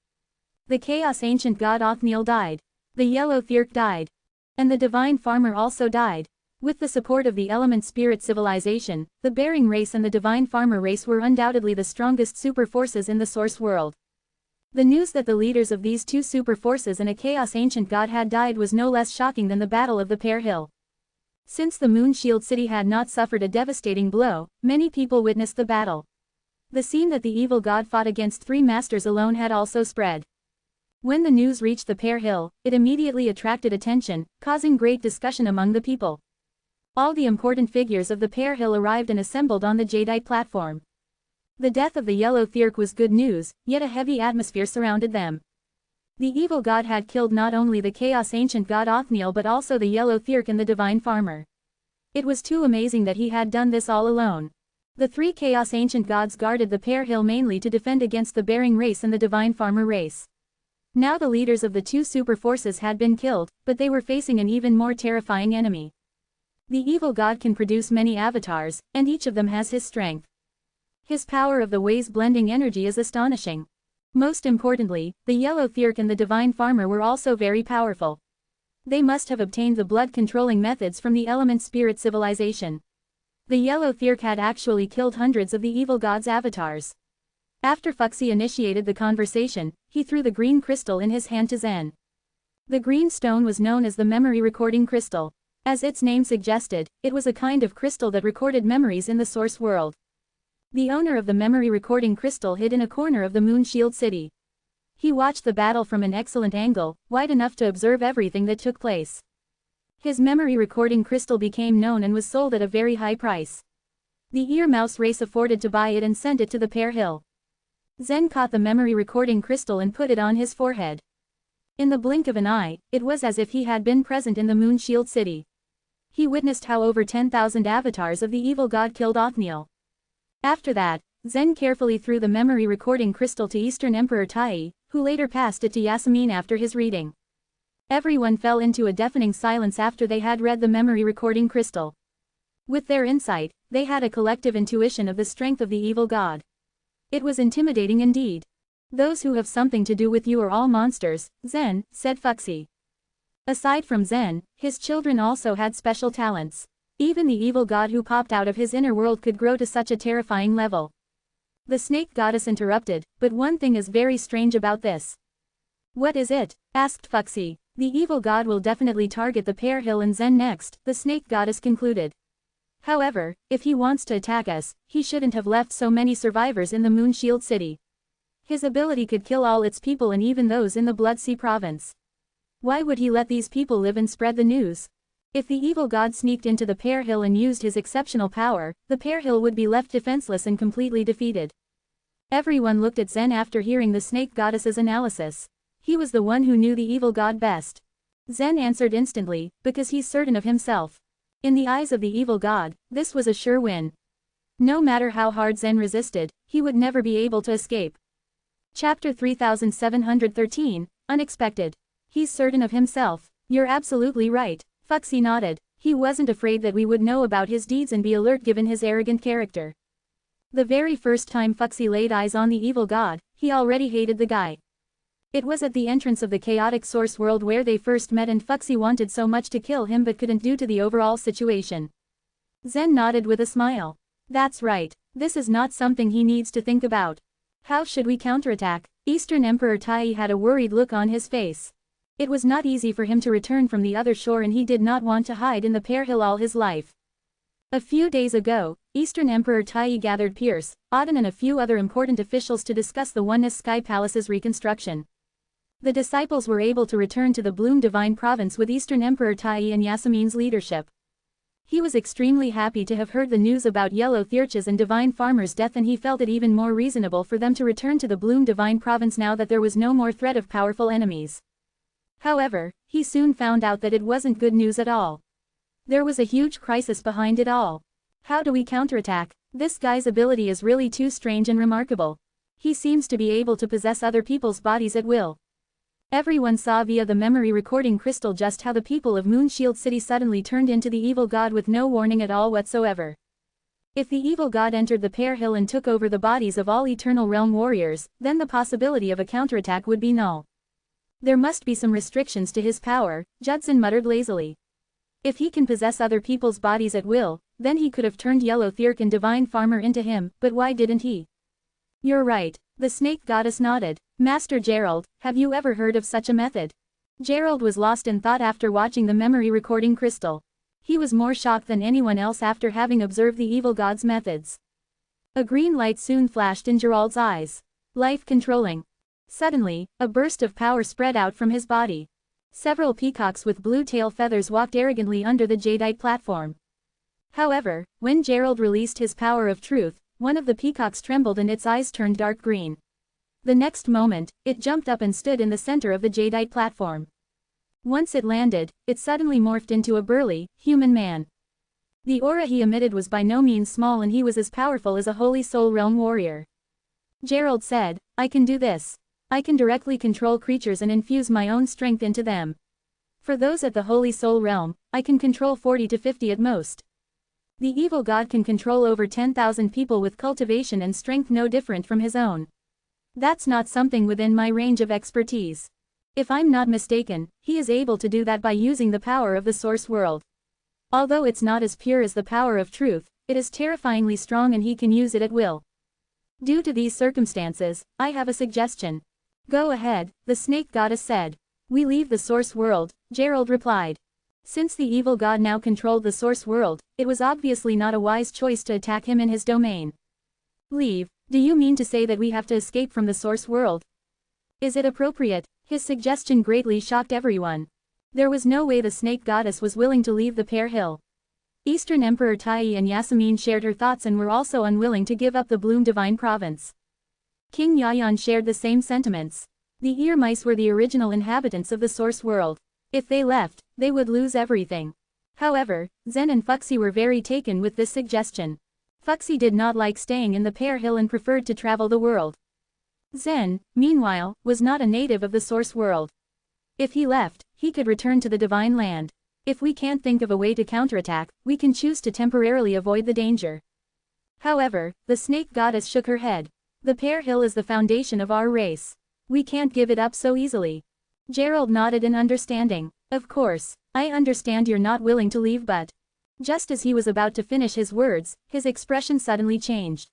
The Chaos Ancient God Othniel died. The Yellow Thirk died. And the Divine Farmer also died. With the support of the Element Spirit civilization, the Bearing race and the Divine Farmer race were undoubtedly the strongest super forces in the source world. The news that the leaders of these two super forces and a Chaos Ancient God had died was no less shocking than the Battle of the Pear Hill. Since the Moon Shield City had not suffered a devastating blow, many people witnessed the battle. The scene that the evil god fought against 3 masters alone had also spread. When the news reached the Pear Hill, it immediately attracted attention, causing great discussion among the people. All the important figures of the Pear Hill arrived and assembled on the jadeite platform. The death of the Yellow Thirk was good news, yet a heavy atmosphere surrounded them. The evil god had killed not only the Chaos Ancient God Othniel but also the Yellow Thirk and the Divine Farmer. It was too amazing that he had done this all alone. The 3 Chaos Ancient Gods guarded the Pear Hill mainly to defend against the Bearing race and the Divine Farmer race. Now the leaders of the 2 super forces had been killed, but they were facing an even more terrifying enemy. The evil god can produce many avatars, and each of them has his strength. His power of the ways blending energy is astonishing. Most importantly, the Yellow Thirk and the Divine Farmer were also very powerful. They must have obtained the blood-controlling methods from the Element Spirit civilization. The Yellow Thirk had actually killed hundreds of the evil god's avatars. After Fuxi initiated the conversation, he threw the green crystal in his hand to Zhen. The green stone was known as the memory recording crystal. As its name suggested, it was a kind of crystal that recorded memories in the source world. The owner of the memory recording crystal hid in a corner of the Moon Shield City. He watched the battle from an excellent angle, wide enough to observe everything that took place. His memory recording crystal became known and was sold at a very high price. The Ear Mouse race afforded to buy it and sent it to the Pear Hill. Zhen caught the memory recording crystal and put it on his forehead. In the blink of an eye, it was as if he had been present in the Moon Shield City. He witnessed how over 10,000 avatars of the evil god killed Othniel. After that, Zhen carefully threw the memory recording crystal to Eastern Emperor Tai, who later passed it to Yasemin after his reading. Everyone fell into a deafening silence after they had read the memory recording crystal. With their insight, they had a collective intuition of the strength of the evil god. It was intimidating indeed. Those who have something to do with you are all monsters, Zen, said Fuxi. Aside from Zen, his children also had special talents. Even the evil god who popped out of his inner world could grow to such a terrifying level. The snake goddess interrupted, but one thing is very strange about this. What is it? Asked Fuxi. The evil god will definitely target the Pear Hill and Zen next, the snake goddess concluded. However, if he wants to attack us, he shouldn't have left so many survivors in the Moonshield City. His ability could kill all its people and even those in the Bloodsea province. Why would he let these people live and spread the news? If the evil god sneaked into the Pear Hill and used his exceptional power, the Pear Hill would be left defenseless and completely defeated. Everyone looked at Zen after hearing the snake goddess's analysis. He was the one who knew the evil god best. Zen answered instantly, because he's certain of himself. In the eyes of the evil god, this was a sure win. No matter how hard Zen resisted, he would never be able to escape. Chapter 3713, Unexpected. He's certain of himself. You're absolutely right, Fuxi nodded. He wasn't afraid that we would know about his deeds and be alert given his arrogant character. The very first time Fuxi laid eyes on the evil god, he already hated the guy. It was at the entrance of the chaotic source world where they first met and Fuxi wanted so much to kill him but couldn't due to the overall situation. Zen nodded with a smile. That's right, this is not something he needs to think about. How should we counterattack? Eastern Emperor Tai had a worried look on his face. It was not easy for him to return from the other shore and he did not want to hide in the Pear Hill all his life. A few days ago, Eastern Emperor Tai gathered Pierce, Auden and a few other important officials to discuss the Oneness Sky Palace's reconstruction. The disciples were able to return to the Bloom Divine Province with Eastern Emperor Tai and Yasmin's leadership. He was extremely happy to have heard the news about Yellow Thirch's and Divine Farmer's death and he felt it even more reasonable for them to return to the Bloom Divine Province now that there was no more threat of powerful enemies. However, he soon found out that it wasn't good news at all. There was a huge crisis behind it all. How do we counterattack? This guy's ability is really too strange and remarkable. He seems to be able to possess other people's bodies at will. Everyone saw via the memory recording crystal just how the people of Moonshield City suddenly turned into the evil god with no warning at all whatsoever. If the evil god entered the Pear Hill and took over the bodies of all Eternal Realm warriors, then the possibility of a counterattack would be null. There must be some restrictions to his power, Judson muttered lazily. If he can possess other people's bodies at will, then he could have turned Yellow Thirch and Divine Farmer into him, but why didn't he? You're right, the snake goddess nodded. Master Gerald, have you ever heard of such a method? Gerald was lost in thought after watching the memory recording crystal. He was more shocked than anyone else after having observed the evil god's methods. A green light soon flashed in Gerald's eyes. Life controlling. Suddenly, a burst of power spread out from his body. Several peacocks with blue tail feathers walked arrogantly under the jadeite platform. However, when Gerald released his power of truth, one of the peacocks trembled and its eyes turned dark green. The next moment, it jumped up and stood in the center of the jadeite platform. Once it landed, it suddenly morphed into a burly, human man. The aura he emitted was by no means small and he was as powerful as a Holy Soul Realm warrior. Gerald said, I can do this. I can directly control creatures and infuse my own strength into them. For those at the Holy Soul Realm, I can control 40 to 50 at most. The evil god can control over 10,000 people with cultivation and strength no different from his own. That's not something within my range of expertise. If I'm not mistaken, he is able to do that by using the power of the source world. Although it's not as pure as the power of truth, it is terrifyingly strong and he can use it at will. Due to these circumstances, I have a suggestion. Go ahead, the snake goddess said. We leave the source world, Gerald replied. Since the evil god now controlled the source world, it was obviously not a wise choice to attack him in his domain. Leave? Do you mean to say that we have to escape from the source world? Is it appropriate? His suggestion greatly shocked everyone. There was no way the snake goddess was willing to leave the Pear Hill. Eastern Emperor Tai and Yasmin shared her thoughts and were also unwilling to give up the Bloom Divine Province. King Yayan shared the same sentiments. The ear mice were the original inhabitants of the source world. If they left, they would lose everything. However, Zen and Fuxi were very taken with this suggestion. Fuxi did not like staying in the Pear Hill and preferred to travel the world. Zen, meanwhile, was not a native of the source world. If he left, he could return to the Divine Land. If we can't think of a way to counterattack, we can choose to temporarily avoid the danger. However, the snake goddess shook her head. The Pear Hill is the foundation of our race. We can't give it up so easily. Gerald nodded in understanding. Of course, I understand you're not willing to leave, but... Just as he was about to finish his words, his expression suddenly changed.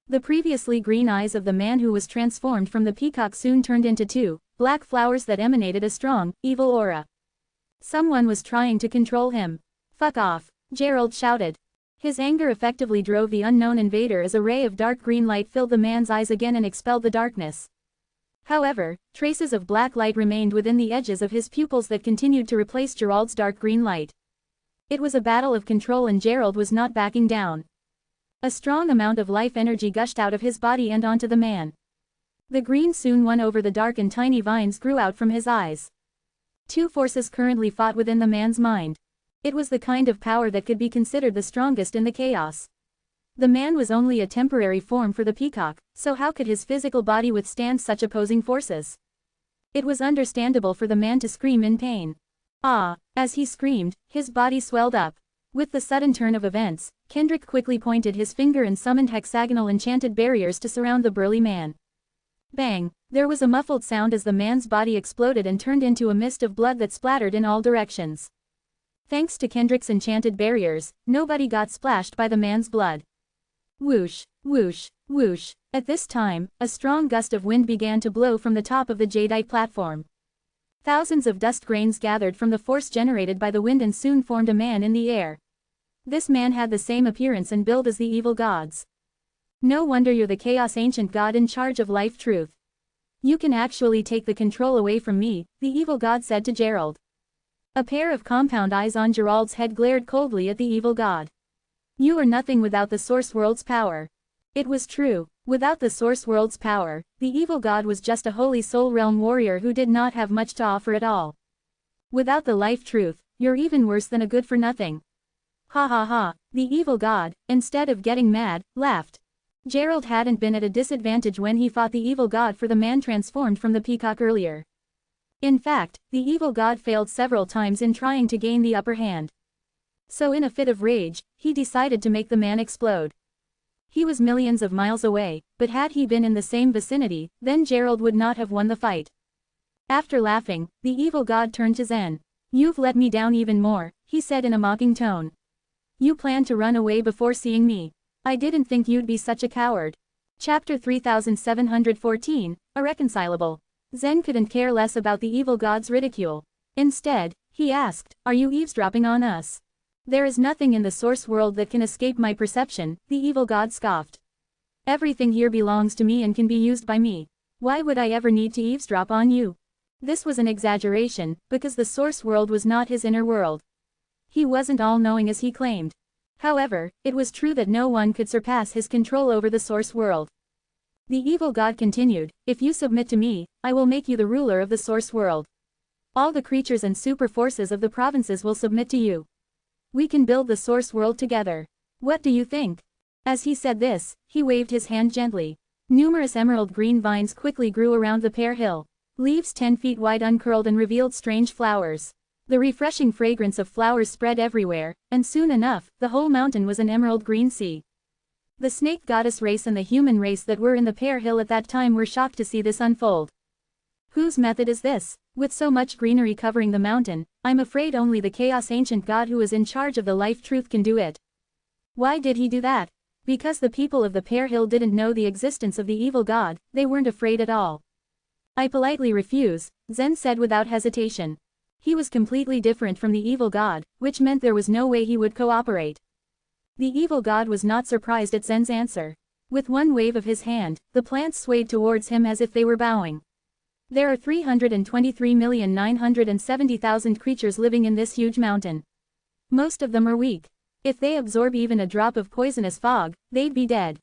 The previously green eyes of the man who was transformed from the peacock soon turned into two black flowers that emanated a strong, evil aura. Someone was trying to control him. Fuck off, Gerald shouted. His anger effectively drove the unknown invader as a ray of dark green light filled the man's eyes again and expelled the darkness. However, traces of black light remained within the edges of his pupils that continued to replace Gerald's dark green light. It was a battle of control and Gerald was not backing down. A strong amount of life energy gushed out of his body and onto the man. The green soon won over the dark and tiny vines grew out from his eyes. Two forces currently fought within the man's mind. It was the kind of power that could be considered the strongest in the chaos. The man was only a temporary form for the peacock, so how could his physical body withstand such opposing forces? It was understandable for the man to scream in pain. Ah! As he screamed, his body swelled up. With the sudden turn of events, Kendrick quickly pointed his finger and summoned hexagonal enchanted barriers to surround the burly man. Bang! There was a muffled sound as the man's body exploded and turned into a mist of blood that splattered in all directions. Thanks to Kendrick's enchanted barriers, nobody got splashed by the man's blood. Whoosh, whoosh, whoosh. At this time, a strong gust of wind began to blow from the top of the jadeite platform. Thousands of dust grains gathered from the force generated by the wind and soon formed a man in the air. This man had the same appearance and build as the evil gods. No wonder you're the Chaos Ancient God in charge of life truth. You can actually take the control away from me, the evil god said to Gerald. A pair of compound eyes on Gerald's head glared coldly at the evil god. You are nothing without the Source World's power. It was true. Without the Source World's power, the evil god was just a Holy Soul Realm warrior who did not have much to offer at all. Without the life truth, you're even worse than a good-for-nothing. Ha ha ha, the evil god, instead of getting mad, laughed. Gerald hadn't been at a disadvantage when he fought the evil god for the man transformed from the peacock earlier. In fact, the evil god failed several times in trying to gain the upper hand. So in a fit of rage, he decided to make the man explode. He was millions of miles away, but had he been in the same vicinity, then Gerald would not have won the fight. After laughing, the evil god turned to Zen. You've let me down even more, he said in a mocking tone. You plan to run away before seeing me. I didn't think you'd be such a coward. Chapter 3714, Irreconcilable. Zen couldn't care less about the evil god's ridicule. Instead, he asked, are you eavesdropping on us? There is nothing in the source world that can escape my perception, the evil god scoffed. Everything here belongs to me and can be used by me. Why would I ever need to eavesdrop on you? This was an exaggeration, because the source world was not his inner world. He wasn't all-knowing as he claimed. However, it was true that no one could surpass his control over the source world. The evil god continued, if you submit to me, I will make you the ruler of the source world. All the creatures and super forces of the provinces will submit to you. We can build the source world together. What do you think? As he said this, he waved his hand gently. Numerous emerald green vines quickly grew around the Pear Hill. Leaves 10 feet wide uncurled and revealed strange flowers. The refreshing fragrance of flowers spread everywhere, and soon enough, the whole mountain was an emerald green sea. The snake goddess race and the human race that were in the Pear Hill at that time were shocked to see this unfold. Whose method is this? With so much greenery covering the mountain, I'm afraid only the Chaos Ancient God who is in charge of the life truth can do it. Why did he do that? Because the people of the Pear Hill didn't know the existence of the evil god, they weren't afraid at all. I politely refuse, Zen said without hesitation. He was completely different from the evil god, which meant there was no way he would cooperate. The evil god was not surprised at Zen's answer. With one wave of his hand, the plants swayed towards him as if they were bowing. There are 323,970,000 creatures living in this huge mountain. Most of them are weak. If they absorb even a drop of poisonous fog, they'd be dead.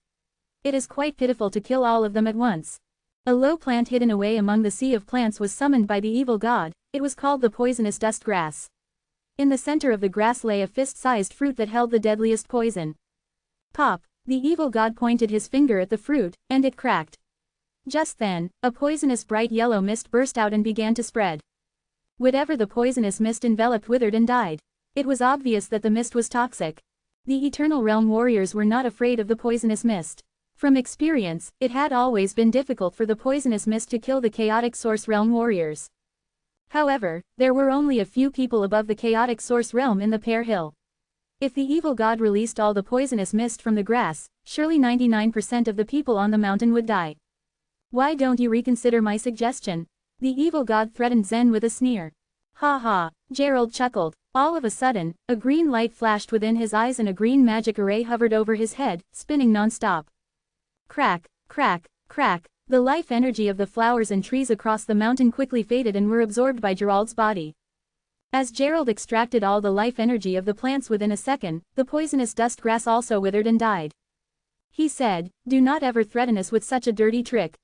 It is quite pitiful to kill all of them at once. A low plant hidden away among the sea of plants was summoned by the evil god. It was called the poisonous dust grass. In the center of the grass lay a fist-sized fruit that held the deadliest poison. Pop! The evil god pointed his finger at the fruit, and it cracked. Just then, a poisonous bright yellow mist burst out and began to spread. Whatever the poisonous mist enveloped withered and died. It was obvious that the mist was toxic. The Eternal Realm warriors were not afraid of the poisonous mist. From experience, it had always been difficult for the poisonous mist to kill the chaotic source realm warriors. However, there were only a few people above the chaotic source realm in the Pear Hill. If the evil god released all the poisonous mist from the grass, surely 99% of the people on the mountain would die. Why don't you reconsider my suggestion? The evil god threatened Zen with a sneer. Ha ha, Gerald chuckled. All of a sudden, a green light flashed within his eyes and a green magic array hovered over his head, spinning non-stop. Crack, crack, crack. The life energy of the flowers and trees across the mountain quickly faded and were absorbed by Gerald's body. As Gerald extracted all the life energy of the plants within a second, the poisonous dust grass also withered and died. He said, "Do not ever threaten us with such a dirty trick."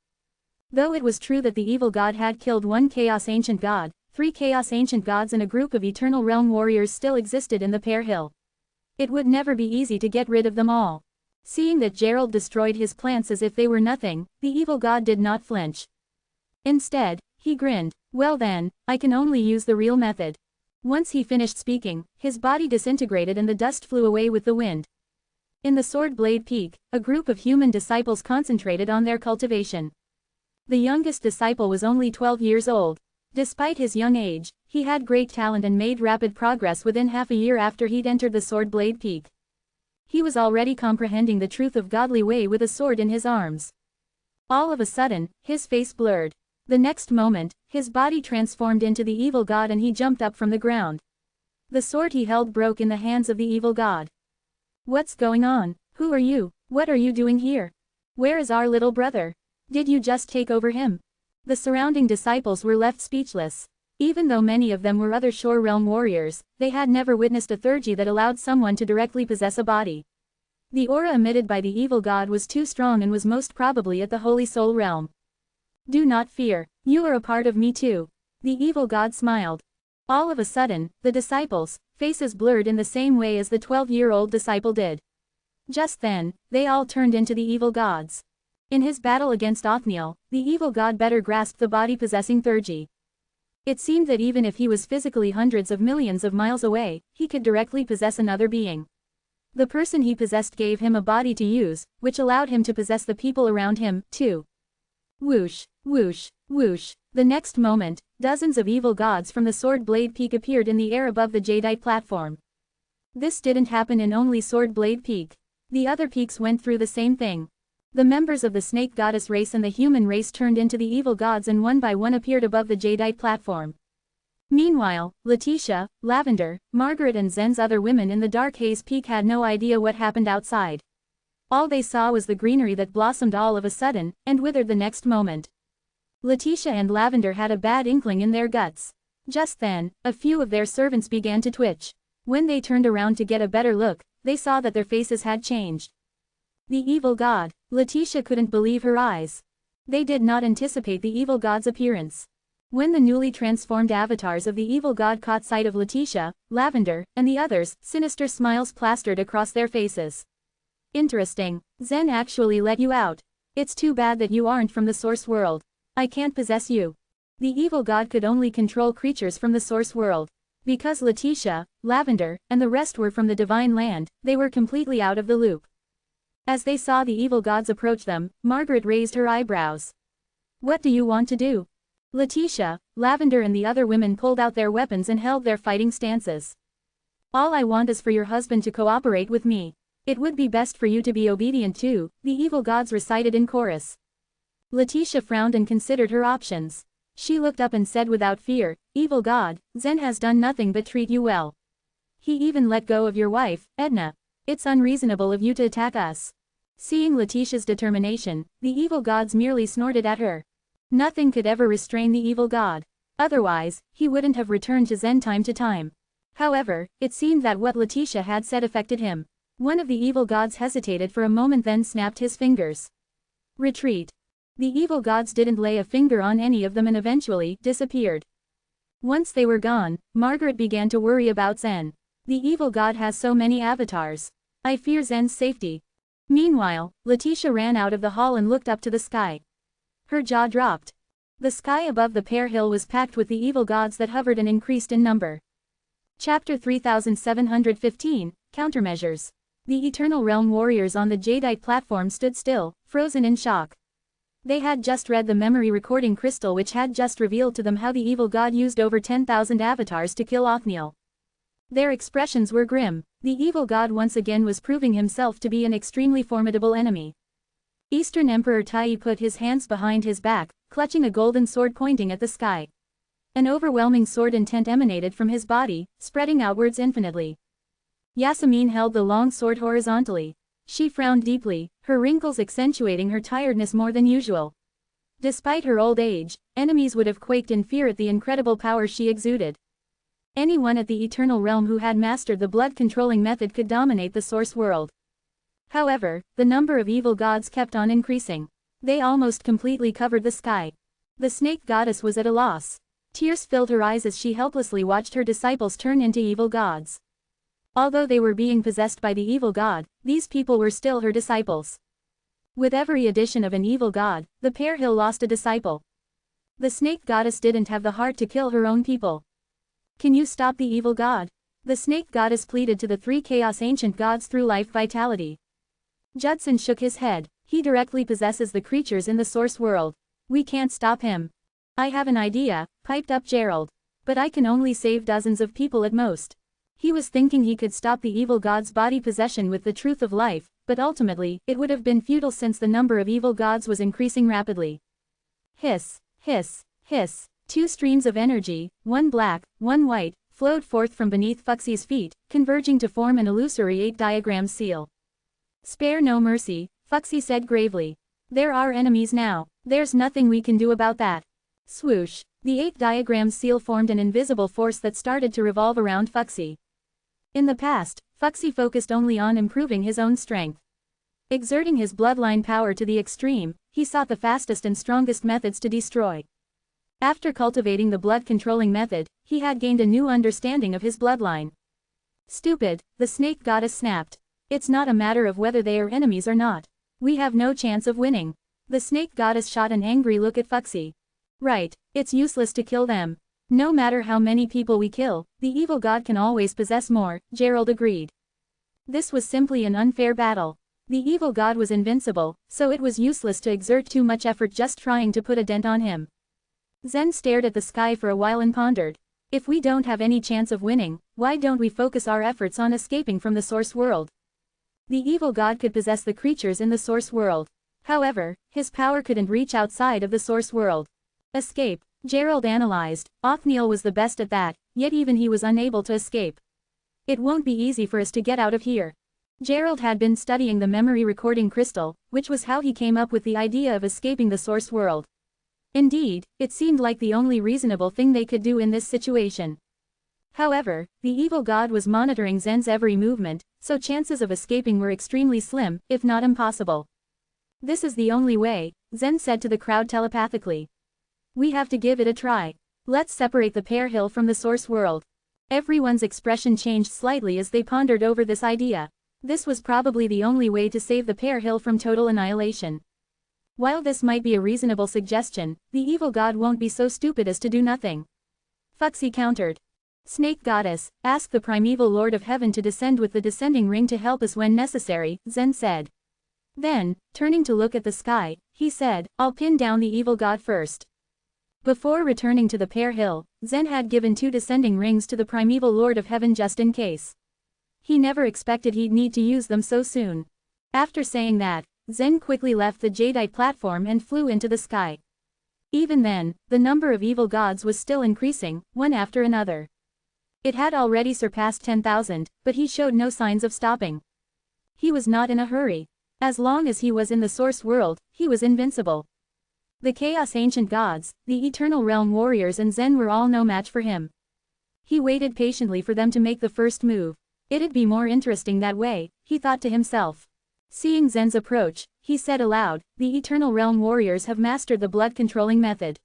Though it was true that the evil god had killed one Chaos Ancient God, 3 Chaos Ancient Gods and a group of Eternal Realm warriors still existed in the Pear Hill. It would never be easy to get rid of them all. Seeing that Gerald destroyed his plants as if they were nothing, the evil god did not flinch. Instead, he grinned. "Well then, I can only use the real method." Once he finished speaking, his body disintegrated and the dust flew away with the wind. In the Sword Blade Peak, a group of human disciples concentrated on their cultivation. The youngest disciple was only 12 years old. Despite his young age, he had great talent and made rapid progress within half a year after he'd entered the Sword Blade Peak. He was already comprehending the truth of godly way with a sword in his arms. All of a sudden, his face blurred. The next moment, his body transformed into the evil god and he jumped up from the ground. The sword he held broke in the hands of the evil god. "What's going on? Who are you? What are you doing here? Where is our little brother? Did you just take over him?" The surrounding disciples were left speechless. Even though many of them were other Shore Realm warriors, they had never witnessed a theurgy that allowed someone to directly possess a body. The aura emitted by the evil god was too strong and was most probably at the Holy Soul Realm. "Do not fear, you are a part of me too." The evil god smiled. All of a sudden, the disciples' faces blurred in the same way as the 12-year-old disciple did. Just then, they all turned into the evil gods. In his battle against Othniel, the evil god better grasped the body-possessing theurgy. It seemed that even if he was physically hundreds of millions of miles away, he could directly possess another being. The person he possessed gave him a body to use, which allowed him to possess the people around him, too. Whoosh, whoosh, whoosh. The next moment, dozens of evil gods from the Sword Blade Peak appeared in the air above the jadeite platform. This didn't happen in only Sword Blade Peak. The other peaks went through the same thing. The members of the snake goddess race and the human race turned into the evil gods and one by one appeared above the jadeite platform. Meanwhile, Letitia, Lavender, Margaret and Zen's other women in the Dark Haze Peak had no idea what happened outside. All they saw was the greenery that blossomed all of a sudden, and withered the next moment. Letitia and Lavender had a bad inkling in their guts. Just then, a few of their servants began to twitch. When they turned around to get a better look, they saw that their faces had changed. The evil god. Letitia couldn't believe her eyes. They did not anticipate the evil god's appearance. When the newly transformed avatars of the evil god caught sight of Letitia, Lavender, and the others, sinister smiles plastered across their faces. "Interesting. Zen actually let you out. It's too bad that you aren't from the source world. I can't possess you." The evil god could only control creatures from the source world. Because Letitia, Lavender, and the rest were from the divine land, they were completely out of the loop. As they saw the evil gods approach them, Margaret raised her eyebrows. "What do you want to do?" Letitia, Lavender and the other women pulled out their weapons and held their fighting stances. "All I want is for your husband to cooperate with me. It would be best for you to be obedient too," the evil gods recited in chorus. Letitia frowned and considered her options. She looked up and said without fear, "Evil god, Zen has done nothing but treat you well. He even let go of your wife, Edna. It's unreasonable of you to attack us." Seeing Letitia's determination, the evil gods merely snorted at her. Nothing could ever restrain the evil god. Otherwise, he wouldn't have returned to Zen time to time. However, it seemed that what Letitia had said affected him. One of the evil gods hesitated for a moment then snapped his fingers. "Retreat." The evil gods didn't lay a finger on any of them and eventually disappeared. Once they were gone, Margaret began to worry about Zen. The evil god has so many avatars. I fear Zen's safety. Meanwhile, Letitia ran out of the hall and looked up to the sky. Her jaw dropped. The sky above the Pear Hill was packed with the evil gods that hovered and increased in number. Chapter 3715, Countermeasures. The Eternal Realm warriors on the jadeite platform stood still, frozen in shock. They had just read the memory recording crystal which had just revealed to them how the evil god used over 10,000 avatars to kill Othniel. Their expressions were grim. The evil god once again was proving himself to be an extremely formidable enemy. Eastern Emperor Tai put his hands behind his back, clutching a golden sword pointing at the sky. An overwhelming sword intent emanated from his body, spreading outwards infinitely. Yasmin held the long sword horizontally. She frowned deeply, her wrinkles accentuating her tiredness more than usual. Despite her old age, enemies would have quaked in fear at the incredible power she exuded. Anyone at the Eternal Realm who had mastered the blood-controlling method could dominate the source world. However, the number of evil gods kept on increasing. They almost completely covered the sky. The snake goddess was at a loss. Tears filled her eyes as she helplessly watched her disciples turn into evil gods. Although they were being possessed by the evil god, these people were still her disciples. With every addition of an evil god, the Pear-Hill lost a disciple. The snake goddess didn't have the heart to kill her own people. Can you stop the evil god? The snake goddess pleaded to the three chaos ancient gods through life vitality. Judson shook his head. He directly possesses the creatures in the source world. We can't stop him. I have an idea, piped up Gerald. But I can only save dozens of people at most. He was thinking he could stop the evil god's body possession with the truth of life, but ultimately, it would have been futile since the number of evil gods was increasing rapidly. Hiss, hiss, hiss. Two streams of energy, one black, one white, flowed forth from beneath Fuxie's feet, converging to form an illusory 8-diagram seal. Spare no mercy, Fuxie said gravely. There are enemies now. There's nothing we can do about that. Swoosh. The 8-diagram seal formed an invisible force that started to revolve around Fuxie. In the past, Fuxie focused only on improving his own strength. Exerting his bloodline power to the extreme, he sought the fastest and strongest methods to destroy. After cultivating the blood-controlling method, he had gained a new understanding of his bloodline. Stupid, the snake goddess snapped. It's not a matter of whether they are enemies or not. We have no chance of winning. The snake goddess shot an angry look at Fuxie. Right, it's useless to kill them. No matter how many people we kill, the evil god can always possess more, Gerald agreed. This was simply an unfair battle. The evil god was invincible, so it was useless to exert too much effort just trying to put a dent on him. Zen stared at the sky for a while and pondered. If we don't have any chance of winning, why don't we focus our efforts on escaping from the source world? The evil god could possess the creatures in the source world. However, his power couldn't reach outside of the source world. Escape, Gerald analyzed. Othniel was the best at that, yet even he was unable to escape. It won't be easy for us to get out of here. Gerald had been studying the memory recording crystal, which was how he came up with the idea of escaping the source world. Indeed, it seemed like the only reasonable thing they could do in this situation. However, the evil god was monitoring Zen's every movement, so chances of escaping were extremely slim, if not impossible. This is the only way, Zen said to the crowd telepathically. We have to give it a try. Let's separate the Pear-Hill from the source world. Everyone's expression changed slightly as they pondered over this idea. This was probably the only way to save the Pear-Hill from total annihilation. While this might be a reasonable suggestion, the evil god won't be so stupid as to do nothing. Fuxie countered. Snake goddess, ask the primeval lord of heaven to descend with the descending ring to help us when necessary, Zen said. Then, turning to look at the sky, he said, I'll pin down the evil god first. Before returning to the Pear-Hill, Zen had given 2 descending rings to the primeval lord of heaven just in case. He never expected he'd need to use them so soon. After saying that, Zen quickly left the jadeite platform and flew into the sky. Even then, the number of evil gods was still increasing, one after another. It had already surpassed 10,000, but he showed no signs of stopping. He was not in a hurry. As long as he was in the source world, he was invincible. The Chaos Ancient Gods, the Eternal Realm Warriors and Zen were all no match for him. He waited patiently for them to make the first move. It'd be more interesting that way, he thought to himself. Seeing Zen's approach, he said aloud, the Eternal Realm Warriors have mastered the blood-controlling method.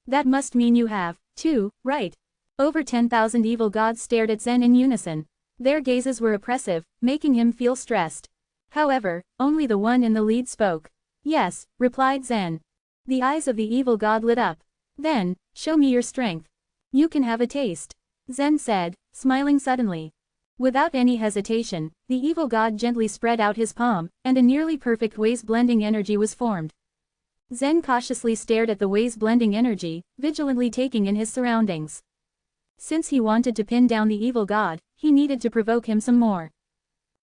That must mean you have, too, right? Over 10,000 evil gods stared at Zen in unison. Their gazes were oppressive, making him feel stressed. However, only the one in the lead spoke. Yes, replied Zen. The eyes of the evil god lit up. Then, show me your strength. You can have a taste. Zen said, smiling suddenly. Without any hesitation, the evil god gently spread out his palm, and a nearly perfect ways-blending energy was formed. Zen cautiously stared at the ways-blending energy, vigilantly taking in his surroundings. Since he wanted to pin down the evil god, he needed to provoke him some more.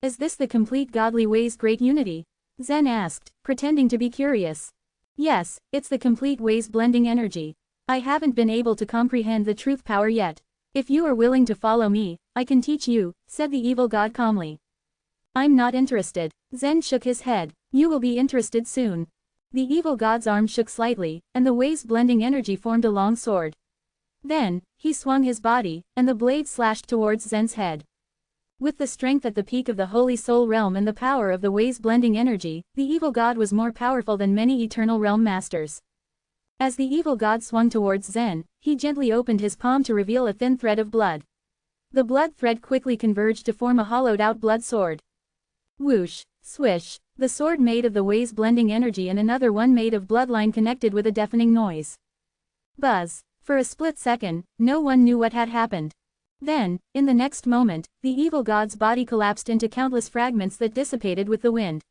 Is this the complete godly ways great unity? Zen asked, pretending to be curious. Yes, it's the complete ways-blending energy. I haven't been able to comprehend the truth power yet. If you are willing to follow me, I can teach you, said the evil god calmly. I'm not interested. Zen shook his head. You will be interested soon. The evil god's arm shook slightly, and the ways-blending energy formed a long sword. Then, he swung his body, and the blade slashed towards Zen's head. With the strength at the peak of the Holy Soul Realm and the power of the ways-blending energy, the evil god was more powerful than many Eternal Realm masters. As the evil god swung towards Zen, he gently opened his palm to reveal a thin thread of blood. The blood thread quickly converged to form a hollowed-out blood sword. Whoosh, swish, the sword made of the ways-blending energy and another one made of bloodline connected with a deafening noise. Buzz. For a split second, no one knew what had happened. Then, in the next moment, the evil god's body collapsed into countless fragments that dissipated with the wind.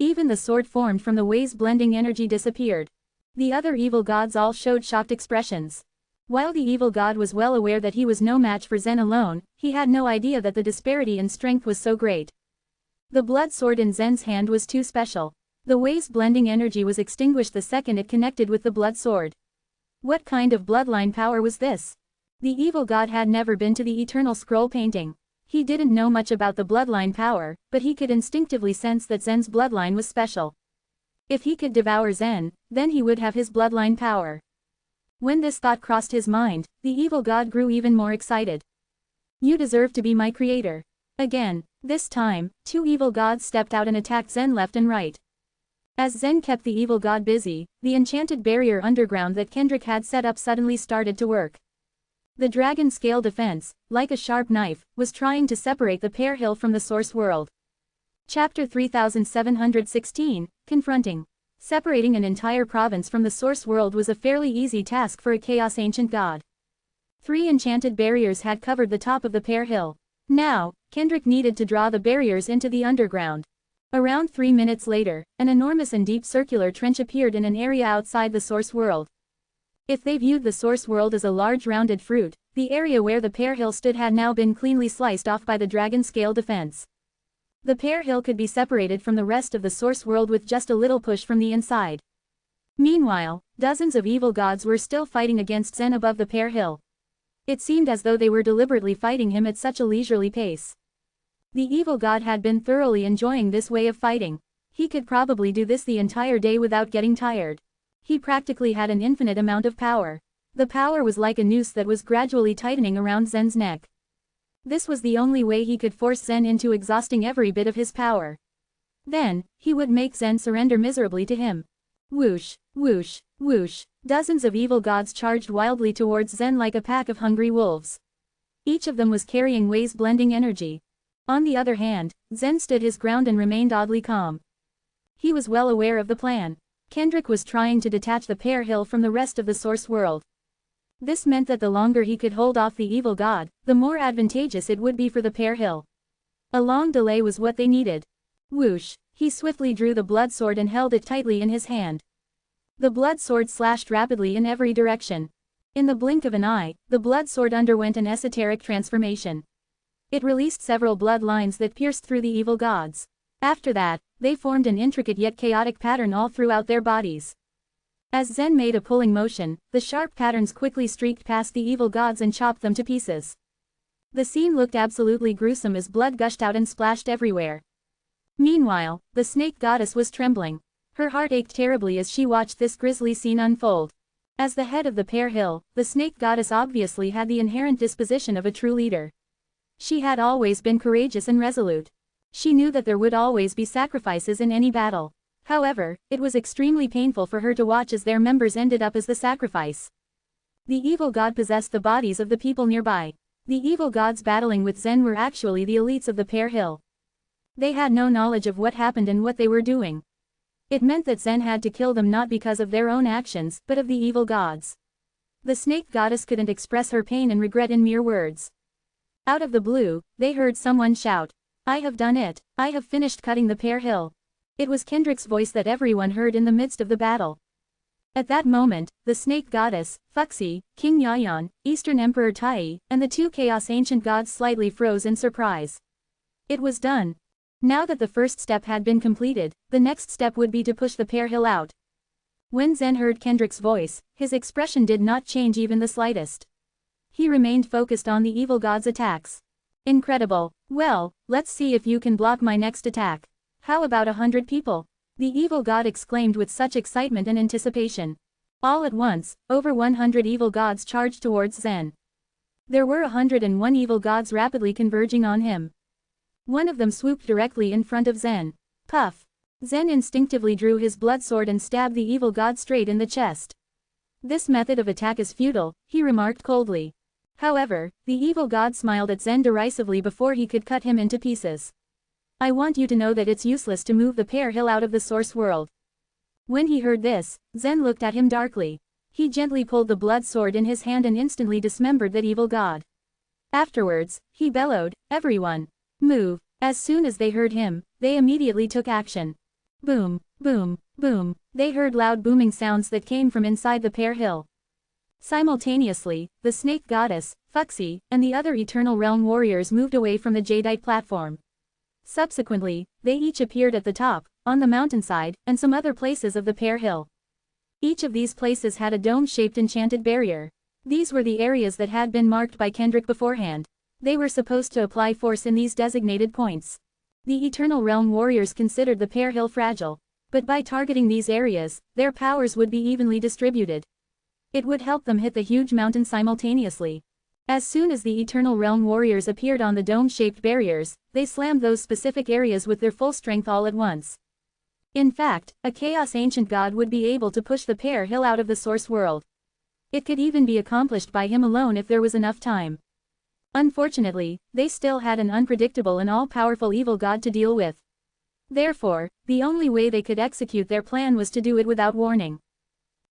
Even the sword formed from the ways-blending energy disappeared. The other evil gods all showed shocked expressions. While the evil god was well aware that he was no match for Zen alone, he had no idea that the disparity in strength was so great. The blood sword in Zen's hand was too special. The ways-blending energy was extinguished the second it connected with the blood sword. What kind of bloodline power was this? The evil god had never been to the eternal scroll painting. He didn't know much about the bloodline power, but he could instinctively sense that Zen's bloodline was special. If he could devour Zen, then he would have his bloodline power. When this thought crossed his mind, the evil god grew even more excited. You deserve to be my creator. Again, this time, two evil gods stepped out and attacked Zen left and right. As Zen kept the evil god busy, the enchanted barrier underground that Kendrick had set up suddenly started to work. The dragon scale defense, like a sharp knife, was trying to separate the Pear Hill from the source world. Chapter 3716, Confronting. Separating an entire province from the source world was a fairly easy task for a chaos ancient god. 3 enchanted barriers had covered the top of the Pear Hill. Now, Kendrick needed to draw the barriers into the underground. Around 3 minutes later, an enormous and deep circular trench appeared in an area outside the source world. If they viewed the source world as a large rounded fruit, the area where the Pear Hill stood had now been cleanly sliced off by the dragon scale defense. The Pear Hill could be separated from the rest of the source world with just a little push from the inside. Meanwhile, dozens of evil gods were still fighting against Zen above the Pear Hill. It seemed as though they were deliberately fighting him at such a leisurely pace. The evil god had been thoroughly enjoying this way of fighting. He could probably do this the entire day without getting tired. He practically had an infinite amount of power. The power was like a noose that was gradually tightening around Zen's neck. This was the only way he could force Zen into exhausting every bit of his power. Then, he would make Zen surrender miserably to him. Whoosh, whoosh, whoosh. Dozens of evil gods charged wildly towards Zen like a pack of hungry wolves. Each of them was carrying ways-blending energy. On the other hand, Zen stood his ground and remained oddly calm. He was well aware of the plan. Kendrick was trying to detach the Pear Hill from the rest of the source world. This meant that the longer he could hold off the evil god, the more advantageous it would be for the Pear Hill. A long delay was what they needed. Whoosh, he swiftly drew the blood sword and held it tightly in his hand. The blood sword slashed rapidly in every direction. In the blink of an eye, the blood sword underwent an esoteric transformation. It released several blood lines that pierced through the evil gods. After that, they formed an intricate yet chaotic pattern all throughout their bodies. As Zen made a pulling motion, the sharp patterns quickly streaked past the evil gods and chopped them to pieces. The scene looked absolutely gruesome as blood gushed out and splashed everywhere. Meanwhile, the snake goddess was trembling. Her heart ached terribly as she watched this grisly scene unfold. As the head of the Pear Hill, the snake goddess obviously had the inherent disposition of a true leader. She had always been courageous and resolute. She knew that there would always be sacrifices in any battle. However, it was extremely painful for her to watch as their members ended up as the sacrifice. The evil god possessed the bodies of the people nearby. The evil gods battling with Zen were actually the elites of the Pear Hill. They had no knowledge of what happened and what they were doing. It meant that Zen had to kill them not because of their own actions, but of the evil gods. The snake goddess couldn't express her pain and regret in mere words. Out of the blue, they heard someone shout, "I have done it, I have finished cutting the pear hill." It was Kendrick's voice that everyone heard in the midst of the battle. At that moment, the snake goddess, Fuxi, King Yayan, Eastern Emperor Tai, and the two Chaos Ancient Gods slightly froze in surprise. It was done. Now that the first step had been completed, the next step would be to push the pear hill out. When Zen heard Kendrick's voice, his expression did not change even the slightest. He remained focused on the evil god's attacks. Incredible. Well, let's see if you can block my next attack. How about 100 people? The evil god exclaimed with such excitement and anticipation. All at once, over 100 evil gods charged towards Zen. There were 101 evil gods rapidly converging on him. One of them swooped directly in front of Zen. Puff! Zen instinctively drew his blood sword and stabbed the evil god straight in the chest. This method of attack is futile, he remarked coldly. However, the evil god smiled at Zen derisively before he could cut him into pieces. I want you to know that it's useless to move the pear hill out of the source world. When he heard this, Zen looked at him darkly. He gently pulled the blood sword in his hand and instantly dismembered that evil god. Afterwards, he bellowed, "Everyone, move!" As soon as they heard him, they immediately took action. Boom, boom, boom, they heard loud booming sounds that came from inside the pear hill. Simultaneously, the snake goddess, Fuxi, and the other Eternal Realm warriors moved away from the jadeite platform. Subsequently, they each appeared at the top, on the mountainside, and some other places of the pear hill. Each of these places had a dome-shaped enchanted barrier. These were the areas that had been marked by Kendrick beforehand. They were supposed to apply force in these designated points. The Eternal Realm warriors considered the pear hill fragile, but by targeting these areas, their powers would be evenly distributed. It would help them hit the huge mountain simultaneously. As soon as the Eternal Realm warriors appeared on the dome-shaped barriers, they slammed those specific areas with their full strength all at once. In fact, a Chaos Ancient God would be able to push the pear hill out of the source world. It could even be accomplished by him alone if there was enough time. Unfortunately, they still had an unpredictable and all-powerful evil god to deal with. Therefore, the only way they could execute their plan was to do it without warning.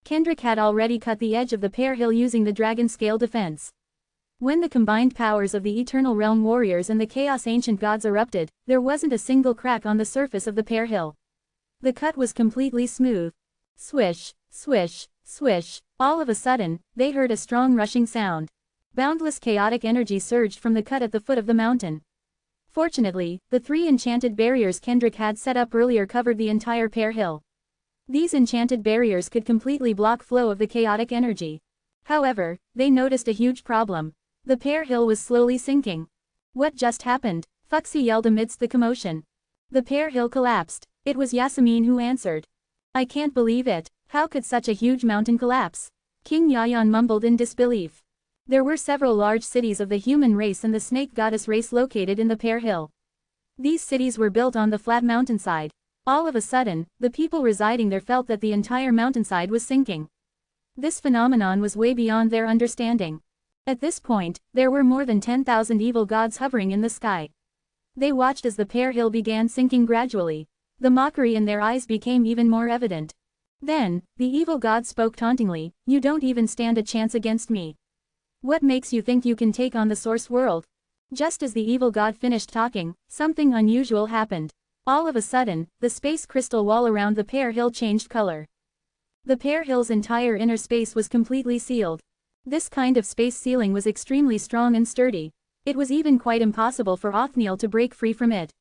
Kendrick had already cut the edge of the pear hill using the dragon scale defense. When the combined powers of the Eternal Realm warriors and the Chaos Ancient Gods erupted, there wasn't a single crack on the surface of the pear hill. The cut was completely smooth. Swish, swish, swish. All of a sudden, they heard a strong rushing sound. Boundless chaotic energy surged from the cut at the foot of the mountain. Fortunately, the 3 enchanted barriers Kendrick had set up earlier covered the entire pear hill. These enchanted barriers could completely block flow of the chaotic energy. However, they noticed a huge problem. The pear hill was slowly sinking. What just happened? Fuxi yelled amidst the commotion. The pear hill collapsed. It was Yasmin who answered. I can't believe it. How could such a huge mountain collapse? King Yayan mumbled in disbelief. There were several large cities of the human race and the snake goddess race located in the pear hill. These cities were built on the flat mountainside. All of a sudden, the people residing there felt that the entire mountainside was sinking. This phenomenon was way beyond their understanding. At this point, there were more than 10,000 evil gods hovering in the sky. They watched as the pear hill began sinking gradually. The mockery in their eyes became even more evident. Then, the evil god spoke tauntingly, "You don't even stand a chance against me. What makes you think you can take on the source world?" Just as the evil god finished talking, something unusual happened. All of a sudden, the space crystal wall around the pear hill changed color. The pear hill's entire inner space was completely sealed. This kind of space sealing was extremely strong and sturdy. It was even quite impossible for Othniel to break free from it.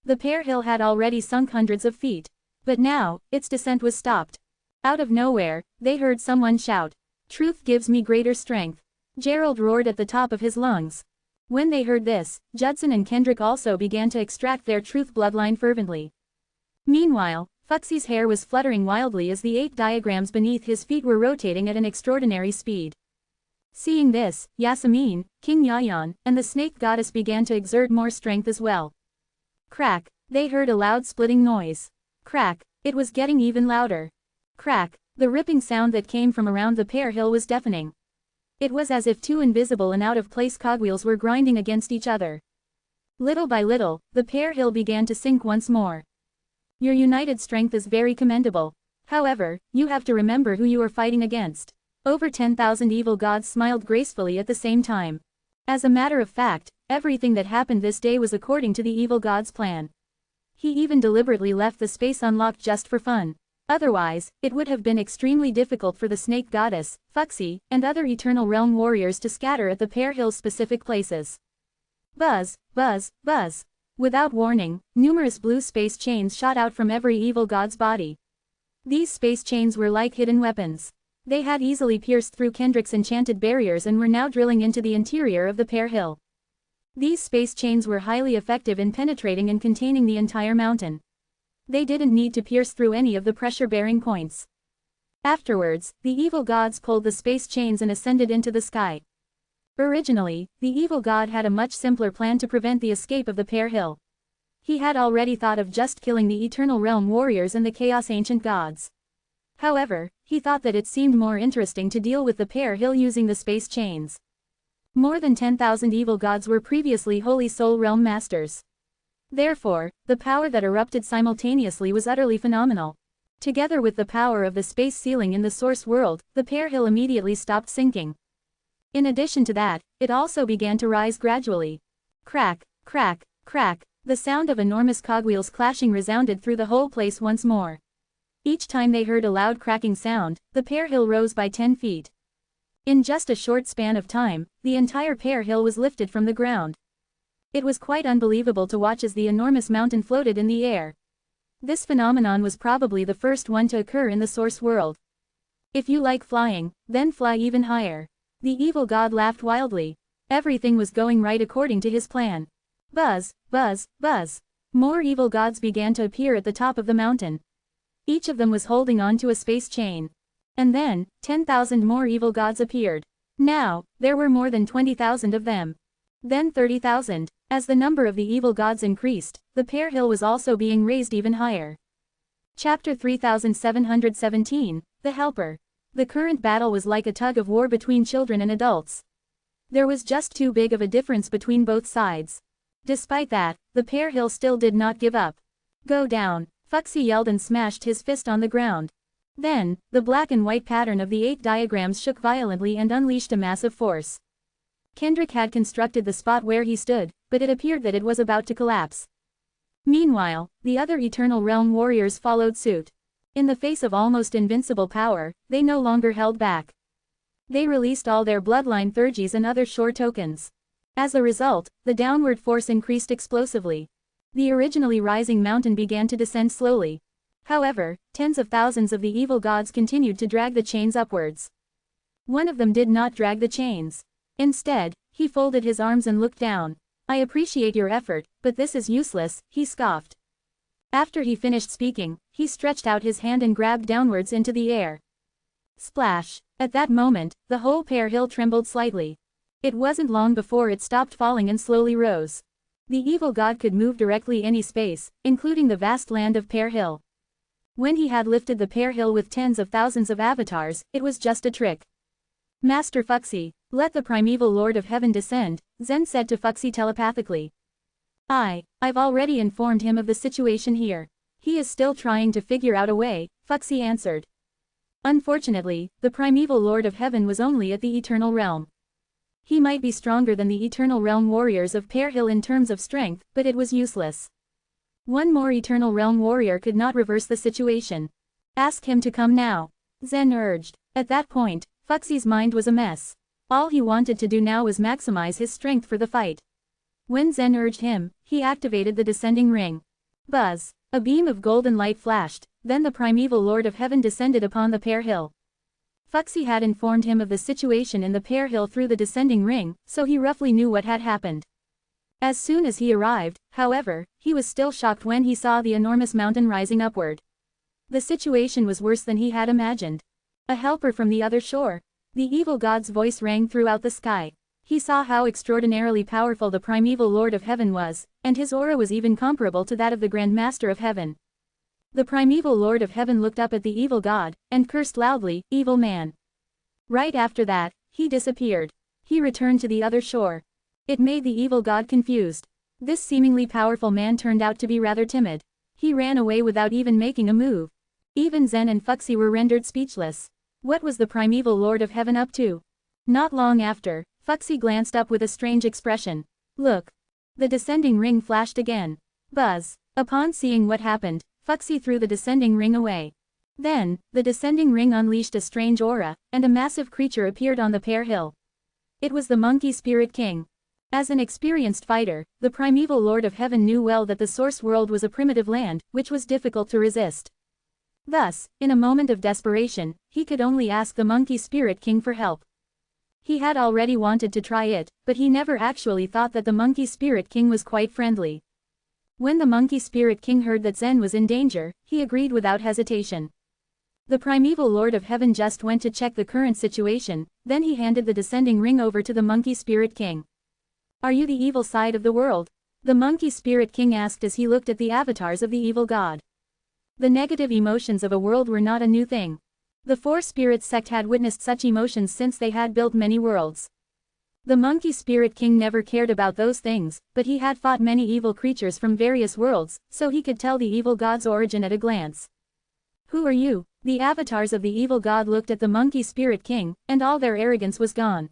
The pear hill had already sunk hundreds of feet. But now, its descent was stopped. Out of nowhere, they heard someone shout, "Truth gives me greater strength." Gerald roared at the top of his lungs. When they heard this, Judson and Kendrick also began to extract their truth bloodline fervently. Meanwhile, Fuxi's hair was fluttering wildly as the 8 diagrams beneath his feet were rotating at an extraordinary speed. Seeing this, Yasmin, King Yayan, and the snake goddess began to exert more strength as well. Crack! They heard a loud splitting noise. Crack! It was getting even louder. Crack! The ripping sound that came from around the pear hill was deafening. It was as if 2 invisible and out-of-place cogwheels were grinding against each other. Little by little, the pear hill began to sink once more. Your united strength is very commendable. However, you have to remember who you are fighting against. Over 10,000 evil gods smiled gracefully at the same time. As a matter of fact, everything that happened this day was according to the evil god's plan. He even deliberately left the space unlocked just for fun. Otherwise, it would have been extremely difficult for the snake goddess, Fuxi, and other Eternal Realm warriors to scatter at the Pear Hill's specific places. Buzz, buzz, buzz. Without warning, numerous blue space chains shot out from every evil god's body. These space chains were like hidden weapons. They had easily pierced through Kendrick's enchanted barriers and were now drilling into the interior of the Pear Hill. These space chains were highly effective in penetrating and containing the entire mountain. They didn't need to pierce through any of the pressure-bearing points. Afterwards, the evil gods pulled the space chains and ascended into the sky. Originally, the evil god had a much simpler plan to prevent the escape of the Pear Hill. He had already thought of just killing the Eternal Realm warriors and the Chaos Ancient Gods. However, he thought that it seemed more interesting to deal with the Pear Hill using the space chains. More than 10,000 evil gods were previously Holy Soul Realm Masters. Therefore, the power that erupted simultaneously was utterly phenomenal. Together with the power of the space ceiling in the source world, the Pear Hill immediately stopped sinking. In addition to that, it also began to rise gradually. Crack, crack, crack, the sound of enormous cogwheels clashing resounded through the whole place once more. Each time they heard a loud cracking sound, the Pear Hill rose by 10 feet. In just a short span of time, the entire Pear Hill was lifted from the ground. It was quite unbelievable to watch as the enormous mountain floated in the air. This phenomenon was probably the first one to occur in the source world. If you like flying, then fly even higher. The evil god laughed wildly. Everything was going right according to his plan. Buzz, buzz, buzz. More evil gods began to appear at the top of the mountain. Each of them was holding on to a space chain. And then, 10,000 more evil gods appeared. Now, there were more than 20,000 of them. Then 30,000. As the number of the evil gods increased, the Pear Hill was also being raised even higher. Chapter 3717, The Helper. The current battle was like a tug of war between children and adults. There was just too big of a difference between both sides. Despite that, the Pear Hill still did not give up. Go down, Fuxi yelled and smashed his fist on the ground. Then, the black and white pattern of the 8 diagrams shook violently and unleashed a massive force. Kendrick had constructed the spot where he stood, but it appeared that it was about to collapse. Meanwhile, the other Eternal Realm warriors followed suit. In the face of almost invincible power, they no longer held back. They released all their bloodline Thurgies and other shore tokens. As a result, the downward force increased explosively. The originally rising mountain began to descend slowly. However, tens of thousands of the evil gods continued to drag the chains upwards. One of them did not drag the chains. Instead, he folded his arms and looked down. I appreciate your effort, but this is useless, he scoffed. After he finished speaking, he stretched out his hand and grabbed downwards into the air. Splash! At that moment, the whole Pear Hill trembled slightly. It wasn't long before it stopped falling and slowly rose. The evil god could move directly any space, including the vast land of Pear Hill. When he had lifted the Pear Hill with tens of thousands of avatars, it was just a trick. Master Fuxi, let the primeval Lord of Heaven descend, Zen said to Fuxi telepathically. I've already informed him of the situation here. He is still trying to figure out a way, Fuxi answered. Unfortunately, the primeval Lord of Heaven was only at the Eternal Realm. He might be stronger than the Eternal Realm warriors of Pear Hill in terms of strength, but it was useless. One more Eternal Realm warrior could not reverse the situation. Ask him to come now, Zen urged. At that point, Fuxi's mind was a mess. All he wanted to do now was maximize his strength for the fight. When Zen urged him, he activated the descending ring. Buzz! A beam of golden light flashed, then the primeval Lord of Heaven descended upon the Pear Hill. Fuxi had informed him of the situation in the Pear Hill through the descending ring, so he roughly knew what had happened. As soon as he arrived, however, he was still shocked when he saw the enormous mountain rising upward. The situation was worse than he had imagined. A helper from the other shore. The evil god's voice rang throughout the sky. He saw how extraordinarily powerful the primeval Lord of Heaven was, and his aura was even comparable to that of the Grand Master of Heaven. The primeval Lord of Heaven looked up at the evil god, and cursed loudly, "Evil man." Right after that, he disappeared. He returned to the other shore. It made the evil god confused. This seemingly powerful man turned out to be rather timid. He ran away without even making a move. Even Zen and Fuxi were rendered speechless. What was the primeval Lord of Heaven up to? Not long after, Fuxi glanced up with a strange expression. Look. The descending ring flashed again. Buzz. Upon seeing what happened, Fuxi threw the descending ring away. Then, the descending ring unleashed a strange aura, and a massive creature appeared on the pear hill. It was the Monkey Spirit King. As an experienced fighter, the primeval Lord of Heaven knew well that the source world was a primitive land, which was difficult to resist. Thus, in a moment of desperation, he could only ask the Monkey Spirit King for help. He had already wanted to try it, but he never actually thought that the Monkey Spirit King was quite friendly. When the Monkey Spirit King heard that Zen was in danger, he agreed without hesitation. The primeval Lord of Heaven just went to check the current situation, then he handed the descending ring over to the Monkey Spirit King. Are you the evil side of the world? The Monkey Spirit King asked as he looked at the avatars of the evil god. The negative emotions of a world were not a new thing. The Four Spirits sect had witnessed such emotions since they had built many worlds. The Monkey Spirit King never cared about those things, but he had fought many evil creatures from various worlds, so he could tell the evil god's origin at a glance. Who are you? The avatars of the evil god looked at the Monkey Spirit King, and all their arrogance was gone.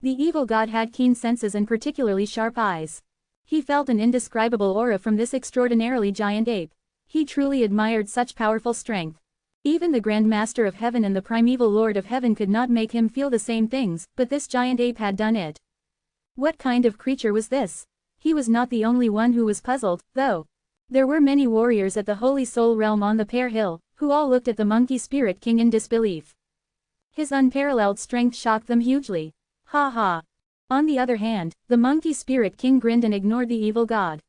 The evil god had keen senses and particularly sharp eyes. He felt an indescribable aura from this extraordinarily giant ape. He truly admired such powerful strength. Even the Grand Master of Heaven and the primeval Lord of Heaven could not make him feel the same things, but this giant ape had done it. What kind of creature was this? He was not the only one who was puzzled, though. There were many warriors at the Holy Soul Realm on the Pear Hill, who all looked at the Monkey Spirit King in disbelief. His unparalleled strength shocked them hugely. Ha ha. On the other hand, the Monkey Spirit King grinned and ignored the evil god.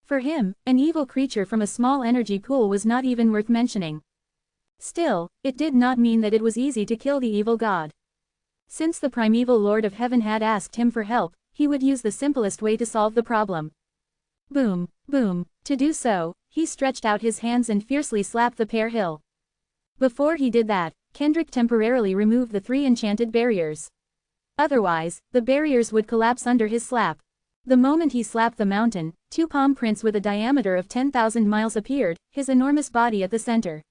For him, an evil creature from a small energy pool was not even worth mentioning. Still, it did not mean that it was easy to kill the evil god. Since the primeval Lord of Heaven had asked him for help, he would use the simplest way to solve the problem. Boom, boom. To do so, he stretched out his hands and fiercely slapped the pear hill. Before he did that, Kendrick temporarily removed the 3 enchanted barriers. Otherwise, the barriers would collapse under his slap. The moment he slapped the mountain, 2 palm prints with a diameter of 10,000 miles appeared, his enormous body at the center.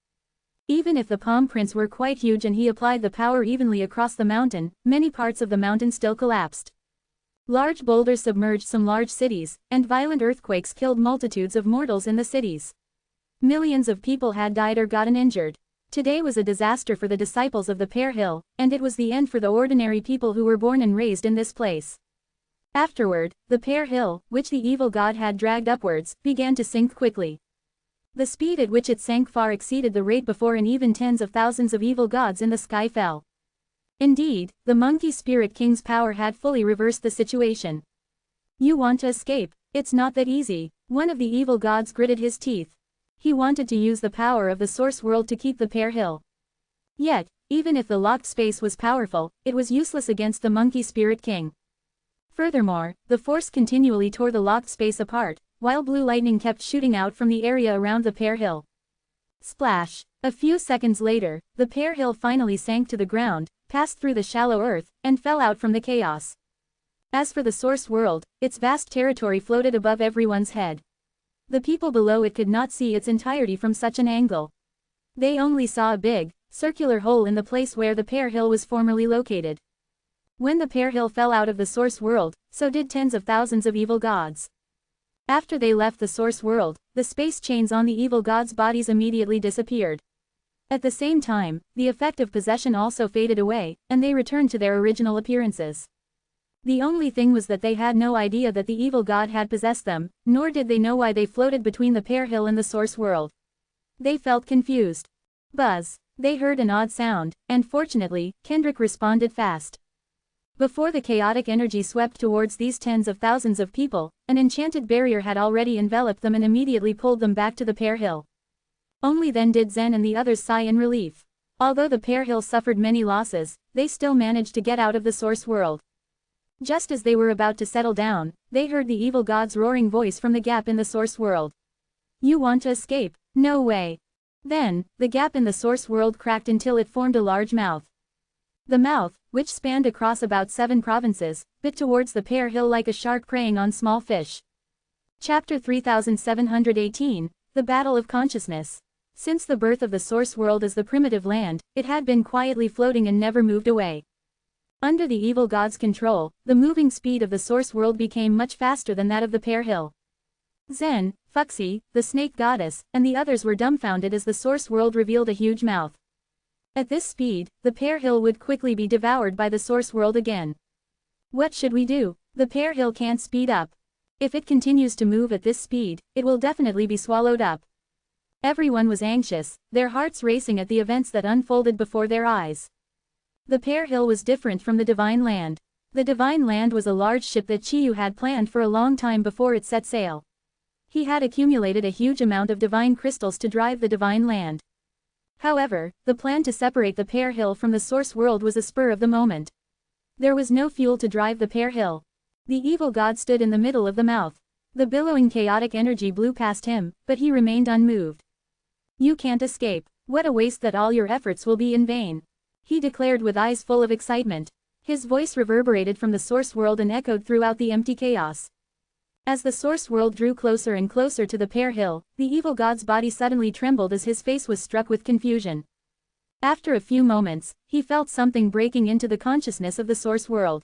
Even if the palm prints were quite huge and he applied the power evenly across the mountain, many parts of the mountain still collapsed. Large boulders submerged some large cities, and violent earthquakes killed multitudes of mortals in the cities. Millions of people had died or gotten injured. Today was a disaster for the disciples of the Pear Hill, and it was the end for the ordinary people who were born and raised in this place. Afterward, the Pear Hill, which the evil god had dragged upwards, began to sink quickly. The speed at which it sank far exceeded the rate before, and even tens of thousands of evil gods in the sky fell. Indeed, the Monkey Spirit King's power had fully reversed the situation. You want to escape? It's not that easy. One of the evil gods gritted his teeth. He wanted to use the power of the source world to keep the Pear Hill. Yet, even if the locked space was powerful, it was useless against the Monkey Spirit King. Furthermore, the force continually tore the locked space apart, while blue lightning kept shooting out from the area around the Pear Hill. Splash! A few seconds later, the Pear Hill finally sank to the ground, passed through the shallow earth, and fell out from the chaos. As for the source world, its vast territory floated above everyone's head. The people below it could not see its entirety from such an angle. They only saw a big, circular hole in the place where the Pear Hill was formerly located. When the Pear Hill fell out of the source world, so did tens of thousands of evil gods. After they left the source world, the space chains on the evil gods' bodies immediately disappeared. At the same time, the effect of possession also faded away, and they returned to their original appearances. The only thing was that they had no idea that the evil god had possessed them, nor did they know why they floated between the Pear Hill and the source world. They felt confused. Buzz. They heard an odd sound, and fortunately, Kendrick responded fast. Before the chaotic energy swept towards these tens of thousands of people, an enchanted barrier had already enveloped them and immediately pulled them back to the Pear Hill. Only then did Zen and the others sigh in relief. Although the Pear Hill suffered many losses, they still managed to get out of the source world. Just as they were about to settle down, they heard the evil god's roaring voice from the gap in the source world. You want to escape? No way. Then, the gap in the source world cracked until it formed a large mouth. The mouth, which spanned across about 7 provinces, bit towards the Pear Hill like a shark preying on small fish. Chapter 3718, The Battle of Consciousness. Since the birth of the source world as the primitive land, it had been quietly floating and never moved away. Under the evil god's control, the moving speed of the source world became much faster than that of the pear hill. Zen, Fuxi, the snake goddess, and the others were dumbfounded as the source world revealed a huge mouth. At this speed, the pear hill would quickly be devoured by the source world again. What should we do? The pear hill can't speed up. If it continues to move at this speed, it will definitely be swallowed up. Everyone was anxious, their hearts racing at the events that unfolded before their eyes. The pear hill was different from the divine land. The divine land was a large ship that Chiyu had planned for a long time before it set sail. He had accumulated a huge amount of divine crystals to drive the divine land. However, the plan to separate the pear hill from the source world was a spur of the moment. There was no fuel to drive the pear hill. The evil god stood in the middle of the mouth. The billowing chaotic energy blew past him, but he remained unmoved. You can't escape. What a waste that all your efforts will be in vain. He declared with eyes full of excitement. His voice reverberated from the source world and echoed throughout the empty chaos. As the source world drew closer and closer to the pear hill, the evil god's body suddenly trembled as his face was struck with confusion. After a few moments, he felt something breaking into the consciousness of the source world.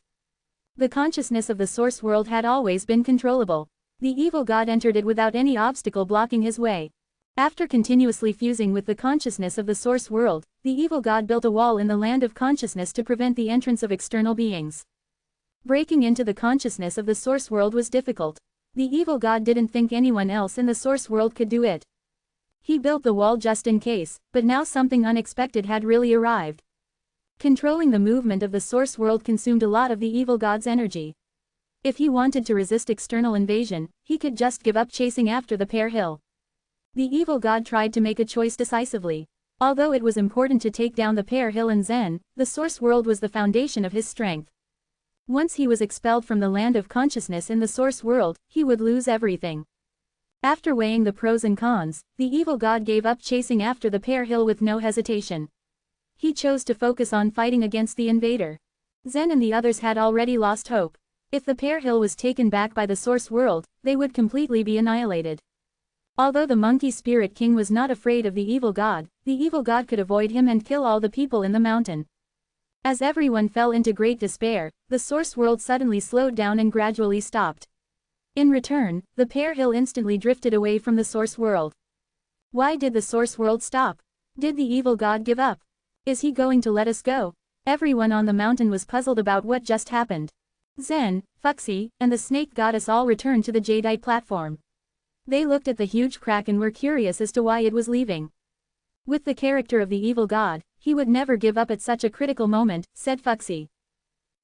The consciousness of the source world had always been controllable. The evil god entered it without any obstacle blocking his way. After continuously fusing with the consciousness of the source world, the evil god built a wall in the land of consciousness to prevent the entrance of external beings. Breaking into the consciousness of the source world was difficult. The evil god didn't think anyone else in the source world could do it. He built the wall just in case, but now something unexpected had really arrived. Controlling the movement of the source world consumed a lot of the evil god's energy. If he wanted to resist external invasion, he could just give up chasing after the pear hill. The evil god tried to make a choice decisively. Although it was important to take down the pear hill and Zen, the source world was the foundation of his strength. Once he was expelled from the land of consciousness in the source world, he would lose everything. After weighing the pros and cons, the evil god gave up chasing after the pear hill with no hesitation. He chose to focus on fighting against the invader. Zen and the others had already lost hope. If the pear hill was taken back by the source world, they would completely be annihilated. Although the monkey spirit king was not afraid of the evil god could avoid him and kill all the people in the mountain. As everyone fell into great despair, the source world suddenly slowed down and gradually stopped. In return, the pear hill instantly drifted away from the source world. Why did the source world stop? Did the evil god give up? Is he going to let us go? Everyone on the mountain was puzzled about what just happened. Zen, Fuxi, and the snake goddess all returned to the jadeite platform. They looked at the huge crack and were curious as to why it was leaving. With the character of the evil god, he would never give up at such a critical moment, said Fuxi.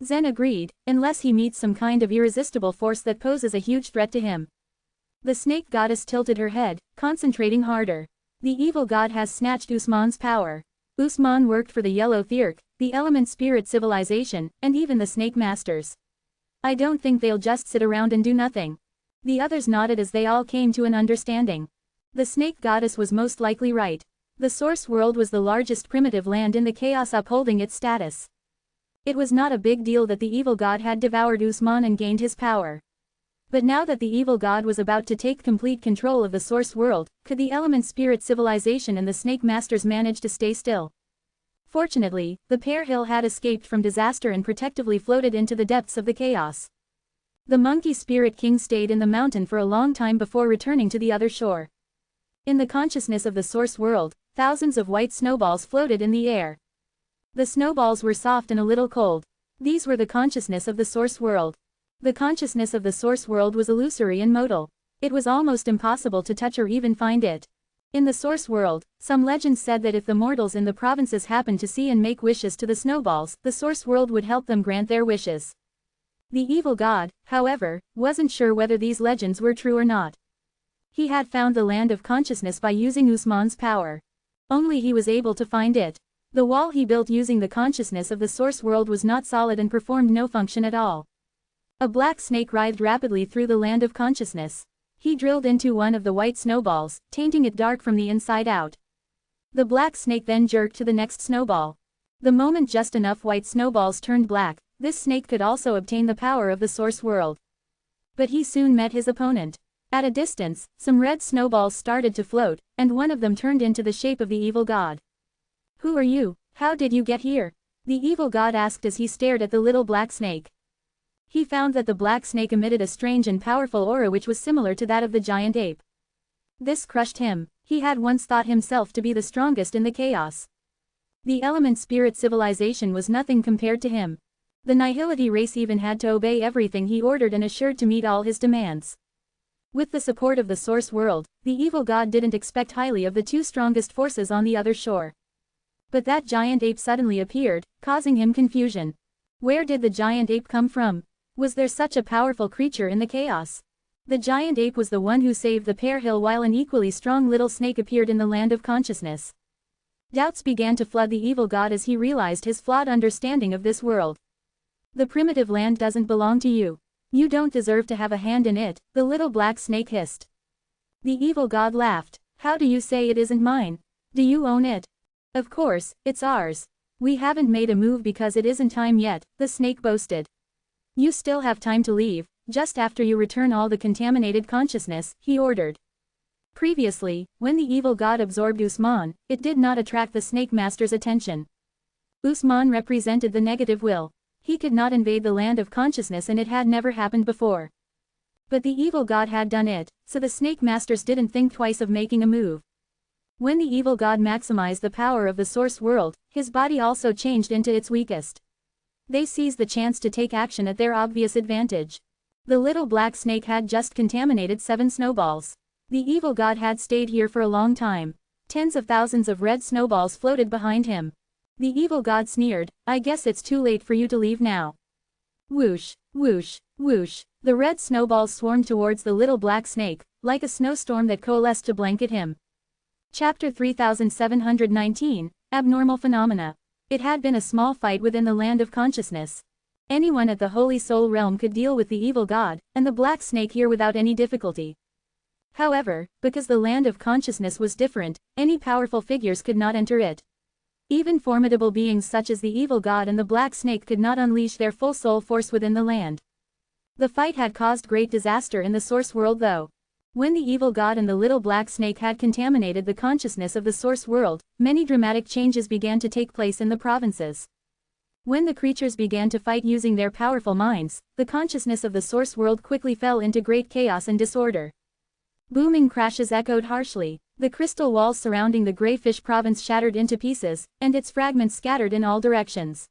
Zen agreed, unless he meets some kind of irresistible force that poses a huge threat to him. The snake goddess tilted her head, concentrating harder. The evil god has snatched Usman's power. Usman worked for the Yellow Thirk, the Element Spirit Civilization, and even the Snake Masters. I don't think they'll just sit around and do nothing. The others nodded as they all came to an understanding. The snake goddess was most likely right. The source world was the largest primitive land in the chaos upholding its status. It was not a big deal that the evil god had devoured Usman and gained his power. But now that the evil god was about to take complete control of the source world, could the Element Spirit Civilization and the Snake Masters manage to stay still? Fortunately, the pear hill had escaped from disaster and protectively floated into the depths of the chaos. The monkey spirit king stayed in the mountain for a long time before returning to the other shore. In the consciousness of the source world, thousands of white snowballs floated in the air. The snowballs were soft and a little cold. These were the consciousness of the source world. The consciousness of the source world was illusory and modal. It was almost impossible to touch or even find it. In the source world, some legends said that if the mortals in the provinces happened to see and make wishes to the snowballs, the source world would help them grant their wishes. The evil god, however, wasn't sure whether these legends were true or not. He had found the land of consciousness by using Usman's power. Only he was able to find it. The wall he built using the consciousness of the source world was not solid and performed no function at all. A black snake writhed rapidly through the land of consciousness. He drilled into one of the white snowballs, tainting it dark from the inside out. The black snake then jerked to the next snowball. The moment just enough white snowballs turned black, this snake could also obtain the power of the source world. But he soon met his opponent. At a distance, some red snowballs started to float, and one of them turned into the shape of the evil god. Who are you? How did you get here? The evil god asked as he stared at the little black snake. He found that the black snake emitted a strange and powerful aura which was similar to that of the giant ape. This crushed him. He had once thought himself to be the strongest in the chaos. The element spirit civilization was nothing compared to him. The nihility race even had to obey everything he ordered and assured to meet all his demands. With the support of the source world, the evil god didn't expect highly of the two strongest forces on the other shore. But that giant ape suddenly appeared, causing him confusion. Where did the giant ape come from? Was there such a powerful creature in the chaos? The giant ape was the one who saved the pear hill while an equally strong little snake appeared in the land of consciousness. Doubts began to flood the evil god as he realized his flawed understanding of this world. The primitive land doesn't belong to you. You don't deserve to have a hand in it, the little black snake hissed. The evil god laughed. How do you say it isn't mine? Do you own it? Of course, it's ours. We haven't made a move because it isn't time yet, the snake boasted. You still have time to leave, just after you return all the contaminated consciousness, he ordered. Previously, when the evil god absorbed Usman, it did not attract the snake master's attention. Usman represented the negative will. He could not invade the land of consciousness and it had never happened before. But the evil god had done it, so the snake masters didn't think twice of making a move. When the evil god maximized the power of the source world, his body also changed into its weakest. They seized the chance to take action at their obvious advantage. The little black snake had just contaminated 7 snowballs. The evil god had stayed here for a long time. Tens of thousands of red snowballs floated behind him. The evil god sneered, I guess it's too late for you to leave now. Whoosh, whoosh, whoosh, the red snowballs swarmed towards the little black snake, like a snowstorm that coalesced to blanket him. Chapter 3719, Abnormal Phenomena. It had been a small fight within the land of consciousness. Anyone at the Holy Soul realm could deal with the evil god, and the black snake here without any difficulty. However, because the land of consciousness was different, any powerful figures could not enter it. Even formidable beings such as the evil god and the black snake could not unleash their full soul force within the land. The fight had caused great disaster in the source world though. When the evil god and the little black snake had contaminated the consciousness of the source world, many dramatic changes began to take place in the provinces. When the creatures began to fight using their powerful minds, the consciousness of the source world quickly fell into great chaos and disorder. Booming crashes echoed harshly. The crystal walls surrounding the Greyfish province shattered into pieces, and its fragments scattered in all directions.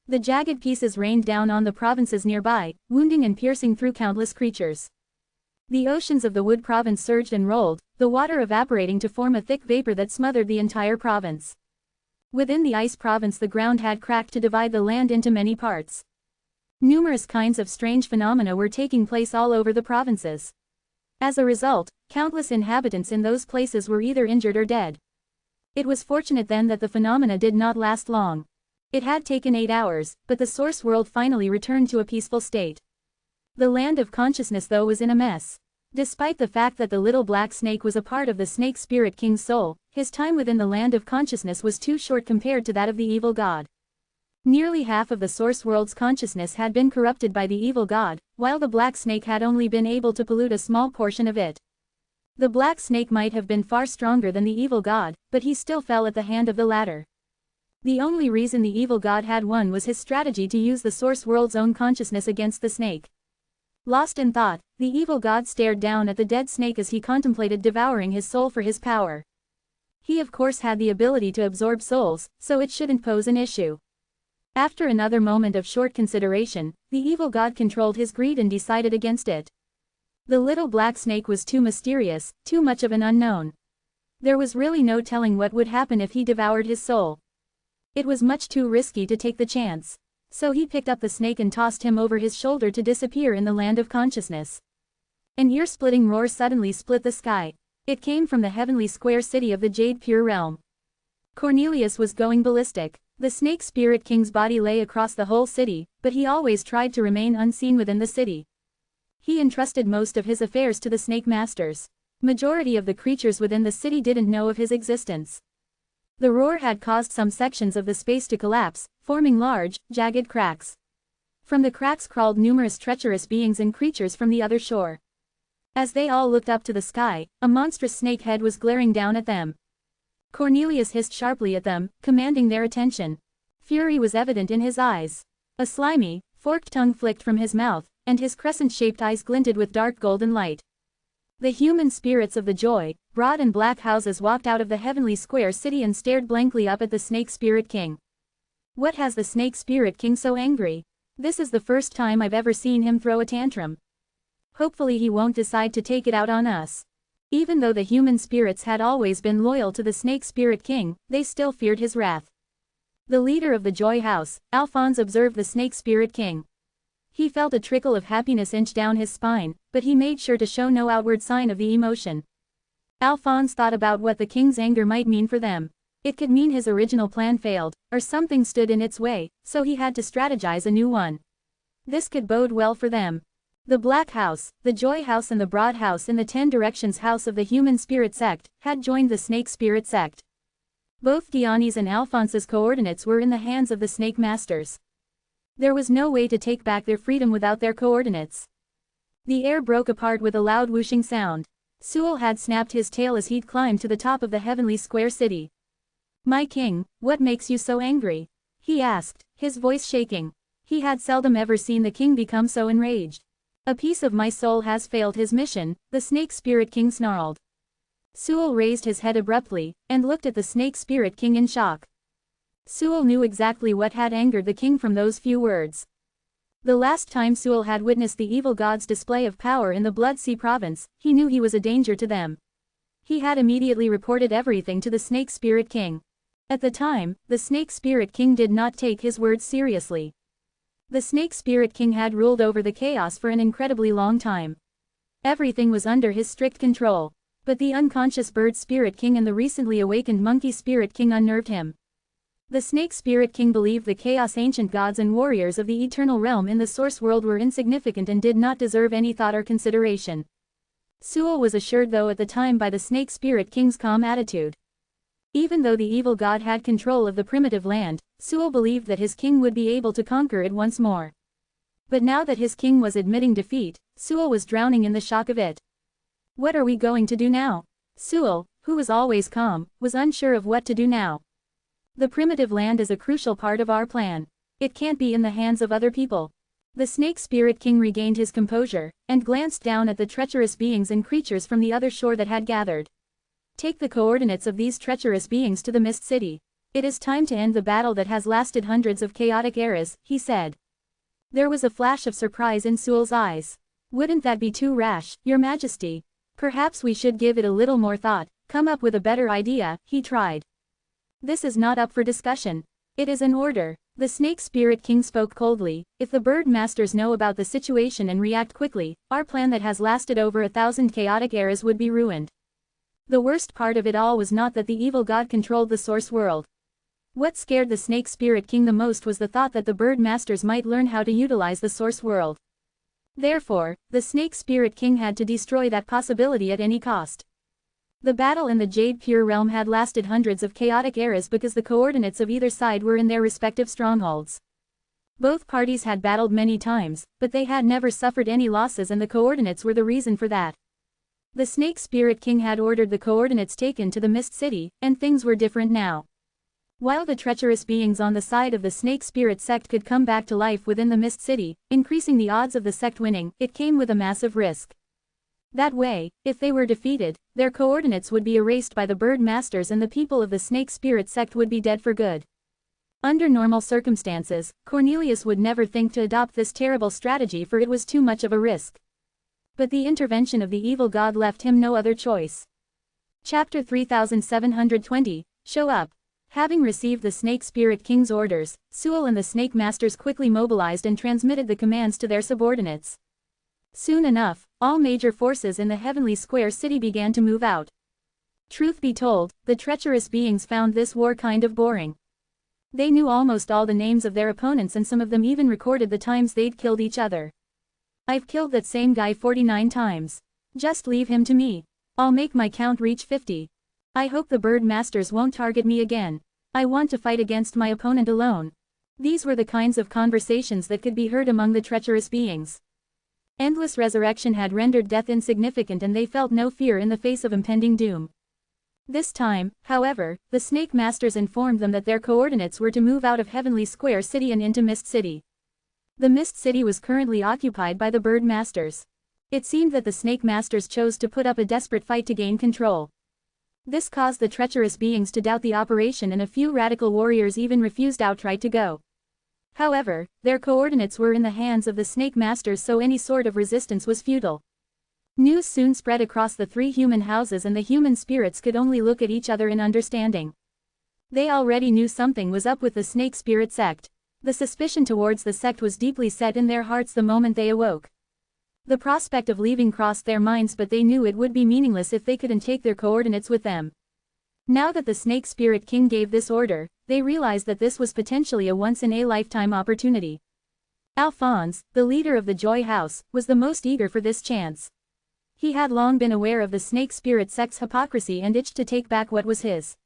The jagged pieces rained down on the provinces nearby, wounding and piercing through countless creatures. The oceans of the Wood province surged and rolled, the water evaporating to form a thick vapor that smothered the entire province. Within the Ice province the ground had cracked to divide the land into many parts. Numerous kinds of strange phenomena were taking place all over the provinces. As a result, countless inhabitants in those places were either injured or dead. It was fortunate then that the phenomena did not last long. It had taken 8 hours, but the source world finally returned to a peaceful state. The land of consciousness though was in a mess. Despite the fact that the little black snake was a part of the snake spirit king's soul, his time within the land of consciousness was too short compared to that of the evil god. Nearly half of the source world's consciousness had been corrupted by the evil god, while the black snake had only been able to pollute a small portion of it. The black snake might have been far stronger than the evil god, but he still fell at the hand of the latter. The only reason the evil god had won was his strategy to use the source world's own consciousness against the snake. Lost in thought, the evil god stared down at the dead snake as he contemplated devouring his soul for his power. He of course had the ability to absorb souls, so it shouldn't pose an issue. After another moment of short consideration, the evil god controlled his greed and decided against it. The little black snake was too mysterious, too much of an unknown. There was really no telling what would happen if he devoured his soul. It was much too risky to take the chance. So he picked up the snake and tossed him over his shoulder to disappear in the land of consciousness. An ear-splitting roar suddenly split the sky. It came from the heavenly square city of the Jade Pure Realm. Cornelius was going ballistic. The snake spirit king's body lay across the whole city, but he always tried to remain unseen within the city. He entrusted most of his affairs to the snake masters. Majority of the creatures within the city didn't know of his existence. The roar had caused some sections of the space to collapse, forming large, jagged cracks. From the cracks crawled numerous treacherous beings and creatures from the other shore. As they all looked up to the sky, a monstrous snake head was glaring down at them. Cornelius hissed sharply at them, commanding their attention. Fury was evident in his eyes. A slimy, forked tongue flicked from his mouth, and his crescent-shaped eyes glinted with dark golden light. The human spirits of the Joy, Broad and Black houses walked out of the heavenly square city and stared blankly up at the Snake Spirit King. What has the Snake Spirit King so angry? This is the first time I've ever seen him throw a tantrum. Hopefully he won't decide to take it out on us. Even though the human spirits had always been loyal to the Snake Spirit King, they still feared his wrath. The leader of the Joy House, Alphonse, observed the Snake Spirit King. He felt a trickle of happiness inch down his spine, but he made sure to show no outward sign of the emotion. Alphonse thought about what the king's anger might mean for them. It could mean his original plan failed, or something stood in its way, so he had to strategize a new one. This could bode well for them. The Black House, the Joy House and the Broad House in the 10 Directions House of the Human Spirit Sect, had joined the Snake Spirit Sect. Both Gianni's and Alphonse's coordinates were in the hands of the Snake Masters. There was no way to take back their freedom without their coordinates. The air broke apart with a loud whooshing sound. Sewell had snapped his tail as he'd climbed to the top of the heavenly square city. "My king, what makes you so angry?" he asked, his voice shaking. He had seldom ever seen the king become so enraged. "A piece of my soul has failed his mission," the Snake Spirit King snarled. Sewell raised his head abruptly, and looked at the Snake Spirit King in shock. Sewell knew exactly what had angered the king from those few words. The last time Sewell had witnessed the evil god's display of power in the Blood Sea province, he knew he was a danger to them. He had immediately reported everything to the Snake Spirit King. At the time, the Snake Spirit King did not take his words seriously. The Snake Spirit King had ruled over the chaos for an incredibly long time. Everything was under his strict control. But the unconscious Bird Spirit King and the recently awakened Monkey Spirit King unnerved him. The Snake Spirit King believed the chaos ancient gods and warriors of the eternal realm in the source world were insignificant and did not deserve any thought or consideration. Sewell was assured though at the time by the Snake Spirit King's calm attitude. Even though the evil god had control of the primitive land, Sewell believed that his king would be able to conquer it once more. But now that his king was admitting defeat, Sewell was drowning in the shock of it. "What are we going to do now?" Sewell, who was always calm, was unsure of what to do now. "The primitive land is a crucial part of our plan. It can't be in the hands of other people." The Snake Spirit King regained his composure, and glanced down at the treacherous beings and creatures from the other shore that had gathered. "Take the coordinates of these treacherous beings to the Mist City. It is time to end the battle that has lasted hundreds of chaotic eras," he said. There was a flash of surprise in Sewell's eyes. "Wouldn't that be too rash, Your Majesty? Perhaps we should give it a little more thought, come up with a better idea," he tried. "This is not up for discussion. It is an order." The Snake Spirit King spoke coldly. "If the Bird Masters know about the situation and react quickly, our plan that has lasted over 1,000 chaotic eras would be ruined." The worst part of it all was not that the evil god controlled the source world. What scared the Snake Spirit King the most was the thought that the Bird Masters might learn how to utilize the source world. Therefore, the Snake Spirit King had to destroy that possibility at any cost. The battle in the Jade Pure Realm had lasted hundreds of chaotic eras because the coordinates of either side were in their respective strongholds. Both parties had battled many times, but they had never suffered any losses and the coordinates were the reason for that. The Snake Spirit King had ordered the coordinates taken to the Mist City, and things were different now. While the treacherous beings on the side of the Snake Spirit sect could come back to life within the Mist City, increasing the odds of the sect winning, it came with a massive risk. That way, if they were defeated, their coordinates would be erased by the Bird Masters and the people of the Snake Spirit sect would be dead for good. Under normal circumstances, Cornelius would never think to adopt this terrible strategy for it was too much of a risk. But the intervention of the evil god left him no other choice. Chapter 3720, Show Up. Having received the Snake Spirit King's orders, Sewell and the Snake Masters quickly mobilized and transmitted the commands to their subordinates. Soon enough, all major forces in the Heavenly Square City began to move out. Truth be told, the treacherous beings found this war kind of boring. They knew almost all the names of their opponents and some of them even recorded the times they'd killed each other. "I've killed that same guy 49 times. Just leave him to me. I'll make my count reach 50. I hope the Bird Masters won't target me again. I want to fight against my opponent alone." These were the kinds of conversations that could be heard among the treacherous beings. Endless resurrection had rendered death insignificant and they felt no fear in the face of impending doom. This time, however, the Snake Masters informed them that their coordinates were to move out of Heavenly Square City and into Mist City. The Mist City was currently occupied by the Bird Masters. It seemed that the Snake Masters chose to put up a desperate fight to gain control. This caused the treacherous beings to doubt the operation, and a few radical warriors even refused outright to go. However, their coordinates were in the hands of the Snake Masters, so any sort of resistance was futile. News soon spread across the 3 human houses, and the human spirits could only look at each other in understanding. They already knew something was up with the Snake Spirit sect. The suspicion towards the sect was deeply set in their hearts the moment they awoke. The prospect of leaving crossed their minds, but they knew it would be meaningless if they couldn't take their coordinates with them. Now that the Snake Spirit King gave this order, they realized that this was potentially a once-in-a-lifetime opportunity. Alphonse, the leader of the Joy House, was the most eager for this chance. He had long been aware of the Snake Spirit sect's hypocrisy and itched to take back what was his.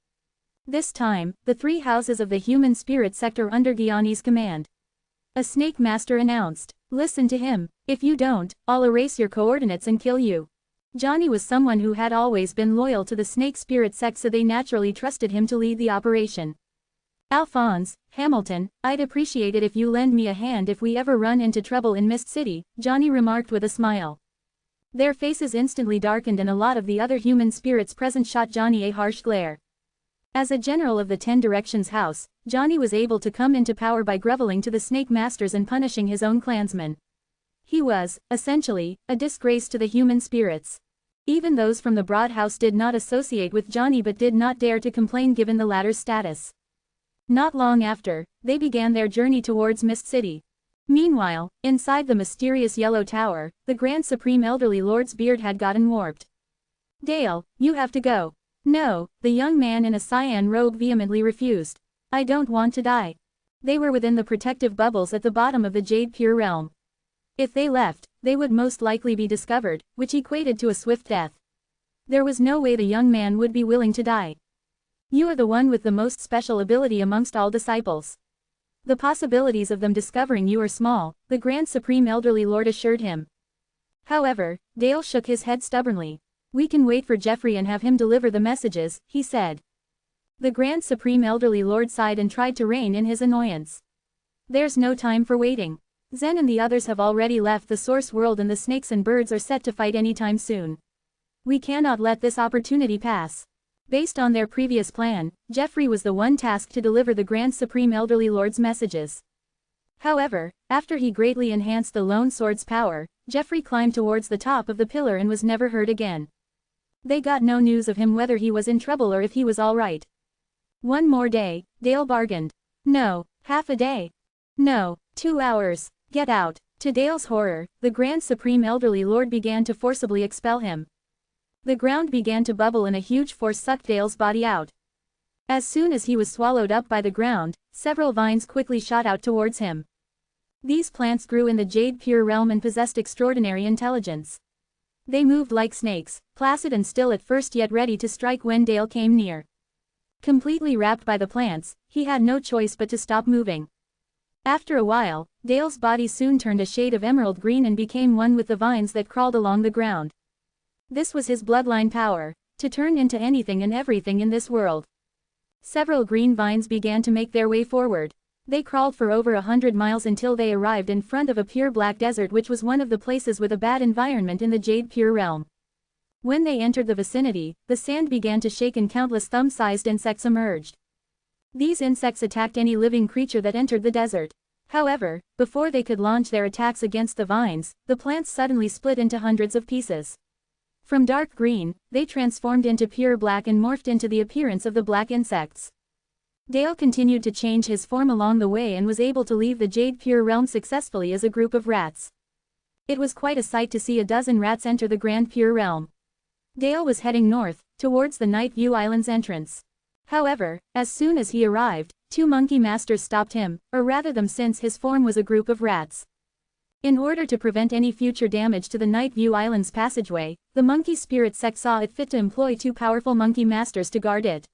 This time, the 3 houses of the human spirit sect are under Gianni's command. A Snake Master announced, "Listen to him. If you don't, I'll erase your coordinates and kill you." Johnny was someone who had always been loyal to the Snake Spirit sect, so they naturally trusted him to lead the operation. "Alphonse, Hamilton, I'd appreciate it if you lend me a hand if we ever run into trouble in Mist City," Johnny remarked with a smile. Their faces instantly darkened, and a lot of the other human spirits present shot Johnny a harsh glare. As a general of the 10 Directions house, Johnny was able to come into power by groveling to the Snake Masters and punishing his own clansmen. He was, essentially, a disgrace to the human spirits. Even those from the Broad House did not associate with Johnny, but did not dare to complain given the latter's status. Not long after, they began their journey towards Mist City. Meanwhile, inside the mysterious Yellow Tower, the Grand Supreme Elderly Lord's beard had gotten warped. "Dale, you have to go." "No," the young man in a cyan robe vehemently refused. "I don't want to die." They were within the protective bubbles at the bottom of the Jade Pure Realm. If they left, they would most likely be discovered, which equated to a swift death. There was no way the young man would be willing to die. "You are the one with the most special ability amongst all disciples. The possibilities of them discovering you are small," the Grand Supreme Elderly Lord assured him. However, Dale shook his head stubbornly. "We can wait for Jeffrey and have him deliver the messages," he said. The Grand Supreme Elderly Lord sighed and tried to rein in his annoyance. "There's no time for waiting. Zen and the others have already left the Source World, and the snakes and birds are set to fight anytime soon. We cannot let this opportunity pass." Based on their previous plan, Jeffrey was the one tasked to deliver the Grand Supreme Elderly Lord's messages. However, after he greatly enhanced the Lone Sword's power, Jeffrey climbed towards the top of the pillar and was never heard again. They got no news of him, whether he was in trouble or if he was all right. "One more day," Dale bargained. "No, half a day." "No, 2 hours. Get out." To Dale's horror, the Grand Supreme Elderly Lord began to forcibly expel him. The ground began to bubble and a huge force sucked Dale's body out. As soon as he was swallowed up by the ground, several vines quickly shot out towards him. These plants grew in the Jade Pure Realm and possessed extraordinary intelligence. They moved like snakes, placid and still at first, yet ready to strike when Dale came near. Completely wrapped by the plants, he had no choice but to stop moving. After a while, Dale's body soon turned a shade of emerald green and became one with the vines that crawled along the ground. This was his bloodline power, to turn into anything and everything in this world. Several green vines began to make their way forward. They crawled for over 100 miles until they arrived in front of a pure black desert, which was one of the places with a bad environment in the Jade Pure Realm. When they entered the vicinity, the sand began to shake and countless thumb-sized insects emerged. These insects attacked any living creature that entered the desert. However, before they could launch their attacks against the vines, the plants suddenly split into hundreds of pieces. From dark green, they transformed into pure black and morphed into the appearance of the black insects. Dale continued to change his form along the way and was able to leave the Jade Pure Realm successfully as a group of rats. It was quite a sight to see a dozen rats enter the Grand Pure Realm. Dale was heading north, towards the Night View Island's entrance. However, as soon as he arrived, 2 monkey masters stopped him, or rather them, since his form was a group of rats. In order to prevent any future damage to the Night View Island's passageway, the monkey spirit sect saw it fit to employ 2 powerful monkey masters to guard it.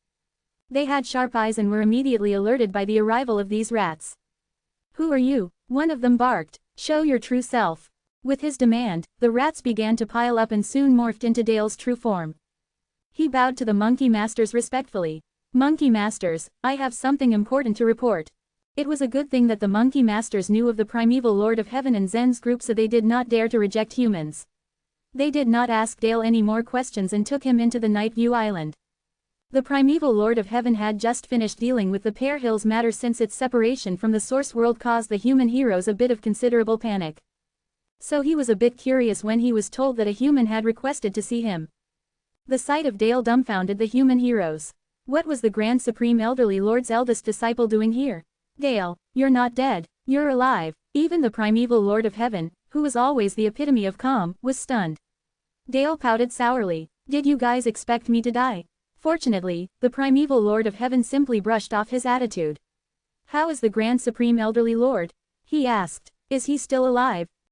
They had sharp eyes and were immediately alerted by the arrival of these rats. "Who are you?" one of them barked. "Show your true self." With his demand, the rats began to pile up and soon morphed into Dale's true form. He bowed to the monkey masters respectfully. Monkey masters, I have something important to report. It was a good thing that the monkey masters knew of the primeval Lord of Heaven and Zen's group, so they did not dare to reject humans. They did not ask Dale any more questions and took him into the Night View Island. The primeval Lord of Heaven had just finished dealing with the Pear Hills matter since its separation from the source world caused the human heroes a bit of considerable panic. So he was a bit curious when he was told that a human had requested to see him. The sight of Dale dumbfounded the human heroes. What was the Grand Supreme Elderly Lord's eldest disciple doing here? Dale, you're not dead, you're alive. Even the primeval Lord of Heaven, who was always the epitome of calm, was stunned. Dale pouted sourly. Did you guys expect me to die? Fortunately, the primeval Lord of Heaven simply brushed off his attitude. How is the Grand Supreme Elderly Lord? He asked. Is he still alive?